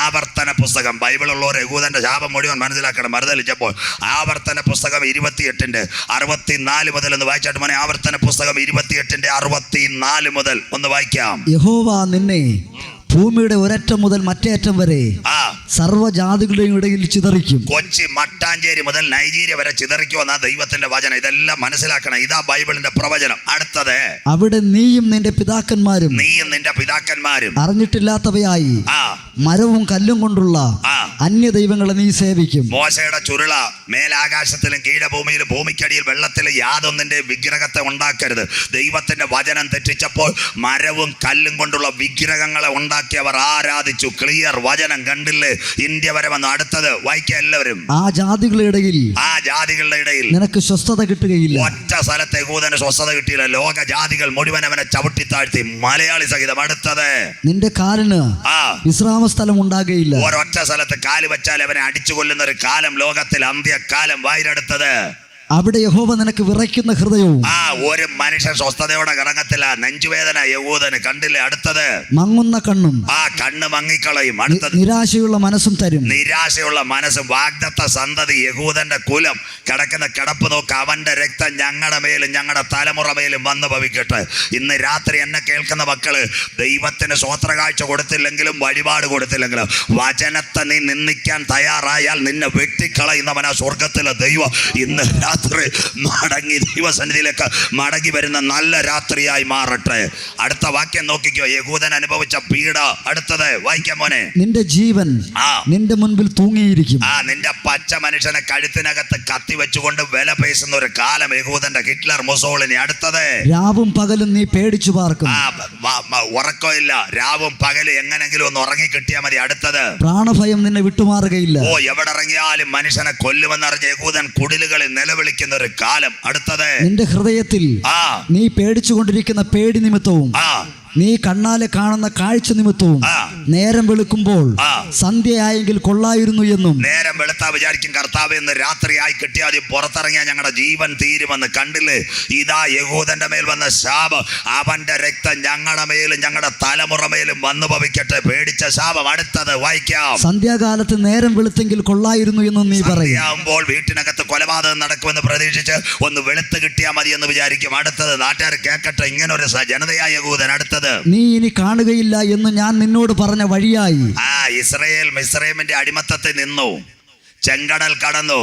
ആവർത്തന പുസ്തകം. ബൈബിളുള്ളവർ യഹൂദന്റെ ശാപം മുഴുവൻ മനസ്സിലാക്കണം. മറുതലിച്ചപ്പോൾ ആവർത്തന പുസ്തകം 28:64 മുതൽ ഒന്ന് വായിച്ചാട്ട് മോനെ. ആവർത്തന പുസ്തകം 28:64 മുതൽ ഒന്ന് വായിക്കാം. യഹോവ നിന്നെ ഭൂമിയുടെ ഒരറ്റം മുതൽ മറ്റേ അറ്റം വരെ സർവ്വജാതികളുടെയും ഇടയിൽ ചിതറിക്കും. കൊച്ചി മട്ടാഞ്ചേരി മുതൽ നൈജീരിയ വരെ ചിതറിക്കുമെന്നാ ദൈവത്തിന്റെ വചനം. ഇതെല്ലാം മനസ്സിലാക്കണം. ഇതാ ബൈബിളിന്റെ പ്രവചനം. അടുത്തത്, അവിടെ നീയും നിന്റെ പിതാക്കന്മാരും അറിഞ്ഞിട്ടില്ലാത്തവയായി മരവും കല്ലും കൊണ്ടുള്ള അന്യ ദൈവങ്ങളെ നീ സേവിക്കും. മോശയുടെ ചുരുള മേലാകാശത്തിലും കീഴഭൂമിയിലും ഭൂമിക്കടിയിൽ വെള്ളത്തിലും യാതൊന്നിന്റെ വിഗ്രഹത്തെ ഉണ്ടാക്കരുത്. ദൈവത്തിന്റെ വചനം തെറ്റിച്ചപ്പോൾ മരവും കല്ലും കൊണ്ടുള്ള വിഗ്രഹങ്ങളെ ഉണ്ടാക്കിയവർ ആരാധിച്ചു. ക്ലിയർ വചനം കണ്ടില്ലേ? ഇന്ത്യ വരെ വന്നു. അടുത്തത് വായിക്കുക എല്ലാവരും. ആ ജാതികളുടെ ഇടയിൽ നിനക്ക് സ്വസ്ഥത കിട്ടുകയില്ല. ഒറ്റ സ്ഥലത്തെ യഹൂദന് സ്വസ്ഥത കിട്ടിയില്ല. ലോക ജാതികൾ മുഴുവൻ അവനെ ചവിട്ടി താഴ്ത്തി, മലയാളി സഹിതം. അടുത്തത്, നിന്റെ കാലിന് വിശ്രാമ സ്ഥലം ഉണ്ടാകുകയില്ല. ഒരൊറ്റ സ്ഥലത്ത് കാല് വെച്ചാൽ അവനെ അടിച്ചു കൊല്ലുന്ന ഒരു കാലം ലോകത്തിൽ, അന്ത്യകാലം. വായിരടുത്തത്, അവിടെ യഹോവ നിനക്ക് വിറയ്ക്കുന്ന ഹൃദയവും. ഒരു മനുഷ്യൻ സ്വസ്ഥതയോടെ ഇറങ്ങത്തില്ല. നെഞ്ചുവേദന യഹൂദന്. കണ്ടില്ലേ? അടുത്തത്, മങ്ങുന്ന കണ്ണും. കണ്ണ് മങ്ങിക്കളയും. അടുത്തത്, നിരാശയുള്ള മനസ്സും തരും. നിരാശയുള്ള മനസ്സും. വാഗ്ദത്ത സന്തതി യഹൂദന്റെ കുലം കിടക്കുന്ന കിടപ്പ് നോക്ക്. അവന്റെ രക്തം ഞങ്ങളുടെ മേലും ഞങ്ങളുടെ തലമുറ മേലും വന്നു ഭവിക്കട്ടെ. ഇന്ന് രാത്രി എന്നെ കേൾക്കുന്ന മക്കള്, ദൈവത്തിന് സ്വോത്രകാഴ്ച കൊടുത്തില്ലെങ്കിലും വഴിപാട് കൊടുത്തില്ലെങ്കിലും വചനത്തെ നീ നിന്ദിക്കാൻ തയ്യാറായാൽ നിന്നെ വെട്ടിക്കളയുന്നവനാ സ്വർഗത്തിലെ ദൈവം. ഇന്ന് മടങ്ങി ദൈവസന്നിധിയിലേക്ക് മടങ്ങി വരുന്ന നല്ല രാത്രിയായി മാറട്ടെ. അടുത്ത വാക്യം നോക്കിക്കോ. യഹൂദൻ അനുഭവിച്ച പീഡ. അടുത്തത് വായിക്കാം മോനെ. നിന്റെ ജീവൻ നിന്റെ മുൻപിൽ തൂങ്ങിയിരിക്കും. നിന്റെ പച്ച മനുഷ്യനെ കഴുത്തിനകത്ത് കത്തി വെച്ചുകൊണ്ട് വില പേശുന്ന ഒരു കാലം യഹൂദന്റെ, ഹിറ്റ്ലർ, മുസോളിനി. അടുത്തത്, രാവും പകലും നീ പേടിച്ചു പാർക്കും. ഉറക്കമില്ല. രാവും പകലും എങ്ങനെങ്കിലും ഒന്ന് ഉറങ്ങി കിട്ടിയാൽ മതി. അടുത്തത്, പ്രാണഭയം നിന്നെ വിട്ടുമാറുകയില്ല. എവിടെ ഇറങ്ങിയാലും മനുഷ്യനെ കൊല്ലുമെന്നറിഞ്ഞ യഹൂദൻ കുടിലുകളിൽ നിലവിളിക്കുന്ന ഒരു കാലം. അടുത്തത്, നിന്റെ ഹൃദയത്തിൽ നീ പേടിച്ചുകൊണ്ടിരിക്കുന്ന പേടി നിമിത്തവും നീ കണ്ണാലെ കാണുന്ന കാഴ്ച നിമിത്തവും നേരം വെളുക്കുമ്പോൾ സന്ധ്യയായെങ്കിൽ കൊള്ളായിരുന്നു എന്നും. നേരം വെളുത്താ വിചാരിക്കും കർത്താവ് എന്ന് രാത്രിയായി കിട്ടിയാൽ പുറത്തിറങ്ങിയാൽ ഞങ്ങളുടെ ജീവൻ തീരുമെന്ന്. കണ്ടില്ലേ? ഇതാ യഹൂദന്റെ മേൽ വന്ന ശാപം. അവന്റെ രക്തം ഞങ്ങളുടെ മേലും ഞങ്ങളുടെ തലമുറ മേലും വന്നു ഭവിക്കട്ടെ. പേടിച്ച ശാപം. അടുത്തത് വായിക്കാം. സന്ധ്യാകാലത്ത് നേരം വെളുത്തെങ്കിൽ കൊള്ളായിരുന്നു എന്നും നീ പറയാകുമ്പോൾ വീട്ടിനകത്ത് കൊലപാതകം നടക്കുമെന്ന് പ്രതീക്ഷിച്ച് ഒന്ന് വെളുത്ത് കിട്ടിയാൽ മതി എന്ന് വിചാരിക്കും. അടുത്തത്, നാട്ടുകാർ കേൾക്കട്ടെ, ഇങ്ങനെ ഒരു ജനതയായ യഹൂദൻ. അടുത്തത്, നീ ഇനി കാണുകയില്ല എന്ന് ഞാൻ നിന്നോട് പറഞ്ഞ വഴിയായി. ഇസ്രായേൽ മിസ്രൈമിന്റെ അടിമത്തത്തിൽ നിന്നു, ചെങ്കടൽ കടന്നു,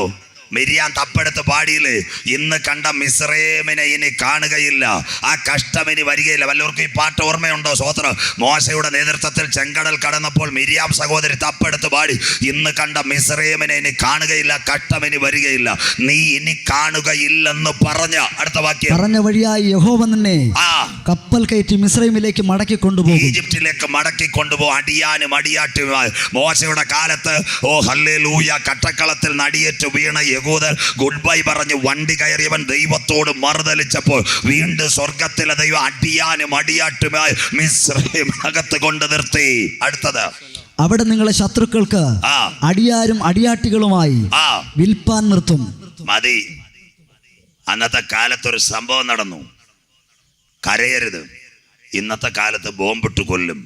മിരിയാൻ തപ്പെടുത്ത് പാടിയില്ലേ? ഇന്ന് കണ്ട മിസ്രൈമിനെ ഇനി കാണുകയില്ല. ആ കഷ്ടം ഇനി വരികയില്ല. വല്ലവർക്കും ഈ പാട്ട് ഓർമ്മയുണ്ടോ? സ്വോത്രം. മോശയുടെ നേതൃത്വത്തിൽ ചെങ്കടൽ കടന്നപ്പോൾ മിരിയാം സഹോദരി തപ്പെടുത്ത് പാടി, ഇന്ന് കണ്ട മിസ്രൈമിനെ ഇനി കാണുകയില്ല, കഷ്ടം ഇനി വരികയില്ല, നീ ഇനി കാണുകയില്ലെന്ന് പറഞ്ഞ. അടുത്ത വാക്യം, പറഞ്ഞ വഴിയായി യഹോവ നിന്നെ കപ്പൽ കയറ്റി മിസ്രൈമിലേക്ക് മടക്കി കൊണ്ടുപോകും. ഈജിപ്തിലേക്ക് മടക്കി കൊണ്ടുപോകും. അടിയാനും അടിയാറ്റുമായി. മോശയുടെ കാലത്ത് ഹല്ലേലൂയ കട്ടക്കളത്തിൽ നടിയേറ്റ് വീണ യഹൂദൻ ഗുഡ് ബൈ പറഞ്ഞ് വണ്ടി കയറിയവൻ ദൈവത്തോട് മറുതലിച്ചപ്പോൾ വീണ്ടും സ്വർഗത്തിലെ ദൈവം അടിയാനും അടിയാറ്റുമായി മിസ്രൈമിനകത്ത് കൊണ്ട് നിർത്തി. അടുത്തത്, അവിടെ നിങ്ങളെ ശത്രുക്കൾക്ക് അടിയാരും അടിയാട്ടികളുമായി വിൽപ്പാൻ നിർത്തും. മതി. അന്നത്തെ കാലത്തൊരു സംഭവം നടന്നു. കരയരുത്. ഇന്നത്തെ കാലത്ത് ബോംബിട്ട് കൊല്ലും.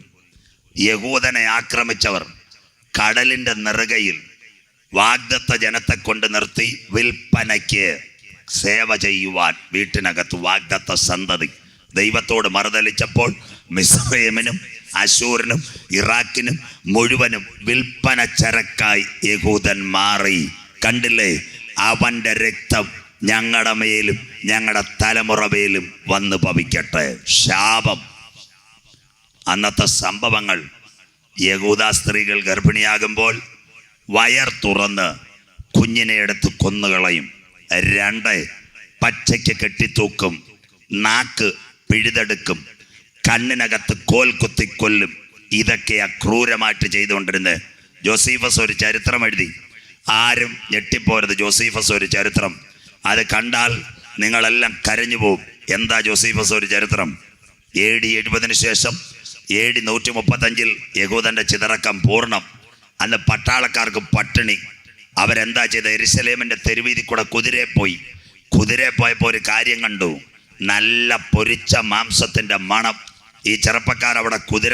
യഹൂദനെ ആക്രമിച്ചവർ കടലിന്റെ നെറുകയിൽ വാഗ്ദത്ത ജനത്തെ കൊണ്ട് നിർത്തി വിൽപ്പനയ്ക്ക് സേവ ചെയ്യുവാൻ. വീട്ടിനകത്ത് വാഗ്ദത്ത സന്തതി ദൈവത്തോട് മറുതലിച്ചപ്പോൾ മിസ്രൈമിനും അശൂറിനും ഇറാഖിനും മുഴുവനും വിൽപ്പന ചരക്കായി യഹൂദൻ മാറി. കണ്ടില്ലേ? അവന്റെ രക്തം ഞങ്ങളുടെ മേലും ഞങ്ങളുടെ തലമുറ മേലും വന്നു ഭവിക്കട്ടെ. ശാപം. അന്നത്തെ സംഭവങ്ങൾ, യഹൂദ സ്ത്രീകൾ ഗർഭിണിയാകുമ്പോൾ വയർ തുറന്ന് കുഞ്ഞിനെ എടുത്ത് കൊന്നുകളയും. 2, പച്ചയ്ക്ക് കെട്ടിത്തൂക്കും. നാക്ക് പിഴുതെടുക്കും. കണ്ണിനകത്ത് കോൽ കുത്തിക്കൊല്ലും. ഇതൊക്കെയാ ക്രൂരമായിട്ട് ചെയ്തുകൊണ്ടിരുന്നത്. ജോസീഫസ് ഒരു ചരിത്രം എഴുതി. ആരും ഞെട്ടിപ്പോരുത്. ജോസീഫസ് ഒരു ചരിത്രം, അത് കണ്ടാൽ നിങ്ങളെല്ലാം കരഞ്ഞു പോകും. എന്താ ജോസീഫസ് ഒരു ചരിത്രം? AD 70 ശേഷം AD 135 യഹൂദന്റെ ചിതറക്കം പൂർണ്ണം. അന്ന് പട്ടാളക്കാർക്ക് പട്ടിണി. അവരെന്താ ചെയ്ത? യെരുശലേമിന്റെ തെരുവീതി കൂടെ കുതിരയെ പോയപ്പോൾ ഒരു കാര്യം കണ്ടു. നല്ല പൊരിച്ച മാംസത്തിന്റെ മണം. ഈ ചെറുപ്പക്കാർ അവിടെ കുതിര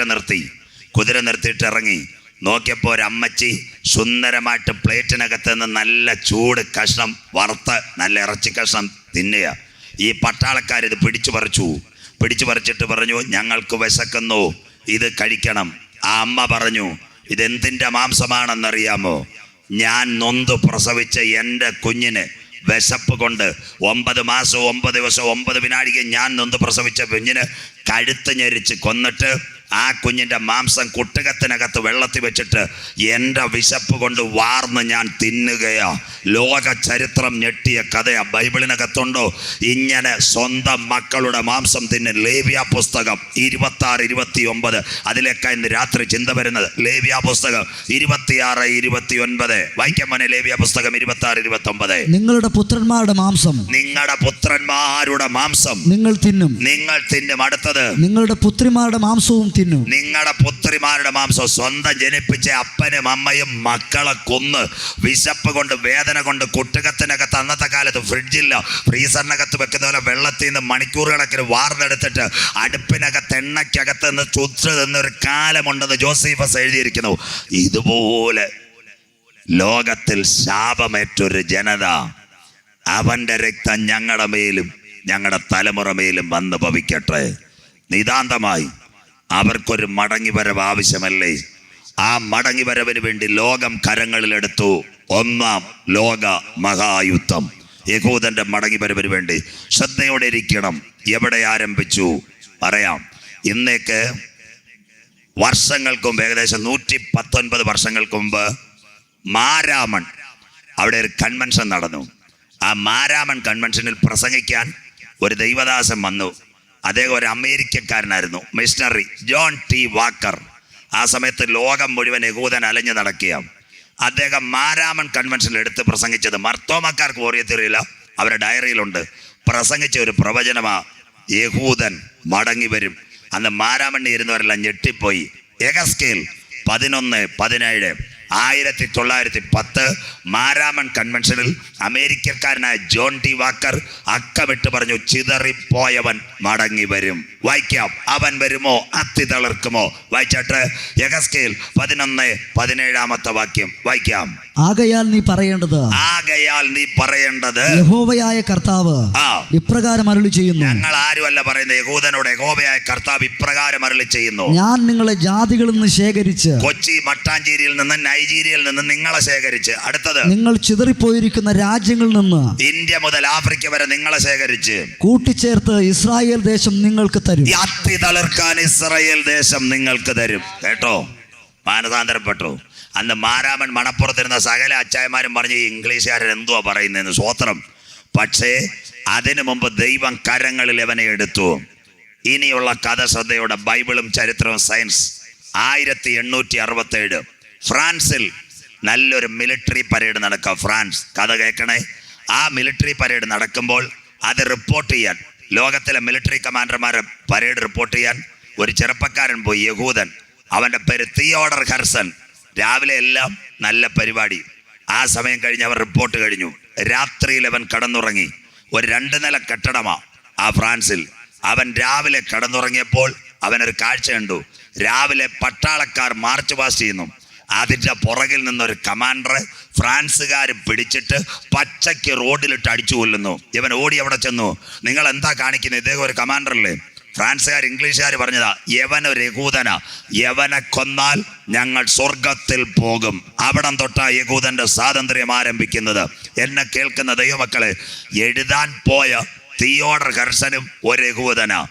നിർത്തിയിട്ട് ഇറങ്ങി നോക്കിയപ്പോൾ ഒരു അമ്മച്ചി സുന്ദരമായിട്ട് പ്ലേറ്റിനകത്ത് നിന്ന് നല്ല ചൂട് കഷ്ണം വറുത്ത് നല്ല ഇറച്ചി കഷ്ണം തിന്നുക. ഈ പട്ടാളക്കാരിത് പിടിച്ചു പറിച്ചിട്ട് പറഞ്ഞു, ഞങ്ങൾക്ക് വിശക്കുന്നു, ഇത് കഴിക്കണം. ആ അമ്മ പറഞ്ഞു, ഇതെന്തിൻ്റെ മാംസമാണെന്നറിയാമോ? ഞാൻ നൊന്ത് പ്രസവിച്ച എൻ്റെ കുഞ്ഞിന് വിശപ്പ് കൊണ്ട് 9 മാസം 9 ദിവസം 9 വിനാഴിക ഞാൻ നൊന്ത് പ്രസവിച്ച കുഞ്ഞിന് കഴുത്ത് ഞെരിച്ച് കൊന്നിട്ട് ആ കുഞ്ഞിൻ്റെ മാംസം കുട്ടുകത്തിനകത്ത് വെള്ളത്തിൽ വെച്ചിട്ട് എൻ്റെ വിശപ്പ് കൊണ്ട് വാർന്ന് ഞാൻ തിന്നുകയാ. ലോക ചരിത്രം ഞെട്ടിയ കഥയാ. ബൈബിളിനകത്തുണ്ടോ ഇങ്ങനെ സ്വന്തം മക്കളുടെ മാംസം തിന്ന്? ലേവ്യ പുസ്തകം 26-29 അതിലേക്കാ ഇന്ന് രാത്രി ചിന്ത വരുന്നത്. ലേവ്യ പുസ്തകം 26-29 വായിക്കാൻ മോനെ. ലേവ്യ പുസ്തകം 26-29. നിങ്ങളുടെ പുത്രന്മാരുടെ മാംസം നിങ്ങൾ തിന്നും. അടുത്തത് നിങ്ങളുടെ പുത്രിമാരുടെ മാംസവും തിന്നും. നിങ്ങളുടെ പുത്രിമാരുടെ മാംസം. സ്വന്തം ജനിപ്പിച്ച അപ്പനും അമ്മയും മക്കളെ കൊന്ന് വിശപ്പ് കൊണ്ട് വേദന കൊണ്ട് കുട്ടുകത്തിനകത്ത്, അന്നത്തെ കാലത്ത് ഫ്രിഡ്ജില്ല, ഫ്രീസറിനകത്ത് വെക്കുന്ന പോലെ വെള്ളത്തിൽ നിന്ന് മണിക്കൂറുകണക്കിന് വാർന്നെടുത്തിട്ട് അടുപ്പിനകത്ത് എണ്ണയ്ക്കകത്ത് നിന്ന് ചുറ്റ് നിന്നൊരു കാലമുണ്ടെന്ന് ജോസഫസ് എഴുതിയിരിക്കുന്നു. ഇതുപോലെ ലോകത്തിൽ ശാപമേറ്റൊരു ജനത, അവൻ്റെ രക്തം ഞങ്ങളുടെ മേലും ഞങ്ങളുടെ തലമുറ മേലും വന്ന് ഭവിക്കട്ടെ. നിതാന്തമായി അവർക്കൊരു മടങ്ങിവരവ് ആവശ്യമല്ലേ? ആ മടങ്ങിവരവിന് വേണ്ടി ലോകം കരങ്ങളിലെടുത്തു 1-ാം ലോക മഹായുദ്ധം. യഹൂദന്റെ മടങ്ങിവരവിന് വേണ്ടി ശ്രദ്ധയോടെ ഇരിക്കണം. എവിടെ ആരംഭിച്ചു പറയാം. ഇന്നേക്ക് വർഷങ്ങൾക്ക് മുമ്പ്, ഏകദേശം 119 വർഷങ്ങൾക്ക് മുമ്പ് മാരാമൺ അവിടെ ഒരു കൺവെൻഷൻ നടന്നു. ആ മാരാമൺ കൺവെൻഷനിൽ പ്രസംഗിക്കാൻ ഒരു ദൈവദാസൻ വന്നു. അദ്ദേഹം ഒരു അമേരിക്കക്കാരനായിരുന്നു, മിഷണറി ജോൺ ടി വാക്കർ. ആ സമയത്ത് ലോകം മുഴുവൻ യഹൂദൻ അലഞ്ഞു നടക്കുക. അദ്ദേഹം മാരാമൺ കൺവെൻഷനിൽ എടുത്ത് പ്രസംഗിച്ചത് മർത്തോമക്കാർക്ക് ഓറിയത്തിറിയില്ല, അവരുടെ ഡയറിയിലുണ്ട്. പ്രസംഗിച്ച ഒരു പ്രവചനമാ, യഹൂദൻ മടങ്ങി വരും. അന്ന് മാരാമണ്ണി ഇരുന്നവരെല്ലാം ഞെട്ടിപ്പോയി. എഗസ്കേൽ 11:17 1910 മാരാമൺ കൺവെൻഷനിൽ അമേരിക്കക്കാരനായ ജോൺ ടി വാക്കർ അക്കമിട്ട് പറഞ്ഞു, ചിതറിപ്പോയവൻ മടങ്ങി വരും. വായിക്കാം. അവൻ വരുമോ അത്തി തളർക്കുമോ? വായിച്ചാട്ട് യഹസ്കേൽ 11:17 വാക്യം വായിക്കാം. ആകയാൽ നീ പറയേണ്ടത് യഹോവയായ കർത്താവ് ഇപ്രകാരം അരുളി ചെയ്യുന്നു. ഞങ്ങൾ ആരുമല്ല പറയുന്നത്, യഹൂദനോട് യഹോവയായ കർത്താവ് ഇപ്രകാരം അരുളി ചെയ്യുന്നു. ഞാൻ നിങ്ങളെ ജാതികളിൽ നിന്ന് ശേഖരിച്ച്, കൊച്ചി മട്ടാഞ്ചേരിയിൽ നിന്ന് നൈജീരിയയിൽ നിന്ന് നിങ്ങളെ ശേഖരിച്ച്, അടുത്തത് നിങ്ങൾ ചിതറിപ്പോയിരിക്കുന്ന രാജ്യങ്ങളിൽ നിന്ന് ഇന്ത്യ മുതൽ ആഫ്രിക്ക വരെ നിങ്ങളെ ശേഖരിച്ച് കൂട്ടിച്ചേർത്ത് ഇസ്രായേൽ ദേശം നിങ്ങൾക്ക് തരും. അത്തി തളിർക്കാൻ ഇസ്രായേൽ ദേശം നിങ്ങൾക്ക് തരും. കേട്ടോ, മാനസാന്തരപ്പെട്ടു. അന്ന് മാരാമൻ മണപ്പുറത്തിരുന്ന സകല അച്ചായന്മാരും പറഞ്ഞ് ഈ ഇംഗ്ലീഷുകാരൻ എന്തുവാ പറയുന്നതെന്ന്. സ്വോത്രം. പക്ഷേ അതിനു മുമ്പ് ദൈവം കരങ്ങളിൽ അവനെ എടുത്തു. ഇനിയുള്ള കഥ ശ്രദ്ധയോടെ. ബൈബിളും ചരിത്രവും സയൻസ്. 1867 ഫ്രാൻസിൽ നല്ലൊരു മിലിറ്ററി പരേഡ് നടക്കുക. ഫ്രാൻസ്, കഥ കേൾക്കണേ. ആ മിലിറ്ററി പരേഡ് നടക്കുമ്പോൾ അത് റിപ്പോർട്ട് ചെയ്യാൻ, ലോകത്തിലെ മിലിറ്ററി കമാൻഡർമാരെ പരേഡ് റിപ്പോർട്ട് ചെയ്യാൻ ഒരു ചെറുപ്പക്കാരൻ പോയി, യഹൂദൻ. അവൻ്റെ പേര് തിയോഡർ ഹെർസൺ. രാവിലെ എല്ലാം നല്ല പരിപാടി. ആ സമയം കഴിഞ്ഞ് അവർ റിപ്പോർട്ട് കഴിഞ്ഞു. രാത്രിയിൽ അവൻ കടന്നുറങ്ങി. ഒരു 2 നില കെട്ടിടമാ ആ ഫ്രാൻസിൽ. അവൻ രാവിലെ കടന്നുറങ്ങിയപ്പോൾ അവനൊരു കാഴ്ച കണ്ടു. രാവിലെ പട്ടാളക്കാർ മാർച്ച് പാസ്റ്റ് ചെയ്യുന്നു. അതിൻ്റെ പുറകിൽ നിന്നൊരു കമാൻഡർ ഫ്രാൻസുകാർ പിടിച്ചിട്ട് പച്ചയ്ക്ക് റോഡിലിട്ട് അടിച്ചു കൊല്ലുന്നു. ഇവൻ ഓടി അവിടെ ചെന്നു. നിങ്ങൾ എന്താ കാണിക്കുന്നത്? ഇദ്ദേഹം ഒരു കമാൻഡറല്ലേ? ഫ്രാൻസുകാർ, ഇംഗ്ലീഷുകാർ പറഞ്ഞതാ, യവനൊരു യഹൂദനാ, യവനെ കൊന്നാൽ ഞങ്ങൾ സ്വർഗത്തിൽ പോകും. അവിടം തൊട്ടാ യഹൂദന്റെ സ്വാതന്ത്ര്യം ആരംഭിക്കുന്നത്. എന്നെ കേൾക്കുന്ന ദൈവമക്കളെ, എഴുതാൻ പോയ തിയോഡർ ഹെർസനും ഒരു യഹൂദനാ.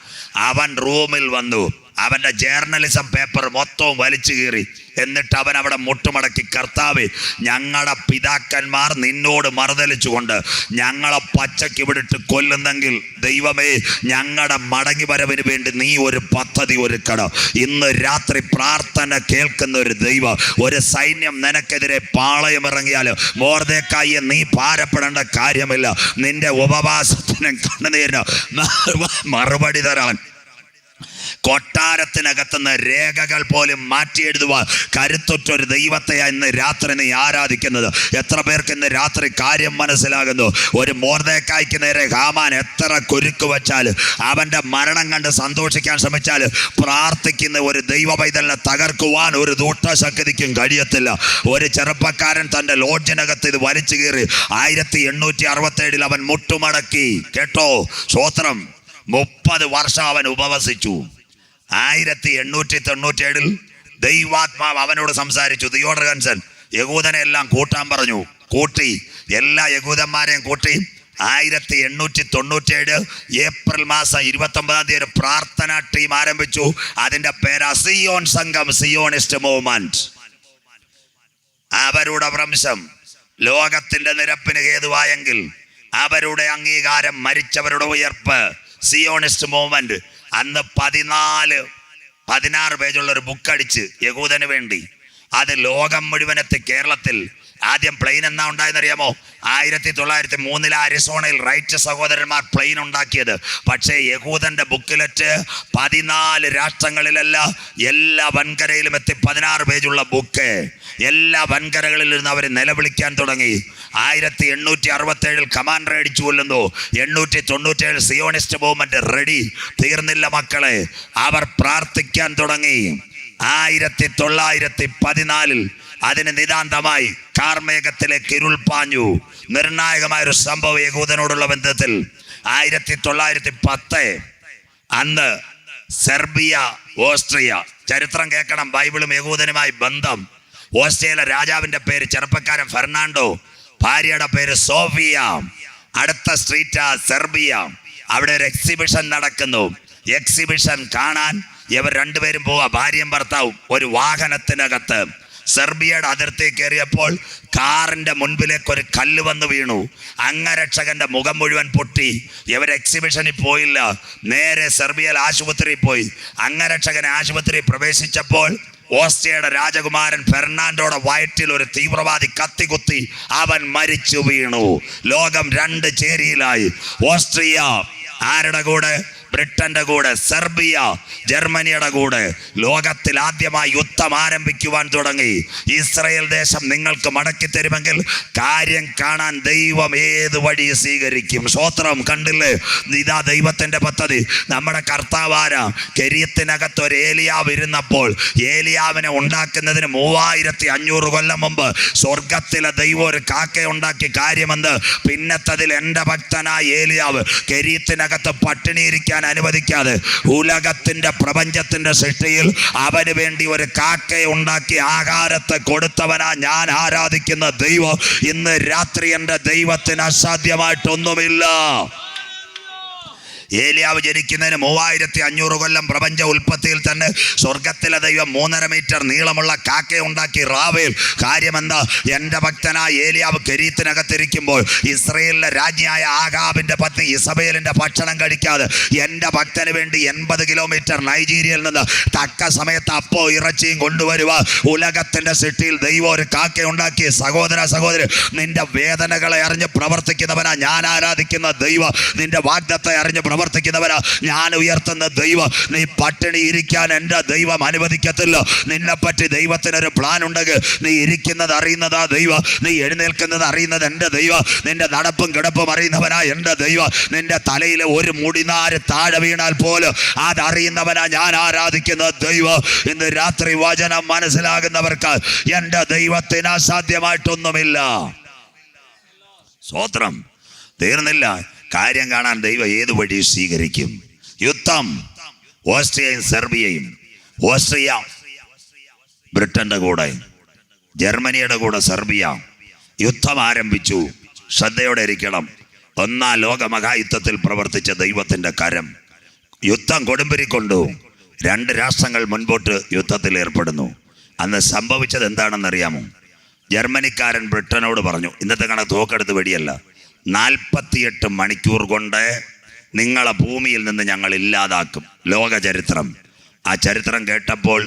അവൻ റൂമിൽ വന്നു. അവൻ്റെ ജേർണലിസം പേപ്പർ മൊത്തവും വലിച്ചു കീറി. എന്നിട്ട് അവൻ അവിടെ മുട്ടുമടക്കി, കർത്താവേ, ഞങ്ങളുടെ പിതാക്കന്മാർ നിന്നോട് മറുതലിച്ചുകൊണ്ട് ഞങ്ങളെ പച്ചയ്ക്ക് വിടിട്ട് കൊല്ലുന്നെങ്കിൽ ദൈവമേ, ഞങ്ങളുടെ മടങ്ങി വരവിന് വേണ്ടി നീ ഒരു പദ്ധതി ഒരുക്കണം. ഇന്ന് രാത്രി പ്രാർത്ഥന കേൾക്കുന്ന ഒരു ദൈവം, ഒരു സൈന്യം നിനക്കെതിരെ പാളയമിറങ്ങിയാൽ മോർദെഖായിയെ നീ ഭാരപ്പെടേണ്ട കാര്യമില്ല. നിന്റെ ഉപവാസത്തിനും കണ്ണുനീരിനും മറുപടി തരാൻ കൊട്ടാരത്തിനകത്തുനിന്ന് രേഖകൾ പോലും മാറ്റി എഴുതുവാൻ കരുത്തുറ്റൊരു ദൈവത്തെ ഇന്ന് രാത്രി നീ ആരാധിക്കുന്നത്. എത്ര പേർക്ക് ഇന്ന് രാത്രി കാര്യം മനസ്സിലാകുന്നു? ഒരു മൊർദെഖായിക്ക് നേരെ ഹാമാൻ എത്ര കുരുക്ക് വെച്ചാൽ, അവൻ്റെ മരണം കണ്ട് സന്തോഷിക്കാൻ ശ്രമിച്ചാൽ, പ്രാർത്ഥിക്കുന്ന ഒരു ദൈവ പൈതലിനെ തകർക്കുവാൻ ഒരു ദൂഷ്ടശക്തിക്കും കഴിയത്തില്ല. ഒരു ചെറുപ്പക്കാരൻ തൻ്റെ ലോഡ്ജിനകത്ത് ഇത് വലിച്ചു കീറി 1867 അവൻ മുട്ടുമടക്കി. കേട്ടോ, സ്തോത്രം. 30 വർഷം അവൻ ഉപവസിച്ചു. 1897 ദൈവാത്മാവ് അവനോട് സംസാരിച്ചു. തിയോഡർഗൻസൻ യഹൂദനെ എല്ലാം കൂട്ടാൻ പറഞ്ഞു. കൂട്ടി, എല്ലാ യഹൂദന്മാരെയും കൂട്ടി 1897 ഏപ്രിൽ മാസം 29 ഒരു പ്രാർത്ഥനാ ടീം ആരംഭിച്ചു. അതിന്റെ പേരാ സിയോൺ സംഘം, സിയോണിസ്റ്റ് മൂവ്മെന്റ്. അവരുടെ വംശം ലോകത്തിന്റെ നിരപ്പിന് ഹേതുവായെങ്കിൽ അവരുടെ അംഗീകാരം, മരിച്ചവരുടെ ഉയർപ്പ്, സിയോണിസ്റ്റ് മൂവ്മെന്റ്. അന്ന് 16 പേജുള്ള ഒരു ബുക്ക് അടിച്ച് യഹൂദന് വേണ്ടി. അത് ലോകം മുഴുവനെത്തി. കേരളത്തിൽ ആദ്യം പ്ലെയിൻ എന്നാ ഉണ്ടായെന്നറിയാമോ? 1903 അരിസോണയിൽ റൈറ്റ് സഹോദരന്മാർ പ്ലെയിൻ ഉണ്ടാക്കിയത്. പക്ഷേ യഹൂദന്റെ ബുക്കിലെറ്റ് 14 രാഷ്ട്രങ്ങളിലല്ല, എല്ലാ വൻകരയിലും എത്തി. 16 പേജുള്ള ബുക്ക്. എല്ലാ വൻകരകളിൽ നിന്ന് അവർ നിലവിളിക്കാൻ തുടങ്ങി. 1867 കമാൻഡർ അടിച്ചു കൊല്ലുന്നു. 897 സിയോണിസ്റ്റ് മൂവ്മെന്റ് റെഡി. തീർന്നില്ല മക്കളെ, അവർ പ്രാർത്ഥിക്കാൻ തുടങ്ങി. 1914 അതിന് നിതാന്തമായി കാർമേഘത്തിലേക്ക് ഇരുൾ പാഞ്ഞു. നിർണായകമായൊരു സംഭവം യഹൂദനോടുള്ള ബന്ധത്തിൽ. 1910 അന്ന് സെർബിയ, ഓസ്ട്രിയ. ചരിത്രം കേൾക്കണം, ബൈബിളും യഹൂദനുമായി ബന്ധം. ഓസ്ട്രിയയിലെ രാജാവിന്റെ പേര് ചെറുപ്പക്കാരൻ ഫെർണാണ്ടോ, ഭാര്യയുടെ പേര് സോഫിയ. അടുത്ത സ്ട്രീറ്റാ സെർബിയ. അവിടെ ഒരു എക്സിബിഷൻ നടക്കുന്നു. എക്സിബിഷൻ കാണാൻ ഇവർ രണ്ടുപേരും പോവാ, ഭാര്യയും ഭർത്താവും, ഒരു വാഹനത്തിനകത്ത്. സെർബിയയുടെ അതിർത്തി കയറിയപ്പോൾ കാറിന്റെ മുൻപിലേക്ക് ഒരു കല്ല് വന്ന് വീണു. അംഗരക്ഷകന്റെ മുഖം മുഴുവൻ പൊട്ടി. ഇവർ എക്സിബിഷനിൽ പോയില്ല, നേരെ സെർബിയയിൽ ആശുപത്രിയിൽ പോയി. അംഗരക്ഷകനെ ആശുപത്രിയിൽ പ്രവേശിച്ചപ്പോൾ ഓസ്ട്രിയയുടെ രാജകുമാരൻ ഫെർണാണ്ടോയുടെ വയറ്റിൽ ഒരു തീവ്രവാദി കത്തികുത്തി. അവൻ മരിച്ചു വീണു. ലോകം 2 ചേരിയിലായി. ഓസ്ട്രിയ ആരുടെ കൂടെ? ബ്രിട്ടന്റെ കൂടെ. സെർബിയ ജർമ്മനിയുടെ കൂടെ. ലോകത്തിൽ ആദ്യമായി യുദ്ധം ആരംഭിക്കുവാൻ തുടങ്ങി. ഇസ്രായേൽ ദേശം നിങ്ങൾക്ക് മടക്കി തരുമെങ്കിൽ കാര്യം കാണാൻ ദൈവം ഏത് വഴി സ്വീകരിക്കും. സ്തോത്രം. കണ്ടില്ലേ? ഇതാ ദൈവത്തിന്റെ പദ്ധതി. നമ്മുടെ കർത്താവാരാ? കെരീത്തിനകത്ത് ഒരു ഏലിയാവ് ഇരുന്നപ്പോൾ ഏലിയാവിനെ ഉണ്ടാക്കുന്നതിന് 3500 കൊല്ലം മുമ്പ് സ്വർഗത്തിലെ ദൈവം ഒരു കാക്കയെ ഉണ്ടാക്കി. കാര്യമെന്ത്? പിന്നത്തതിൽ എൻ്റെ ഭക്തനായ ഏലിയാവ് കെരീത്തിനകത്ത് പട്ടിണിയിരിക്കാൻ അനുവദിക്കാതെ ഉലകത്തിന്റെ പ്രപഞ്ചത്തിന്റെ സൃഷ്ടിയിൽ അവന് വേണ്ടി ഒരു കാക്കയെ ഉണ്ടാക്കി ആഹാരത്തെ കൊടുത്തവനാ ഞാൻ ആരാധിക്കുന്ന ദൈവം. ഇന്ന് രാത്രി എൻ്റെ ദൈവത്തിന് അസാധ്യമായിട്ടൊന്നുമില്ല. ഏലിയാവ് ജനിക്കുന്നതിന് 3500 കൊല്ലം പ്രപഞ്ച ഉൽപ്പത്തിയിൽ തന്നെ സ്വർഗത്തിലെ ദൈവം 3.5 മീറ്റർ നീളമുള്ള കാക്കയെ ഉണ്ടാക്കി. റാവേൽ. കാര്യമെന്താ? എൻ്റെ ഭക്തനായ ഏലിയാവ് കെരീത്തിനകത്തിരിക്കുമ്പോൾ ഇസ്രയേലിലെ രാജ്ഞിയായ ആഹാബിന്റെ പത്നി ഇസബേലിന്റെ ഭക്ഷണം കഴിക്കാതെ എൻ്റെ ഭക്തന് വേണ്ടി 80 കിലോമീറ്റർ നൈജീരിയയിൽ നിന്ന് തക്ക സമയത്ത് അപ്പോ ഇറച്ചിയും കൊണ്ടുവരുക. ഉലകത്തിന്റെ സൃഷ്ടിയിൽ ദൈവം ഒരു കാക്കയെ ഉണ്ടാക്കി. സഹോദര സഹോദരി, നിന്റെ വേദനകളെ അറിഞ്ഞ് പ്രവർത്തിക്കുന്നവനാ ഞാൻ ആരാധിക്കുന്ന ദൈവം. നിന്റെ വാഗ്ദത്തെ അറിഞ്ഞ് പ്രവർത്തിക്കുന്നവരാ ഞാൻ ഉയർത്തുന്ന ദൈവം. നീ പട്ടിണി ഇരിക്കാൻ എൻ്റെ ദൈവം അനുവദിക്കത്തില്ല. നിന്നെപ്പറ്റി ദൈവത്തിനൊരു പ്ലാൻ ഉണ്ടെങ്കിൽ നീ ഇരിക്കുന്നത് അറിയുന്നതാ ദൈവം. നീ എഴുന്നേൽക്കുന്നത് അറിയുന്നത് എൻ്റെ ദൈവം. നിന്റെ നടപ്പും കിടപ്പും അറിയുന്നവനാ എൻ്റെ ദൈവം. നിന്റെ തലയിലെ ഒരു മുടിനാര് താഴെ വീണാൽ പോലും അതറിയുന്നവനാ ഞാൻ ആരാധിക്കുന്ന ദൈവം. ഇന്ന് രാത്രി വചനം മനസ്സിലാകുന്നവർക്ക് എൻ്റെ ദൈവത്തിന് അസാധ്യമായിട്ടൊന്നുമില്ല. സ്തോത്രം. തീർന്നില്ല. കാര്യം കാണാൻ ദൈവം ഏത് വഴി സ്വീകരിക്കും. യുദ്ധം. ഓസ്ട്രിയയും സെർബിയയും. ഓസ്ട്രിയ ബ്രിട്ടന്റെ കൂടെ, ജർമ്മനിയുടെ കൂടെ സെർബിയ യുദ്ധം ആരംഭിച്ചു. ശ്രദ്ധയോടെ ഇരിക്കണം. 1-ാം ലോക മഹായുദ്ധത്തിൽ പ്രവർത്തിച്ച ദൈവത്തിന്റെ കരം. യുദ്ധം കൊടുമ്പിരിക്കൊണ്ടു. 2 രാഷ്ട്രങ്ങൾ മുൻപോട്ട് യുദ്ധത്തിൽ ഏർപ്പെടുന്നു. അന്ന് സംഭവിച്ചത് എന്താണെന്നറിയാമോ? ജർമ്മനിക്കാരൻ ബ്രിട്ടനോട് പറഞ്ഞു, ഇന്നത്തെ കണക്ക് തോക്കെടുത്ത് വെടിയല്ല, 48 മണിക്കൂർ കൊണ്ട് നിങ്ങളെ ഭൂമിയിൽ നിന്ന് ഞങ്ങൾ ഇല്ലാതാക്കും. ലോക ചരിത്രം. ആ ചരിത്രം കേട്ടപ്പോൾ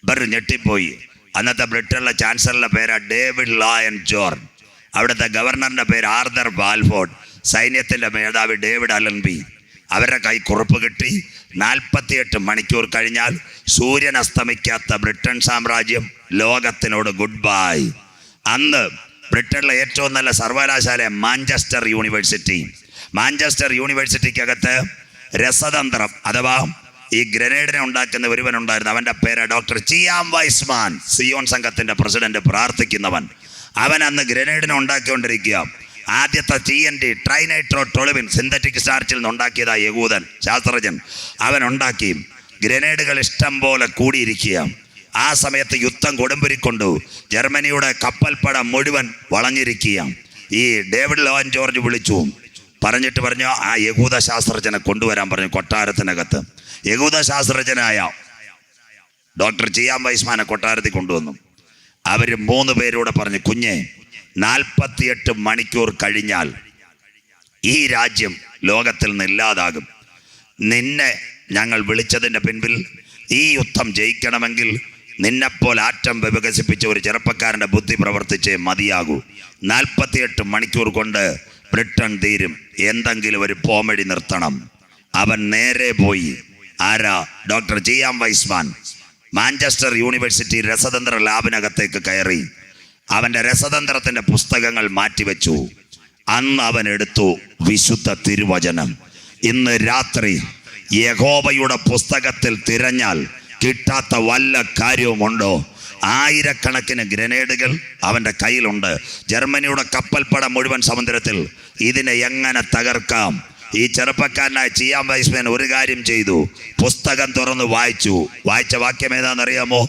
ഇവർ ഞെട്ടിപ്പോയി. അന്നത്തെ ബ്രിട്ടനിലെ ചാൻസലറുടെ പേര് ഡേവിഡ് ലോയൻ ജോർജ്. അവിടുത്തെ ഗവർണറിന്റെ പേര് ആർതർ ബാൽഫോർഡ്. സൈന്യത്തിന്റെ മേധാവി ഡേവിഡ് അലൻബി. അവരുടെ കൈ കുറിപ്പ് കിട്ടി. 48 മണിക്കൂർ കഴിഞ്ഞാൽ സൂര്യൻ അസ്തമിക്കാത്ത ബ്രിട്ടൻ സാമ്രാജ്യം ലോകത്തിനോട് ഗുഡ് ബൈ. അന്ന് ബ്രിട്ടനിലെ ഏറ്റവും നല്ല സർവകലാശാല മാഞ്ചസ്റ്റർ യൂണിവേഴ്സിറ്റി. മാഞ്ചസ്റ്റർ യൂണിവേഴ്സിറ്റിക്കകത്ത് രസതന്ത്രം അഥവാ ഈ ഗ്രനേഡിനെ ഉണ്ടാക്കുന്ന ഒരുവനുണ്ടായിരുന്നു. അവൻ്റെ പേര് ഡോക്ടർ ചിയാം വൈസ്മാൻ, സിയോൺ സംഘത്തിൻ്റെ പ്രസിഡന്റ്, പ്രാർത്ഥിക്കുന്നവൻ. അവൻ അന്ന് ഗ്രനേഡിനെ ഉണ്ടാക്കിക്കൊണ്ടിരിക്കുക. ആദ്യത്തെ TNT ട്രൈനൈട്രോ ടൊളുവിൻ സിന്തറ്റിക് സ്റ്റാർച്ചിൽ നിന്ന് ഉണ്ടാക്കിയതാ യഹൂദൻ ശാസ്ത്രജ്ഞൻ. അവൻ ഉണ്ടാക്കി. ഗ്രനേഡുകൾ ഇഷ്ടം പോലെ കൂടിയിരിക്കുക. ആ സമയത്ത് യുദ്ധം കൊടുമ്പിരിക്കൊണ്ടു. ജർമ്മനിയുടെ കപ്പൽപ്പട മുഴുവൻ വളഞ്ഞിരിക്കുക. ഈ ഡേവിഡ് ലോവൻ ജോർജ് വിളിച്ചു പറഞ്ഞു ആ യഹൂദ ശാസ്ത്രജ്ഞനെ കൊണ്ടുവരാൻ പറഞ്ഞു കൊട്ടാരത്തിനകത്ത്. യഹൂദ ശാസ്ത്രജ്ഞനായ ഡോക്ടർ ചിയാം വൈസ്മാനെ കൊട്ടാരത്തിൽ കൊണ്ടുവന്നു. അവർ 3 പേരോടെ പറഞ്ഞു, കുഞ്ഞെ 48 മണിക്കൂർ കഴിഞ്ഞാൽ ഈ രാജ്യം ലോകത്തിൽ നിന്ന് ഇല്ലാതാകും. നിന്നെ ഞങ്ങൾ വിളിച്ചതിൻ്റെ പിൻപിൽ ഈ യുദ്ധം ജയിക്കണമെങ്കിൽ നിന്നെപ്പോലെ ആറ്റം വികസിപ്പിച്ച ഒരു ചെറുപ്പക്കാരൻ്റെ ബുദ്ധി പ്രവർത്തിച്ചേ മതിയാകൂ. 48 മണിക്കൂർ കൊണ്ട് ബ്രിട്ടൻ തീരും. എന്തെങ്കിലും ഒരു പോമഡി നിർത്തണം. അവൻ നേരെ പോയി. ആരാ? Doctor Chaim Weizmann Manchester university രസതന്ത്ര ലാബിനകത്തേക്ക് കയറി. അവൻ്റെ രസതന്ത്രത്തിൻ്റെ പുസ്തകങ്ങൾ മാറ്റിവെച്ചു. അന്ന് അവൻ എടുത്തു വിശുദ്ധ തിരുവചനം. ഇന്ന് രാത്രി യഹോവയുടെ പുസ്തകത്തിൽ തിരഞ്ഞാൽ കിട്ടാത്ത വല്ല കാര്യവുമുണ്ടോ? ആയിരക്കണക്കിന് ഗ്രനേഡുകൾ അവൻ്റെ കയ്യിലുണ്ട്. ജർമ്മനിയുടെ കപ്പൽപ്പട മുഴുവൻ സമുദ്രത്തിൽ. ഇതിനെ എങ്ങനെ തകർക്കാം? ഈ ചെറുപ്പക്കാരനായ ചിയാം വൈസ്മാൻ ഒരു കാര്യം ചെയ്തു. പുസ്തകം തുറന്ന് വായിച്ചു. വായിച്ച വാക്യം ഏതാണെന്നറിയാമോ?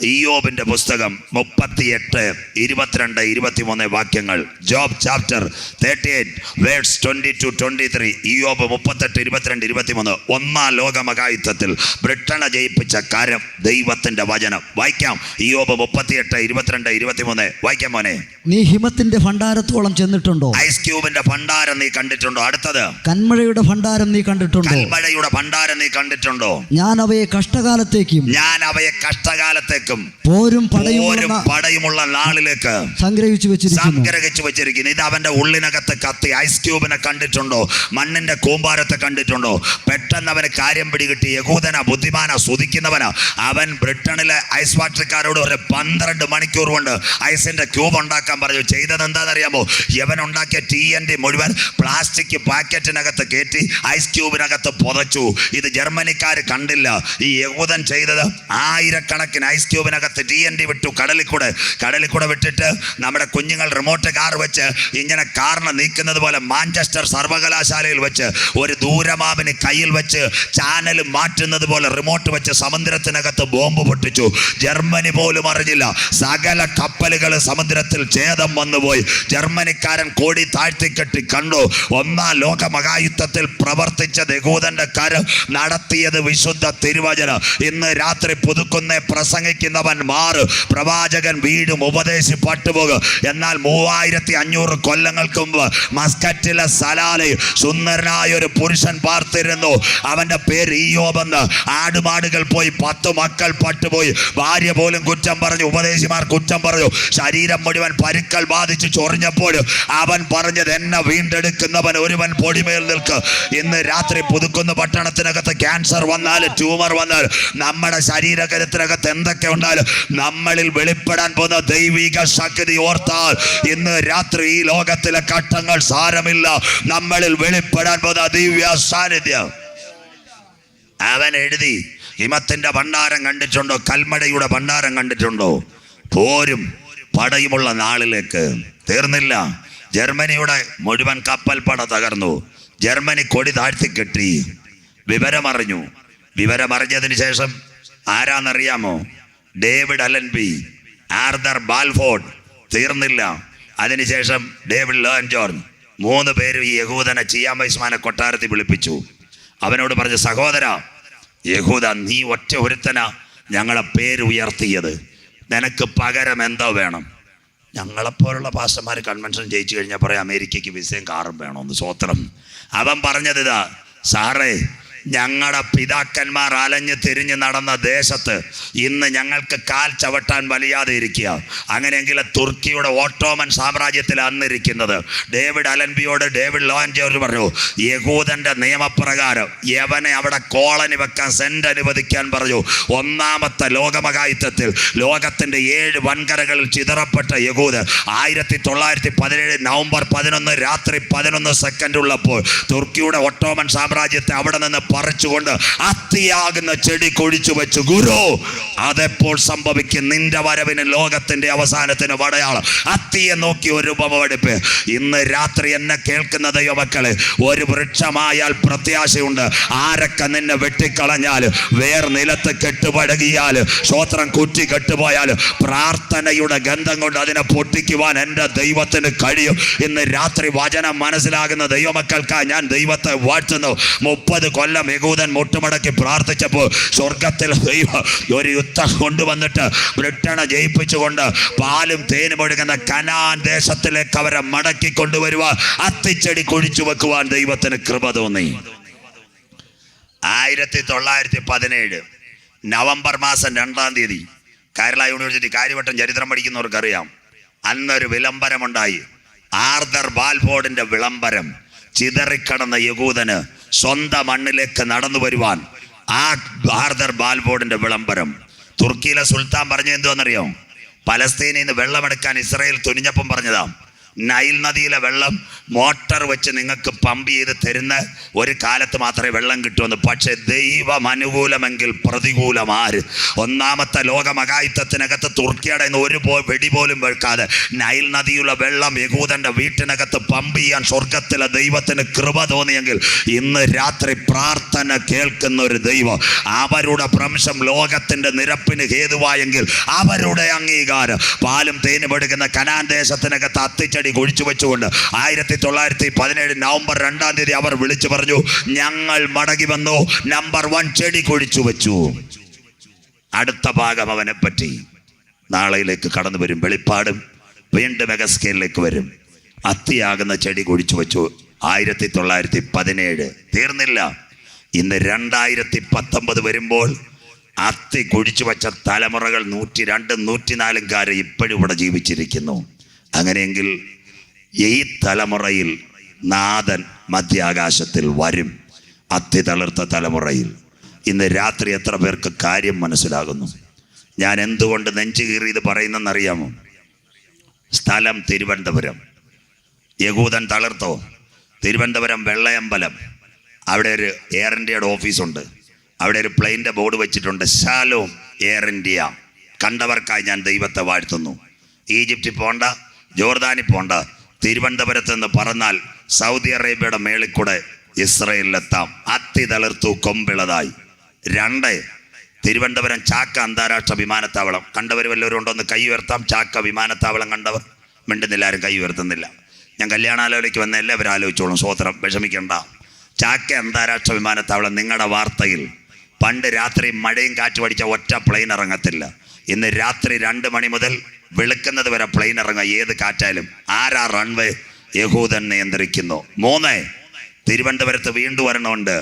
ഇയ്യോബിന്റെ പുസ്തകം 38, 22, 23 വാക്യങ്ങൾ. Job chapter 38 verse 22-23. ഇയ്യോബ് 38, 22, 23. ഒന്നാം ലോകമഹായുദ്ധത്തിൽ ബ്രിട്ടനെ ജയിപ്പിച്ച കാര്യം ദൈവത്തിന്റെ വചനം. വായിക്കാം. ഇയ്യോബ് 38, 22, 23. വായിക്കാം മോനെ. നീ ഹിമത്തിന്റെ ഭണ്ഡാരത്തോളം ചെന്നിട്ടുണ്ടോ? ഐസ് ക്യൂബിന്റെ ഭണ്ഡാരം നീ കണ്ടിട്ടുണ്ടോ? അടുത്തത് കന്മഴയുടെ ഭണ്ഡാരം നീ കണ്ടിട്ടുണ്ടോ? കന്മഴയുടെ ഭണ്ഡാരം നീ കണ്ടിട്ടുണ്ടോ? ഞാൻ അവയെ കഷ്ടകാലത്തേക്കും പോരും പടയുമുള്ള നാളിലേക്ക് സംഗ്രഹിച്ചു വെച്ചിരിക്കുന്നു. ഇത് അവന്റെ ഉള്ളിനകത്ത് കത്തി. ഐസ് ക്യൂബിനെ കണ്ടിട്ടുണ്ടോ? മണ്ണിന്റെ കൂമ്പാരത്തെ കണ്ടിട്ടുണ്ടോ? പെട്ടെന്ന് അവന് കാര്യം പിടികിട്ടി. യഹൂദന, ബുദ്ധിമാന, സ്തുതിക്കുന്നവനാ. അവൻ ബ്രിട്ടനിലെ ഐസ് ഫാക്ടറിക്കാരോട് ഒരു 12 മണിക്കൂർ കൊണ്ട് ഐസിന്റെ ക്യൂബ് ഉണ്ടാക്കാൻ പറഞ്ഞു. ചെയ്തത് എന്താണെന്നറിയാമോ? യവൻ ഉണ്ടാക്കിയ TNT മുഴുവൻ പ്ലാസ്റ്റിക് പാക്കറ്റിനകത്ത് കയറ്റി ഐസ് ക്യൂബിനകത്ത് പുതച്ചു. ഇത് ജർമ്മനിക്കാർ കണ്ടില്ല. ഈ യഹൂദൻ ചെയ്തത് ആയിരക്കണക്കിന് ഐസ് ക്യൂബിനകത്ത് TNT വിട്ടു. കടലിൽ കൂടെ വിട്ടിട്ട് നമ്മുടെ കുഞ്ഞുങ്ങൾ റിമോട്ട് കാർ വെച്ച് ഇങ്ങനെ കാറിനെ നീക്കുന്നത് പോലെ മാഞ്ചസ്റ്റർ സർവകലാശാലയിൽ വെച്ച് ഒരു ദൂരമാവിന് കയ്യിൽ വെച്ച് ചാനൽ മാറ്റുന്നത് പോലെ റിമോട്ട് വെച്ച് സമുദ്രത്തിനകത്ത് ബോംബ് പൊട്ടിച്ചു. ജർമ്മനി പോലും അറിഞ്ഞില്ല. സകല കപ്പലുകൾ സമുദ്രത്തിൽ ഛേദം വന്നുപോയി. ജർമ്മനിക്കാരൻ കോടി താഴ്ത്തിക്കെട്ടി കണ്ടു. ഒന്നാം ലോക മഹായുദ്ധത്തിൽ പ്രവർത്തിച്ച യഹൂദന്റെ കരം നടത്തിയത് വിശുദ്ധ തിരുവചനം. ഇന്ന് രാത്രി പുതുക്കുന്ന പ്രസംഗിക്കുന്നവൻ മാറ്. പ്രവാചകൻ വീടും ഉപദേശി പട്ടുപോകും. എന്നാൽ 3500 കൊല്ലങ്ങൾക്ക് മുമ്പ് മസ്കറ്റിലെ സലാലയിൽ സുന്ദരനായ ഒരു പുരുഷൻ പാർത്തിരുന്നു. അവന്റെ പേര് ഇയ്യോബെന്ന്. ആടുമാടുകൾ പോയി, 10 മക്കൾ പട്ടുപോയി. ഭാര്യ പോലും കുറ്റം പറഞ്ഞു, ഉപദേശിമാർ കുറ്റം പറഞ്ഞു. ശരീരം മുഴുവൻ പരുക്കൾ ബാധിച്ച് ചൊറിഞ്ഞപ്പോൾ അവൻ പറഞ്ഞത്, എന്നെ വീണ്ടെടുക്കുന്നവൻ ഒരുവൻ പൊടിമേൽ നിൽക്ക്. ഇന്ന് രാത്രി പുതുക്കുന്ന പട്ടണത്തിനകത്ത് ക്യാൻസർ വന്നാൽ, ട്യൂമർ വന്നാൽ, നമ്മുടെ ശരീരകരത്തിനകത്ത് എന്തൊക്കെ ഉണ്ടായാലും നമ്മളിൽ വെളിപ്പെടാൻ പോകുന്ന ദൈവിക ശക്തി ഓർത്താൽ ഇന്ന് രാത്രി ഈ ലോകത്തിലെ ഘട്ടങ്ങൾ സാരമില്ല. നമ്മളിൽ വെളിപ്പെടാൻ പോകുന്ന ദിവ്യ സാന്നിധ്യം. അവൻ എഴുതി, ഹിമത്തിന്റെ ഭണ്ഡാരം കണ്ടിട്ടുണ്ടോ? കൽമഴയുടെ ഭണ്ഡാരം കണ്ടിട്ടുണ്ടോ? പോരും പടയുമുള്ള നാളിലേക്ക്. തീർന്നില്ല. ജർമ്മനിയുടെ മുഴുവൻ കപ്പൽ പട തകർന്നു. ജർമ്മനി കൊടി താഴ്ത്തിക്കെട്ടി. വിവരമറിഞ്ഞതിന് ശേഷം ആരാന്നറിയാമോ? ഡേവിഡ് അലൻബി, ആർതർ ബാൽഫോർഡ്. തീർന്നില്ല. അതിനുശേഷം ഡേവിഡ് ലോവൻ ജോർജ്. 3 പേരും ഈ യഹൂദനെ ചിയാം വൈസ്മാനെ കൊട്ടാരത്തിൽ വിളിപ്പിച്ചു. അവനോട് പറഞ്ഞു, സഹോദര യഹൂദ, നീ ഒറ്റ ഒരുത്തന ഞങ്ങളെ പേര് ഉയർത്തിയത്. നിനക്ക് പകരം എന്തോ വേണം? ഞങ്ങളെപ്പോലുള്ള പാസ്റ്റർമാർ കൺവെൻഷൻ ജയിച്ചു കഴിഞ്ഞാൽ പറയാം അമേരിക്കയ്ക്ക് വിസയും കാറും വേണമെന്ന്. സ്വോത്രം. അവൻ പറഞ്ഞത് ഇതാ, സാറേ ഞങ്ങളുടെ പിതാക്കന്മാർ അലഞ്ഞ് തിരിഞ്ഞ് നടന്ന ദേശത്ത് ഇന്ന് ഞങ്ങൾക്ക് കാൽ ചവിട്ടാൻ വലിയാതെ ഇരിക്കുക. അങ്ങനെയെങ്കിൽ തുർക്കിയുടെ ഓട്ടോമൻ സാമ്രാജ്യത്തിൽ അന്നിരിക്കുന്നത് ഡേവിഡ് അലൻബിയോട് ഡേവിഡ് ലോഞ്ചോട് പറഞ്ഞു, യഹൂദന്റെ നിയമപ്രകാരം യവനെ അവിടെ കോളനി വെക്കാൻ സെന്റ് അനുവദിക്കാൻ പറഞ്ഞു. ഒന്നാമത്തെ ലോകമഹായുദ്ധത്തിൽ ലോകത്തിന്റെ 7 വൻകരകളിൽ ചിതറപ്പെട്ട യഹൂദർ 1917 നവംബർ 11 രാത്രി 11 ഉള്ളപ്പോൾ തുർക്കിയുടെ ഒട്ടോമൻ സാമ്രാജ്യത്തെ അവിടെ നിന്ന് പറിച്ചുകൊണ്ട് അത്തിയാകുന്ന ചെടി കൊഴിച്ചു വെച്ചു. ഗുരു, അതെപ്പോൾ സംഭവിക്കും? നിന്റെ വരവിന് ലോകത്തിന്റെ അവസാനത്തിന് വടയാളം. അത്തിയെ നോക്കി ഒരു ഉപമപ്പെടുപ്പ്. ഇന്ന് രാത്രി എന്നെ കേൾക്കുന്ന ദൈവമക്കളെ, ഒരു വൃക്ഷമായാൽ പ്രത്യാശയുണ്ട്. ആരൊക്കെ നിന്നെ വെട്ടിക്കളഞ്ഞാൽ, വേർ നിലത്ത് കെട്ടുപഴകിയാൽ, ശ്രോത്രം കുറ്റി കെട്ടുപോയാൽ, പ്രാർത്ഥനയുടെ ഗന്ധം കൊണ്ട് അതിനെ പൊട്ടിക്കുവാൻ എൻ്റെ ദൈവത്തിന് കഴിയും. ഇന്ന് രാത്രി വചനം മനസ്സിലാകുന്ന ദൈവമക്കൾക്കായി ഞാൻ ദൈവത്തെ വാഴ്ത്തുന്നു. 30 കൊല്ലം യഹൂദൻ മുട്ടുമടക്കി പ്രാർത്ഥിച്ചപ്പോൾ സ്വർഗത്തിൽ ദൈവം ഒരു യുദ്ധം കൊണ്ടുവന്നിട്ട് ബ്രിട്ടനെ ജയിപ്പിച്ചുകൊണ്ട് പാലും തേനും ഒഴുകുന്ന കനാൻ ദേശത്തിലേക്ക് അവരെ മടക്കി കൊണ്ടുവരുവാൻ, അത്തിച്ചെടി കുഴിച്ചു വെക്കുവാൻ ദൈവത്തിന് കൃപ തോന്നി. 1917 നവംബർ മാസം 2-ാം തീയതി കേരള യൂണിവേഴ്സിറ്റി കാര്യവട്ടം ചരിത്രം പഠിക്കുന്നവർക്കറിയാം, അന്നൊരു വിളംബരമുണ്ടായി. ആർതർ ബാൽഫോർഡിന്റെ വിളംബരം. ചിതറിക്കടന്ന യഹൂദന് സ്വന്തം മണ്ണിലേക്ക് നടന്നു വരുവാൻ ആ ആർതർ ബാൽഫോർഡിന്റെ വിളംബരം. തുർക്കിയിലെ സുൽത്താൻ പറഞ്ഞു എന്തുവെന്നറിയോ? പലസ്തീനിൽ നിന്ന് വെള്ളമെടുക്കാൻ ഇസ്രായേൽ തുനിഞ്ഞപ്പം പറഞ്ഞതാ, നൈൽ നദിയിലെ വെള്ളം മോട്ടർ വെച്ച് നിങ്ങൾക്ക് പമ്പ് ചെയ്ത് തരുന്ന ഒരു കാലത്ത് മാത്രമേ വെള്ളം കിട്ടുമെന്ന്. പക്ഷെ ദൈവം അനുകൂലമെങ്കിൽ പ്രതികൂലം ആര്? ഒന്നാമത്തെ ലോകമഹായുദ്ധത്തിനകത്ത് തുർക്കിയുടെ ഒരു വെടി പോലും വെക്കാതെ നൈൽ നദിയുള്ള വെള്ളം യഹൂദന്റെ വീട്ടിനകത്ത് പമ്പ് ചെയ്യാൻ സ്വർഗത്തിലെ ദൈവത്തിന് കൃപ തോന്നിയെങ്കിൽ ഇന്ന് രാത്രി പ്രാർത്ഥന കേൾക്കുന്ന ഒരു ദൈവം, അവരുടെ ഭ്രംശം ലോകത്തിന്റെ നിരപ്പിന് ഹേതുവായെങ്കിൽ അവരുടെ അംഗീകാരം പാലും തേനും എടുക്കുന്ന കനാൻ ദേശത്തിനകത്ത് അത്തിച്ചടി കുഴിച്ചു വെച്ചുകൊണ്ട് 1917 നവംബർ 2-ാം തീയതി അവർ വിളിച്ചു പറഞ്ഞു, ഞങ്ങൾ മടങ്ങി വന്നു. നമ്പർ 1 ചെടി കുഴിച്ചു വെച്ചു. അടുത്ത ഭാഗം അവനെ പറ്റി നാളെയിലേക്ക് കടന്നു വരും. വെളിപ്പാടും വീണ്ടും മെഗസ്കേലിലേക്ക് വരും. അത്തിയാകുന്ന ചെടി കുഴിച്ചു വെച്ചു. 1917 തീർന്നില്ല. ഇന്ന് 2019 വരുമ്പോൾ അത്തി കുഴിച്ചു വെച്ച തലമുറകൾ 102, 104 ഇപ്പോഴും ഇവിടെ ജീവിച്ചിരിക്കുന്നു. അങ്ങനെയെങ്കിൽ ഈ തലമുറയിൽ നാഥൻ മധ്യാകാശത്തിൽ വരും. അത്തി തളിർത്ത തലമുറയിൽ. ഇന്ന് രാത്രി എത്ര പേർക്ക് കാര്യം മനസ്സിലാകുന്നു? ഞാൻ എന്തുകൊണ്ട് നെഞ്ചു കീറി ഇത് പറയുന്നെന്നറിയാമോ? സ്ഥലം തിരുവനന്തപുരം. യഹൂദൻ തളിർത്തോ? തിരുവനന്തപുരം വെള്ളയമ്പലം. അവിടെ ഒരു എയർ ഇന്ത്യയുടെ ഓഫീസുണ്ട്. അവിടെ ഒരു പ്ലെയിൻ്റെ ബോർഡ് വെച്ചിട്ടുണ്ട്, ശാലോം എയർ ഇന്ത്യ. കണ്ടവർക്കായി ഞാൻ ദൈവത്തെ വാഴ്ത്തുന്നു. ഈജിപ്തിൽ പോണ്ട, ജോർദാനിൽ പോണ്ട, തിരുവനന്തപുരത്ത് നിന്ന് പറന്നാൽ സൗദി അറേബ്യയുടെ മേളിൽ കൂടെ ഇസ്രയേലിലെത്താം. അത്തി തളിർത്തു കൊമ്പിളതായി. 2 തിരുവനന്തപുരം ചാക്ക അന്താരാഷ്ട്ര വിമാനത്താവളം. കണ്ടവർ വല്ലവരും ഉണ്ടോ? ഒന്ന് കൈ ഉയർത്താം. ചാക്ക വിമാനത്താവളം കണ്ടവർ? മിണ്ടുന്നില്ല, ആരും കൈ ഉയർത്തുന്നില്ല. ഞാൻ കല്യാണാലോചനയ്ക്ക് വന്ന എല്ലാവരും ആലോചിച്ചോളും, സ്വോത്രം, വിഷമിക്കണ്ട. ചാക്ക അന്താരാഷ്ട്ര വിമാനത്താവളം. നിങ്ങളുടെ വാർത്തയിൽ പണ്ട് രാത്രി മഴയും കാറ്റ് പഠിച്ച ഒറ്റ പ്ലെയിൻ ഇറങ്ങത്തില്ല. ഇന്ന് രാത്രി 2 മണി മുതൽ വെളുക്കുന്നത് വരെ പ്ലെയിൻ ഇറങ്ങുക, ഏത് കാറ്റായാലും. ആരാ റൺവേ? യഹൂദൻ നിയന്ത്രിക്കുന്നു. 3 തിരുവനന്തപുരത്ത് വീണ്ടും വരണമുണ്ട്.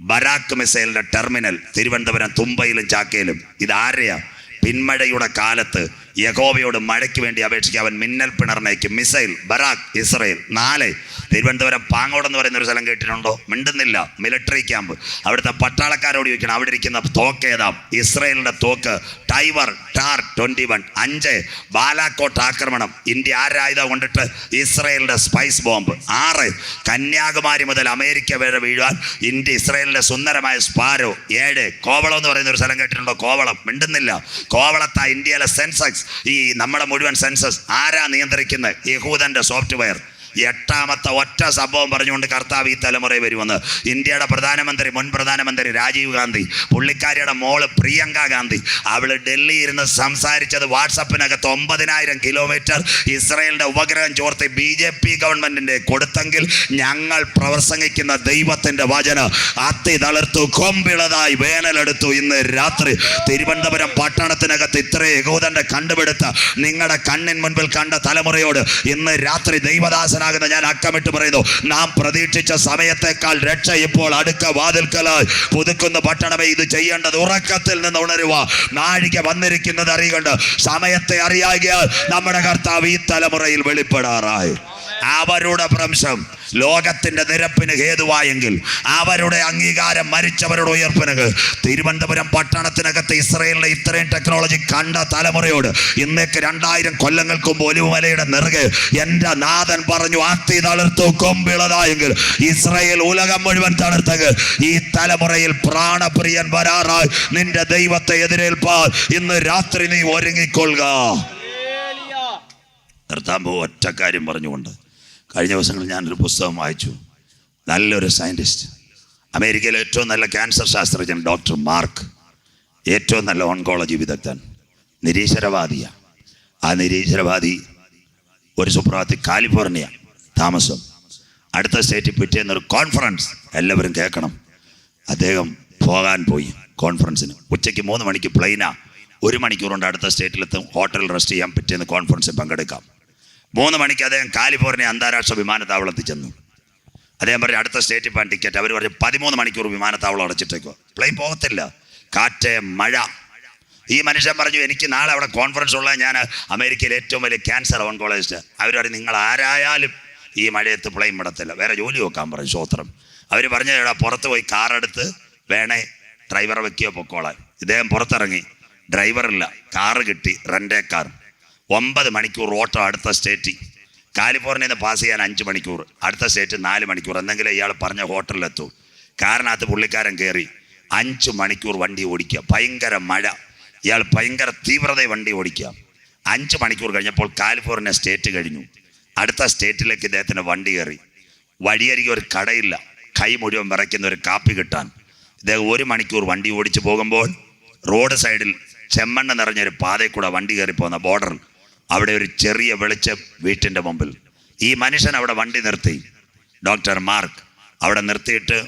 ബരാക്ക് മിസൈലിന്റെ ടെർമിനൽ തിരുവനന്തപുരം തുമ്പയിലും ചാക്കയിലും. ഇതാരെയാ? പിന്മഴയുടെ കാലത്ത് യഹോവയോട് മഴയ്ക്ക് വേണ്ടി അപേക്ഷിക്കുക, അവൻ മിന്നൽ പിണർന്നേക്കും. Missile Barak Israel. 4 തിരുവനന്തപുരം പാങ്ങോടെന്ന് പറയുന്ന ഒരു സ്ഥലം കേട്ടിട്ടുണ്ടോ? മിണ്ടുന്നില്ല. Military camp. അവിടുത്തെ പട്ടാളക്കാരോട് ചോദിക്കണം, അവിടെ ഇരിക്കുന്ന തോക്ക് ഏതാ? ഇസ്രയേലിന്റെ തോക്ക് ടൈവർ ടാർ 21. 5 ബാലാക്കോട്ട് ആക്രമണം. ഇന്ത്യ ആരായുധം കൊണ്ടിട്ട് ഇസ്രയേലിന്റെ സ്പൈസ് ബോംബ്. 6 കന്യാകുമാരി മുതൽ അമേരിക്ക വരെ വീഴുവാൻ ഇന്ത്യ ഇസ്രയേലിന്റെ സുന്ദരമായ സ്പാരോ. 7 കോവളം എന്ന് പറയുന്ന ഒരു സ്ഥലം കേട്ടിട്ടുണ്ടോ? കോവളം. മിണ്ടുന്നില്ല. കോവളത്താ ഇന്ത്യയിലെ സെൻസസ്. ഈ നമ്മുടെ മുഴുവൻ സെൻസസ് ആരാ നിയന്ത്രിക്കുന്നത്? യഹൂദന്റെ സോഫ്റ്റ്വെയർ. 8ാമത്തെ ഒറ്റ സംഭവം പറഞ്ഞുകൊണ്ട് കർത്താവ് ഈ തലമുറയിൽ വരുമെന്ന്. ഇന്ത്യയുടെ പ്രധാനമന്ത്രി, മുൻ പ്രധാനമന്ത്രി രാജീവ് ഗാന്ധി, പുള്ളിക്കാരിയുടെ മോള് പ്രിയങ്ക ഗാന്ധി, അവള് ഡൽഹി ഇരുന്ന് സംസാരിച്ചത് വാട്സപ്പിനകത്ത് 9000 കിലോമീറ്റർ ഇസ്രയേലിന്റെ ഉപഗ്രഹം ചോർത്തി BJP ഗവൺമെന്റിന്റെ കൊടുത്തെങ്കിൽ ഞങ്ങൾ പ്രസംഗിക്കുന്ന ദൈവത്തിന്റെ വചനം അത്തി തളിർത്തു കൊമ്പിളതായി വേനലെടുത്തു. ഇന്ന് രാത്രി തിരുവനന്തപുരം പട്ടണത്തിനകത്ത് ഇത്രയും യഹൂദന്റെ കണ്ടുപിടുത്ത നിങ്ങളുടെ കണ്ണിൻ മുൻപിൽ കണ്ട തലമുറയോട് ഇന്ന് രാത്രി ദൈവദാസനായ ദൈവപുത്രനാകുന്ന ഞാൻ അക്കമിട്ട് പറയുന്നു, നാം പ്രതീക്ഷിച്ച സമയത്തെക്കാൾ രക്ഷ ഇപ്പോൾ അടുക്ക വാതിൽക്കലായി. പുതുക്കുന്ന പട്ടണമേ, ഇത് ചെയ്യേണ്ടത് ഉറക്കത്തിൽ നിന്ന് ഉണരുക. നാഴിക വന്നിരിക്കുന്നത് അറിയുകൊണ്ട് സമയത്തെ അറിയാകിയാൽ നമ്മുടെ കർത്താവ് ഈ തലമുറയിൽ വെളിപ്പെടാറായി. അവരുടെ ഭ്രംശം ലോകത്തിന്റെ നിരപ്പിന് ഹേതുവായെങ്കിൽ അവരുടെ അംഗീകാരം മരിച്ചവരുടെ ഉയർപ്പിന്. തിരുവനന്തപുരം പട്ടണത്തിനകത്ത് ഇസ്രയേലിന്റെ ഇത്രയും ടെക്നോളജി കണ്ട തലമുറയോട് ഇന്നേക്ക് 2000 കൊല്ലങ്ങൾക്ക് മുമ്പ് ഒലിവുമലയുടെ നെറുകെ എൻ്റെ നാഥൻ പറഞ്ഞു, ആത്തി തളിർത്തു കൊമ്പിളതായെങ്കിൽ ഇസ്രയേൽ ഉലകം മുഴുവൻ തളിർത്തെങ്കിൽ ഈ തലമുറയിൽ പ്രാണപ്രിയൻ വരാറായി. നിന്റെ ദൈവത്തെ എതിരേൽപ്പാൻ ഇന്ന് രാത്രി നീ ഒരുങ്ങിക്കൊള്ളുക. നിർത്താൻ പോകും ഒറ്റ കാര്യം പറഞ്ഞുകൊണ്ട്. കഴിഞ്ഞ ദിവസങ്ങളിൽ ഞാനൊരു പുസ്തകം വായിച്ചു. നല്ലൊരു സയൻറ്റിസ്റ്റ്, അമേരിക്കയിലെ ഏറ്റവും നല്ല ക്യാൻസർ ശാസ്ത്രജ്ഞൻ ഡോക്ടർ മാർക്ക്, ഏറ്റവും നല്ല ഓൺകോളജി വിദഗ്ധൻ, നിരീശ്വരവാദിയാണ്. ആ നിരീശ്വരവാദി ഒരു സുപ്രഭാതത്തിൽ കാലിഫോർണിയ താമസം, അടുത്ത സ്റ്റേറ്റിൽ പിറ്റേന്നൊരു കോൺഫറൻസ്, എല്ലാവരും കേൾക്കണം. അദ്ദേഹം പോകാൻ പോയി കോൺഫറൻസിന്. ഉച്ചയ്ക്ക് 3 മണിക്ക് പ്ലെയിനാ. 1 മണിക്കൂർ കൊണ്ട് അടുത്ത സ്റ്റേറ്റിലെത്തും. ഹോട്ടലിൽ റെസ്റ്റ് ചെയ്യാൻ, പിറ്റേന്ന് കോൺഫറൻസിൽ പങ്കെടുക്കാം. 3 മണിക്ക് അദ്ദേഹം കാലിഫോർണിയ അന്താരാഷ്ട്ര വിമാനത്താവളത്തിൽ ചെന്നു. അദ്ദേഹം പറഞ്ഞു അടുത്ത സ്റ്റേറ്റിൽ പോകാൻ ടിക്കറ്റ്. അവർ പറഞ്ഞു 13 മണിക്കൂർ വിമാനത്താവളം അടച്ചിട്ടേക്കോ, പ്ലെയിൻ പോകത്തില്ല, കാറ്റ്, മഴ. ഈ മനുഷ്യൻ പറഞ്ഞു, എനിക്ക് നാളെ അവിടെ കോൺഫറൻസ് ഉള്ള, ഞാൻ അമേരിക്കയിലെ ഏറ്റവും വലിയ ക്യാൻസർ ഓൺകോളജിസ്റ്റ്. അവർ പറഞ്ഞു, നിങ്ങൾ ആരായാലും ഈ മഴയത്ത് പ്ലെയിൻ വിടത്തില്ല, വേറെ ജോലി നോക്കാൻ പറഞ്ഞു. സ്വത്രം. അവർ പറഞ്ഞു, എടാ പുറത്ത് പോയി കാറെടുത്ത് വേണേ ഡ്രൈവറെ വെക്കുകയോ പൊക്കോളാൻ. ഇദ്ദേഹം പുറത്തിറങ്ങി, ഡ്രൈവറില്ല, കാറ് കിട്ടി, റെൻ്റേ കാർ. 9 മണിക്കൂർ ഓട്ടോ അടുത്ത സ്റ്റേറ്റിൽ. കാലിഫോർണിയയിൽ നിന്ന് പാസ് ചെയ്യാൻ 5 മണിക്കൂർ, അടുത്ത സ്റ്റേറ്റ് 4 മണിക്കൂർ. എന്തെങ്കിലും ഇയാൾ പറഞ്ഞ ഹോട്ടലിലെത്തൂ. കാറിനകത്ത് പുള്ളിക്കാരൻ കയറി 5 മണിക്കൂർ വണ്ടി ഓടിക്കുക. ഭയങ്കര മഴ, ഇയാൾ ഭയങ്കര തീവ്രത വണ്ടി ഓടിക്കുക. 5 മണിക്കൂർ കഴിഞ്ഞപ്പോൾ കാലിഫോർണിയ സ്റ്റേറ്റ് കഴിഞ്ഞു. അടുത്ത സ്റ്റേറ്റിലേക്ക് ഇദ്ദേഹത്തിന് വണ്ടി കയറി. വഴിയരികെ ഒരു കടയില്ല, കൈ മുഴുവൻ വിറയ്ക്കുന്ന ഒരു കാപ്പി കിട്ടാൻ. ഇദ്ദേഹം 1 മണിക്കൂർ വണ്ടി ഓടിച്ച് പോകുമ്പോൾ റോഡ് സൈഡിൽ ചെമ്മണ്ണ് നിറഞ്ഞൊരു പാതയിൽ കൂടെ വണ്ടി കയറി പോകുന്ന ബോർഡറിൽ അവിടെ ഒരു ചെറിയ വെളിച്ചം വീട്ടിൻ്റെ മുമ്പിൽ. ഈ മനുഷ്യൻ അവിടെ വണ്ടി നിർത്തി. ഡോക്ടർ മാർക്ക് അവിടെ നിർത്തിയിട്ട്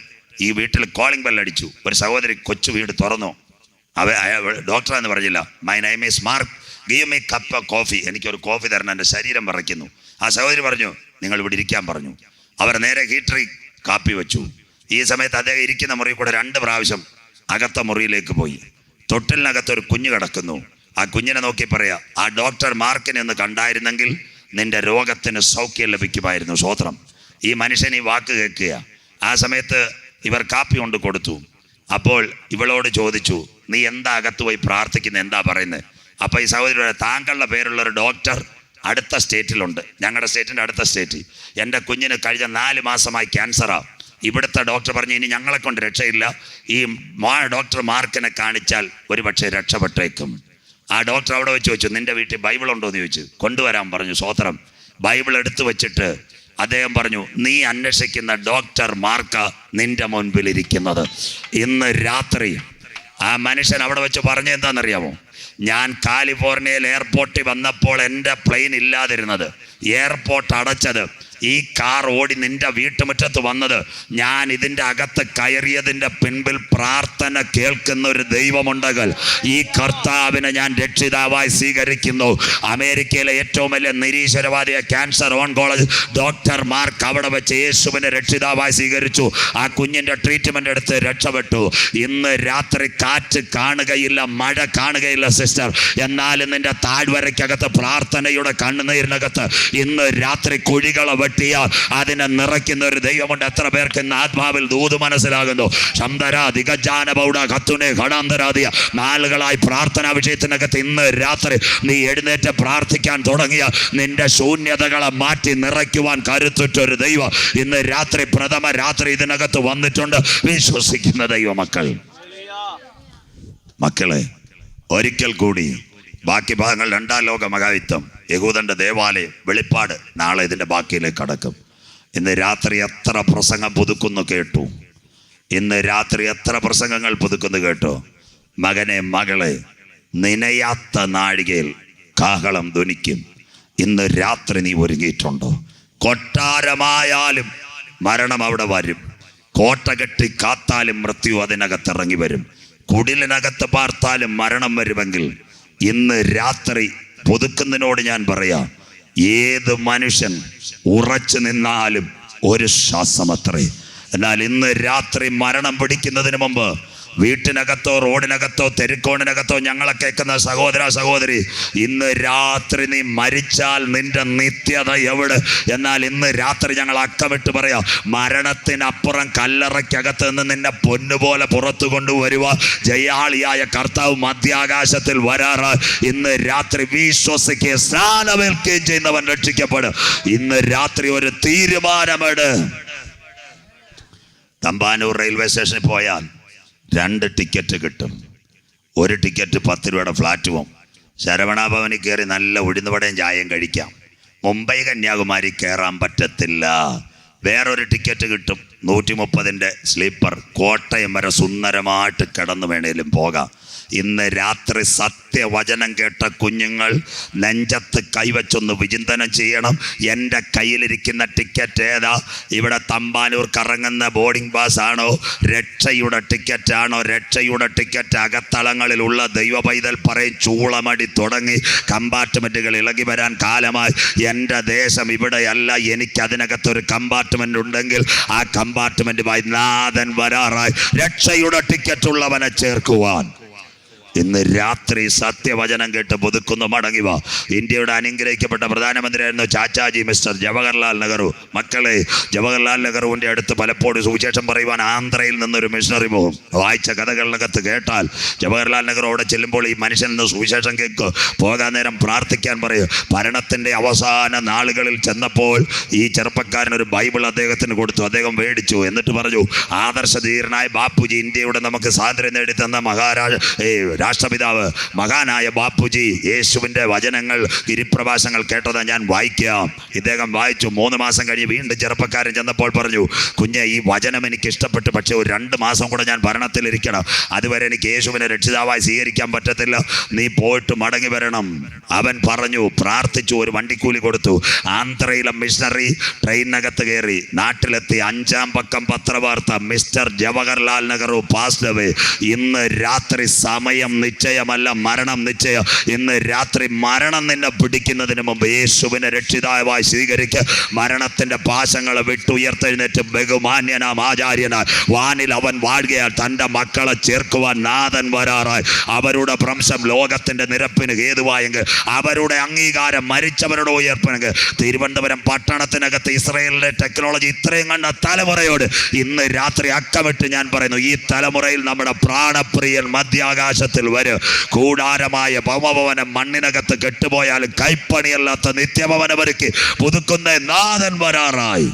ഈ വീട്ടിൽ കോളിംഗ് ബെൽ അടിച്ചു. ഒരു സഹോദരി കൊച്ചു വീട് തുറന്നു. ഡോക്ടർ എന്ന് പറഞ്ഞില്ല, my name is mark, give me cup of coffee, എനിക്കൊരു കോഫി തരണം, എൻ്റെ ശരീരം വിറയ്ക്കുന്നു. ആ സഹോദരി പറഞ്ഞു, നിങ്ങൾ ഇവിടെ ഇരിക്കാൻ പറഞ്ഞു. അവർ നേരെ ഹീറ്ററിൽ കാപ്പി വെച്ചു. ഈ സമയത്ത് അദ്ദേഹം ഇരിക്കുന്ന മുറിയിൽ കൂടെ 2 പ്രാവശ്യം അകത്ത മുറിയിലേക്ക് പോയി. തൊട്ടിലിനകത്ത് ഒരു കുഞ്ഞ് കിടക്കുന്നു. ആ കുഞ്ഞിനെ നോക്കി പറയാ, ആ ഡോക്ടർ മാർക്കിനെ ഒന്ന് കണ്ടായിരുന്നെങ്കിൽ നിന്റെ രോഗത്തിന് സൗഖ്യം ലഭിക്കുമായിരുന്നു. സ്വോത്രം. ഈ മനുഷ്യൻ ഈ വാക്ക് കേൾക്കുക. ആ സമയത്ത് ഇവർ കാപ്പി കൊണ്ട് കൊടുത്തു. അപ്പോൾ ഇവളോട് ചോദിച്ചു, നീ എന്താ അകത്ത് പോയി പ്രാർത്ഥിക്കുന്നത്, എന്താ പറയുന്നത്? അപ്പോൾ ഈ സഹോദരിയുടെ, താങ്കളുടെ പേരുള്ളൊരു ഡോക്ടർ അടുത്ത സ്റ്റേറ്റിലുണ്ട്, ഞങ്ങളുടെ സ്റ്റേറ്റിൻ്റെ അടുത്ത സ്റ്റേറ്റിൽ. എൻ്റെ കുഞ്ഞിന് കഴിഞ്ഞ 4 മാസമായി ക്യാൻസറാണ്. ഇവിടുത്തെ ഡോക്ടർ പറഞ്ഞു, ഇനി ഞങ്ങളെ കൊണ്ട് രക്ഷയില്ല, ഈ ഡോക്ടർ മാർക്കിനെ കാണിച്ചാൽ ഒരു പക്ഷേ രക്ഷപ്പെട്ടേക്കും. ആ ഡോക്ടർ അവിടെ വെച്ച് ചോദിച്ചു, നിൻ്റെ വീട്ടിൽ ബൈബിൾ ഉണ്ടോ എന്ന് ചോദിച്ചു. കൊണ്ടുവരാൻ പറഞ്ഞു. സ്വോത്രം. ബൈബിൾ എടുത്തു വെച്ചിട്ട് അദ്ദേഹം പറഞ്ഞു, നീ അന്വേഷിക്കുന്ന ഡോക്ടർ മാർക്ക നിൻ്റെ മുൻപിലിരിക്കുന്നത്. ഇന്ന് രാത്രി ആ മനുഷ്യൻ അവിടെ വെച്ച് പറഞ്ഞ എന്താണെന്നറിയാമോ? ഞാൻ കാലിഫോർണിയയിൽ എയർപോർട്ടിൽ വന്നപ്പോൾ എൻ്റെ പ്ലെയിൻ ഇല്ലാതിരുന്നത്, എയർപോർട്ട് അടച്ചത്, ഈ കാർ ഓടി നിന്റെ വീട്ടുമുറ്റത്ത് വന്നത്, ഞാൻ ഇതിൻ്റെ അകത്ത് കയറിയതിൻ്റെ പിൻപിൽ പ്രാർത്ഥന കേൾക്കുന്ന ഒരു ദൈവമുണ്ടെങ്കിൽ ഈ കർത്താവിനെ ഞാൻ രക്ഷിതാവായി സ്വീകരിക്കുന്നു. അമേരിക്കയിലെ ഏറ്റവും വലിയ നിരീശ്വരവാദിയ ക്യാൻസർ ഓൺകോളജി ഡോക്ടർ മാർക്ക് അവിടെ വെച്ച് യേശുവിനെ രക്ഷിതാവായി സ്വീകരിച്ചു. ആ കുഞ്ഞിൻ്റെ ട്രീറ്റ്മെൻ്റ് എടുത്ത് രക്ഷപ്പെട്ടു. ഇന്ന് രാത്രി കാറ്റ് കാണുകയില്ല, മഴ കാണുകയില്ല സിസ്റ്റർ, എന്നാലും നിന്റെ താഴ്വരയ്ക്കകത്ത് പ്രാർത്ഥനയുടെ കണ്ണുനീരിനകത്ത് ഇന്ന് രാത്രി കുഴികളെ അതിനെ നിറയ്ക്കുന്ന ഒരു ദൈവമുണ്ട്. എത്ര പേർക്ക് ഇന്ന് ആത്മാവിൽ ദൂത് മനസ്സിലാകുന്നു? നാളുകളായി പ്രാർത്ഥനാ വിഷയത്തിനകത്ത് ഇന്ന് രാത്രി നീ എഴുന്നേറ്റ് പ്രാർത്ഥിക്കാൻ തുടങ്ങിയ നിന്റെ ശൂന്യതകളെ മാറ്റി നിറയ്ക്കുവാൻ കരുത്തുറ്റൊരു ദൈവം ഇന്ന് രാത്രി, പ്രഥമ രാത്രി ഇതിനകത്ത് വന്നിട്ടുണ്ട്. വിശ്വസിക്കുന്ന ദൈവമക്കൾ, മക്കളെ, ഒരിക്കൽ കൂടി ബാക്കി ഭാഗങ്ങൾ 2-ാം ലോക മഹായുദ്ധം, യഹൂദന്റെ ദേവാലയം, വെളിപ്പാട്, നാളെ ഇതിൻ്റെ ബാക്കിയിലേക്ക് കടക്കും. ഇന്ന് രാത്രി എത്ര പ്രസംഗം പുതുക്കുന്നു കേട്ടു? ഇന്ന് രാത്രി എത്ര പ്രസംഗങ്ങൾ പുതുക്കുന്നു കേട്ടോ? മകനെ, മകളെ, നനയാത്ത നാഴികയിൽ കാഹളം ധ്വനിക്കും. ഇന്ന് രാത്രി നീ ഒരുങ്ങിയിട്ടുണ്ടോ? കൊട്ടാരമായാലും മരണം അവിടെ വരും, കോട്ട കെട്ടി കാത്താലും മൃത്യു അതിനകത്തിറങ്ങി വരും, കുടിലിനകത്ത് പാർത്താലും മരണം വരുമെങ്കിൽ ഇന്ന് രാത്രി പുതുക്കുന്നതിനോട് ഞാൻ പറയാം, ഏത് മനുഷ്യൻ ഉറച്ചു നിന്നാലും ഒരു ശ്വാസമത്രേ. എന്നാൽ ഇന്ന് രാത്രി മരണം പിടിക്കുന്നതിന് മുമ്പ് വീട്ടിനകത്തോ റോഡിനകത്തോ തെരുക്കോണിനകത്തോ ഞങ്ങളെ കേൾക്കുന്ന സഹോദര സഹോദരി, ഇന്ന് രാത്രി നീ മരിച്ചാൽ നിന്റെ നിത്യത എവിടെ? എന്നാൽ ഇന്ന് രാത്രി ഞങ്ങൾ അക്കമിട്ട് പറയാം, മരണത്തിനപ്പുറം കല്ലറയ്ക്കകത്ത് നിന്ന് നിന്നെ പൊന്നുപോലെ പുറത്തു കൊണ്ടുവരുവാൻ ജയാളിയായ കർത്താവ് മധ്യാകാശത്തിൽ വരാറായി. ഇന്ന് രാത്രി വിശ്വസിക്കുകയും സ്നാനമേൽക്കുകയും ചെയ്യുന്നവൻ രക്ഷിക്കപ്പെടും. ഇന്ന് രാത്രി ഒരു തീരുമാനമെട്. തമ്പാനൂർ റെയിൽവേ സ്റ്റേഷനിൽ പോയാൽ 2 ടിക്കറ്റ് കിട്ടും. ഒരു ടിക്കറ്റ് 10 രൂപയുടെ പ്ലാറ്റ്ഫോം. ശരവണാഭവനിൽ കയറി നല്ല ഉഴുന്നുവടയും ചായയും കഴിക്കാം. മുംബൈ കന്യാകുമാരി കയറാൻ പറ്റത്തില്ല. വേറൊരു ടിക്കറ്റ് കിട്ടും 130ൻ്റെ സ്ലീപ്പർ. കോട്ടയം വരെ സുന്ദരമായിട്ട് കിടന്നു വേണേലും പോകാം. ഇന്ന് രാത്രി സത്യവചനം കേട്ട കുഞ്ഞുങ്ങൾ നെഞ്ചത്ത് കൈവച്ചൊന്ന് വിചിന്തനം ചെയ്യണം. എൻ്റെ കയ്യിലിരിക്കുന്ന ടിക്കറ്റ് ഏതാ? ഇവിടെ തമ്പാനൂർ കറങ്ങുന്ന ബോർഡിംഗ് പാസ് ആണോ? രക്ഷയുടെ ടിക്കറ്റ് ആണോ? രക്ഷയുടെ ടിക്കറ്റ് അകത്തളങ്ങളിലുള്ള ദൈവ പൈതൽ പറയും, ചൂളമടി തുടങ്ങി കമ്പാർട്ട്മെൻറ്റുകൾ ഇളകി വരാൻ കാലമായി. എൻ്റെ ദേശം ഇവിടെയല്ല, എനിക്കതിനകത്തൊരു കമ്പാർട്ട്മെൻ്റ് ഉണ്ടെങ്കിൽ ആ കമ്പാർട്ട്മെൻറ്റുമായി നാഥൻ വരാറായി. രക്ഷയുടെ ടിക്കറ്റ് ഉള്ളവനെ ചേർക്കുവാൻ ഇന്ന് രാത്രി സത്യവചനം കേട്ട് പുതുക്കുന്നു മടങ്ങി വാ. ഇന്ത്യയുടെ അനുഗ്രഹിക്കപ്പെട്ട പ്രധാനമന്ത്രിയായിരുന്നു ചാച്ചാജി മിസ്റ്റർ ജവഹർലാൽ നെഹ്റു. മക്കളെ, ജവഹർലാൽ നെഹ്റുവിൻ്റെ അടുത്ത് പലപ്പോഴും സുവിശേഷം പറയുവാൻ ആന്ധ്രയിൽ നിന്നൊരു മിഷണറി പോകും. വായിച്ച കഥകളിനകത്ത് കേട്ടാൽ ജവഹർലാൽ നെഹ്റു അവിടെ ചെല്ലുമ്പോൾ ഈ മനുഷ്യൻ നിന്ന് സുവിശേഷം കേൾക്കും. പോകാൻ നേരം പ്രാർത്ഥിക്കാൻ പറയും. ഭരണത്തിൻ്റെ അവസാന നാളുകളിൽ ചെന്നപ്പോൾ ഈ ചെറുപ്പക്കാരനൊരു ബൈബിൾ അദ്ദേഹത്തിന് കൊടുത്തു. അദ്ദേഹം മേടിച്ചു. എന്നിട്ട് പറഞ്ഞു, ആദർശധീരനായ ബാപ്പുജി, ഇന്ത്യയുടെ നമുക്ക് സ്വാതന്ത്ര്യം നേടിത്തന്ന രാഷ്ട്രപിതാവ് മഹാനായ ബാപ്പുജി യേശുവിൻ്റെ വചനങ്ങൾ ഗിരിപ്രഭാഷങ്ങൾ കേട്ടതാ ഞാൻ വായിക്കാം. ഇദ്ദേഹം വായിച്ചു. 3 മാസം കഴിഞ്ഞ് വീണ്ടും ചെറുപ്പക്കാരൻ ചെന്നപ്പോൾ പറഞ്ഞു, കുഞ്ഞെ, ഈ വചനം എനിക്ക് ഇഷ്ടപ്പെട്ടു, പക്ഷേ ഒരു 2 മാസം കൂടെ ഞാൻ ഭരണത്തിലിരിക്കണം. അതുവരെ എനിക്ക് യേശുവിനെ രക്ഷിതാവായി സ്വീകരിക്കാൻ പറ്റത്തില്ല. നീ പോയിട്ട് മടങ്ങി വരണം. അവൻ പറഞ്ഞു, പ്രാർത്ഥിച്ചു, ഒരു വണ്ടിക്കൂലി കൊടുത്തു. ആന്ധ്രയിലെ മിഷണറി ട്രെയിനകത്ത് കയറി. നാട്ടിലെത്തി. 5-ാം പക്കം പത്രവാർത്ത, mister Jawaharlal Nehru passed away. ഇന്ന് രാത്രി സമയം നിശ്ചയമല്ല, മരണം നിശ്ചയം. ഇന്ന് രാത്രി മരണം നിന്നെ പിടിക്കുന്നതിന് മുമ്പ് യേശുവിനെ രക്ഷിതാവായി സ്വീകരിക്കുക. മരണത്തിന്റെ പാശങ്ങളെ വിട്ടുയർത്തെഴുന്നേറ്റ് ബഹുമാന്യനാം ആചാര്യനാൽ വാനിൽ അവൻ വാഴുകയാൽ തൻ്റെ മക്കളെ ചേർക്കുവാൻ നാഥൻ വരാറായി. അവരുടെ ഭ്രംശം ലോകത്തിന്റെ നിരപ്പിന് ഹേതുവായെങ്കിൽ, അവരുടെ അംഗീകാരം മരിച്ചവരുടെ ഉയർപ്പിനെങ്കിൽ, തിരുവനന്തപുരം പട്ടണത്തിനകത്ത് ഇസ്രായേലിന്റെ ടെക്നോളജി ഇത്രയും കണ്ട തലമുറയോട് ഇന്ന് രാത്രി അക്കമിട്ട് ഞാൻ പറയുന്നു, ഈ തലമുറയിൽ നമ്മുടെ പ്രാണപ്രിയൻ മധ്യാകാശത്തിൽ വരും. കൂടാരമായ ഭവഭവനം മണ്ണിനകത്ത് കെട്ടുപോയാലും കൈപ്പണിയല്ലാത്ത നിത്യഭവനമൊരുക്കി പുതുക്കുന്ന നാഥൻ വരാറായി.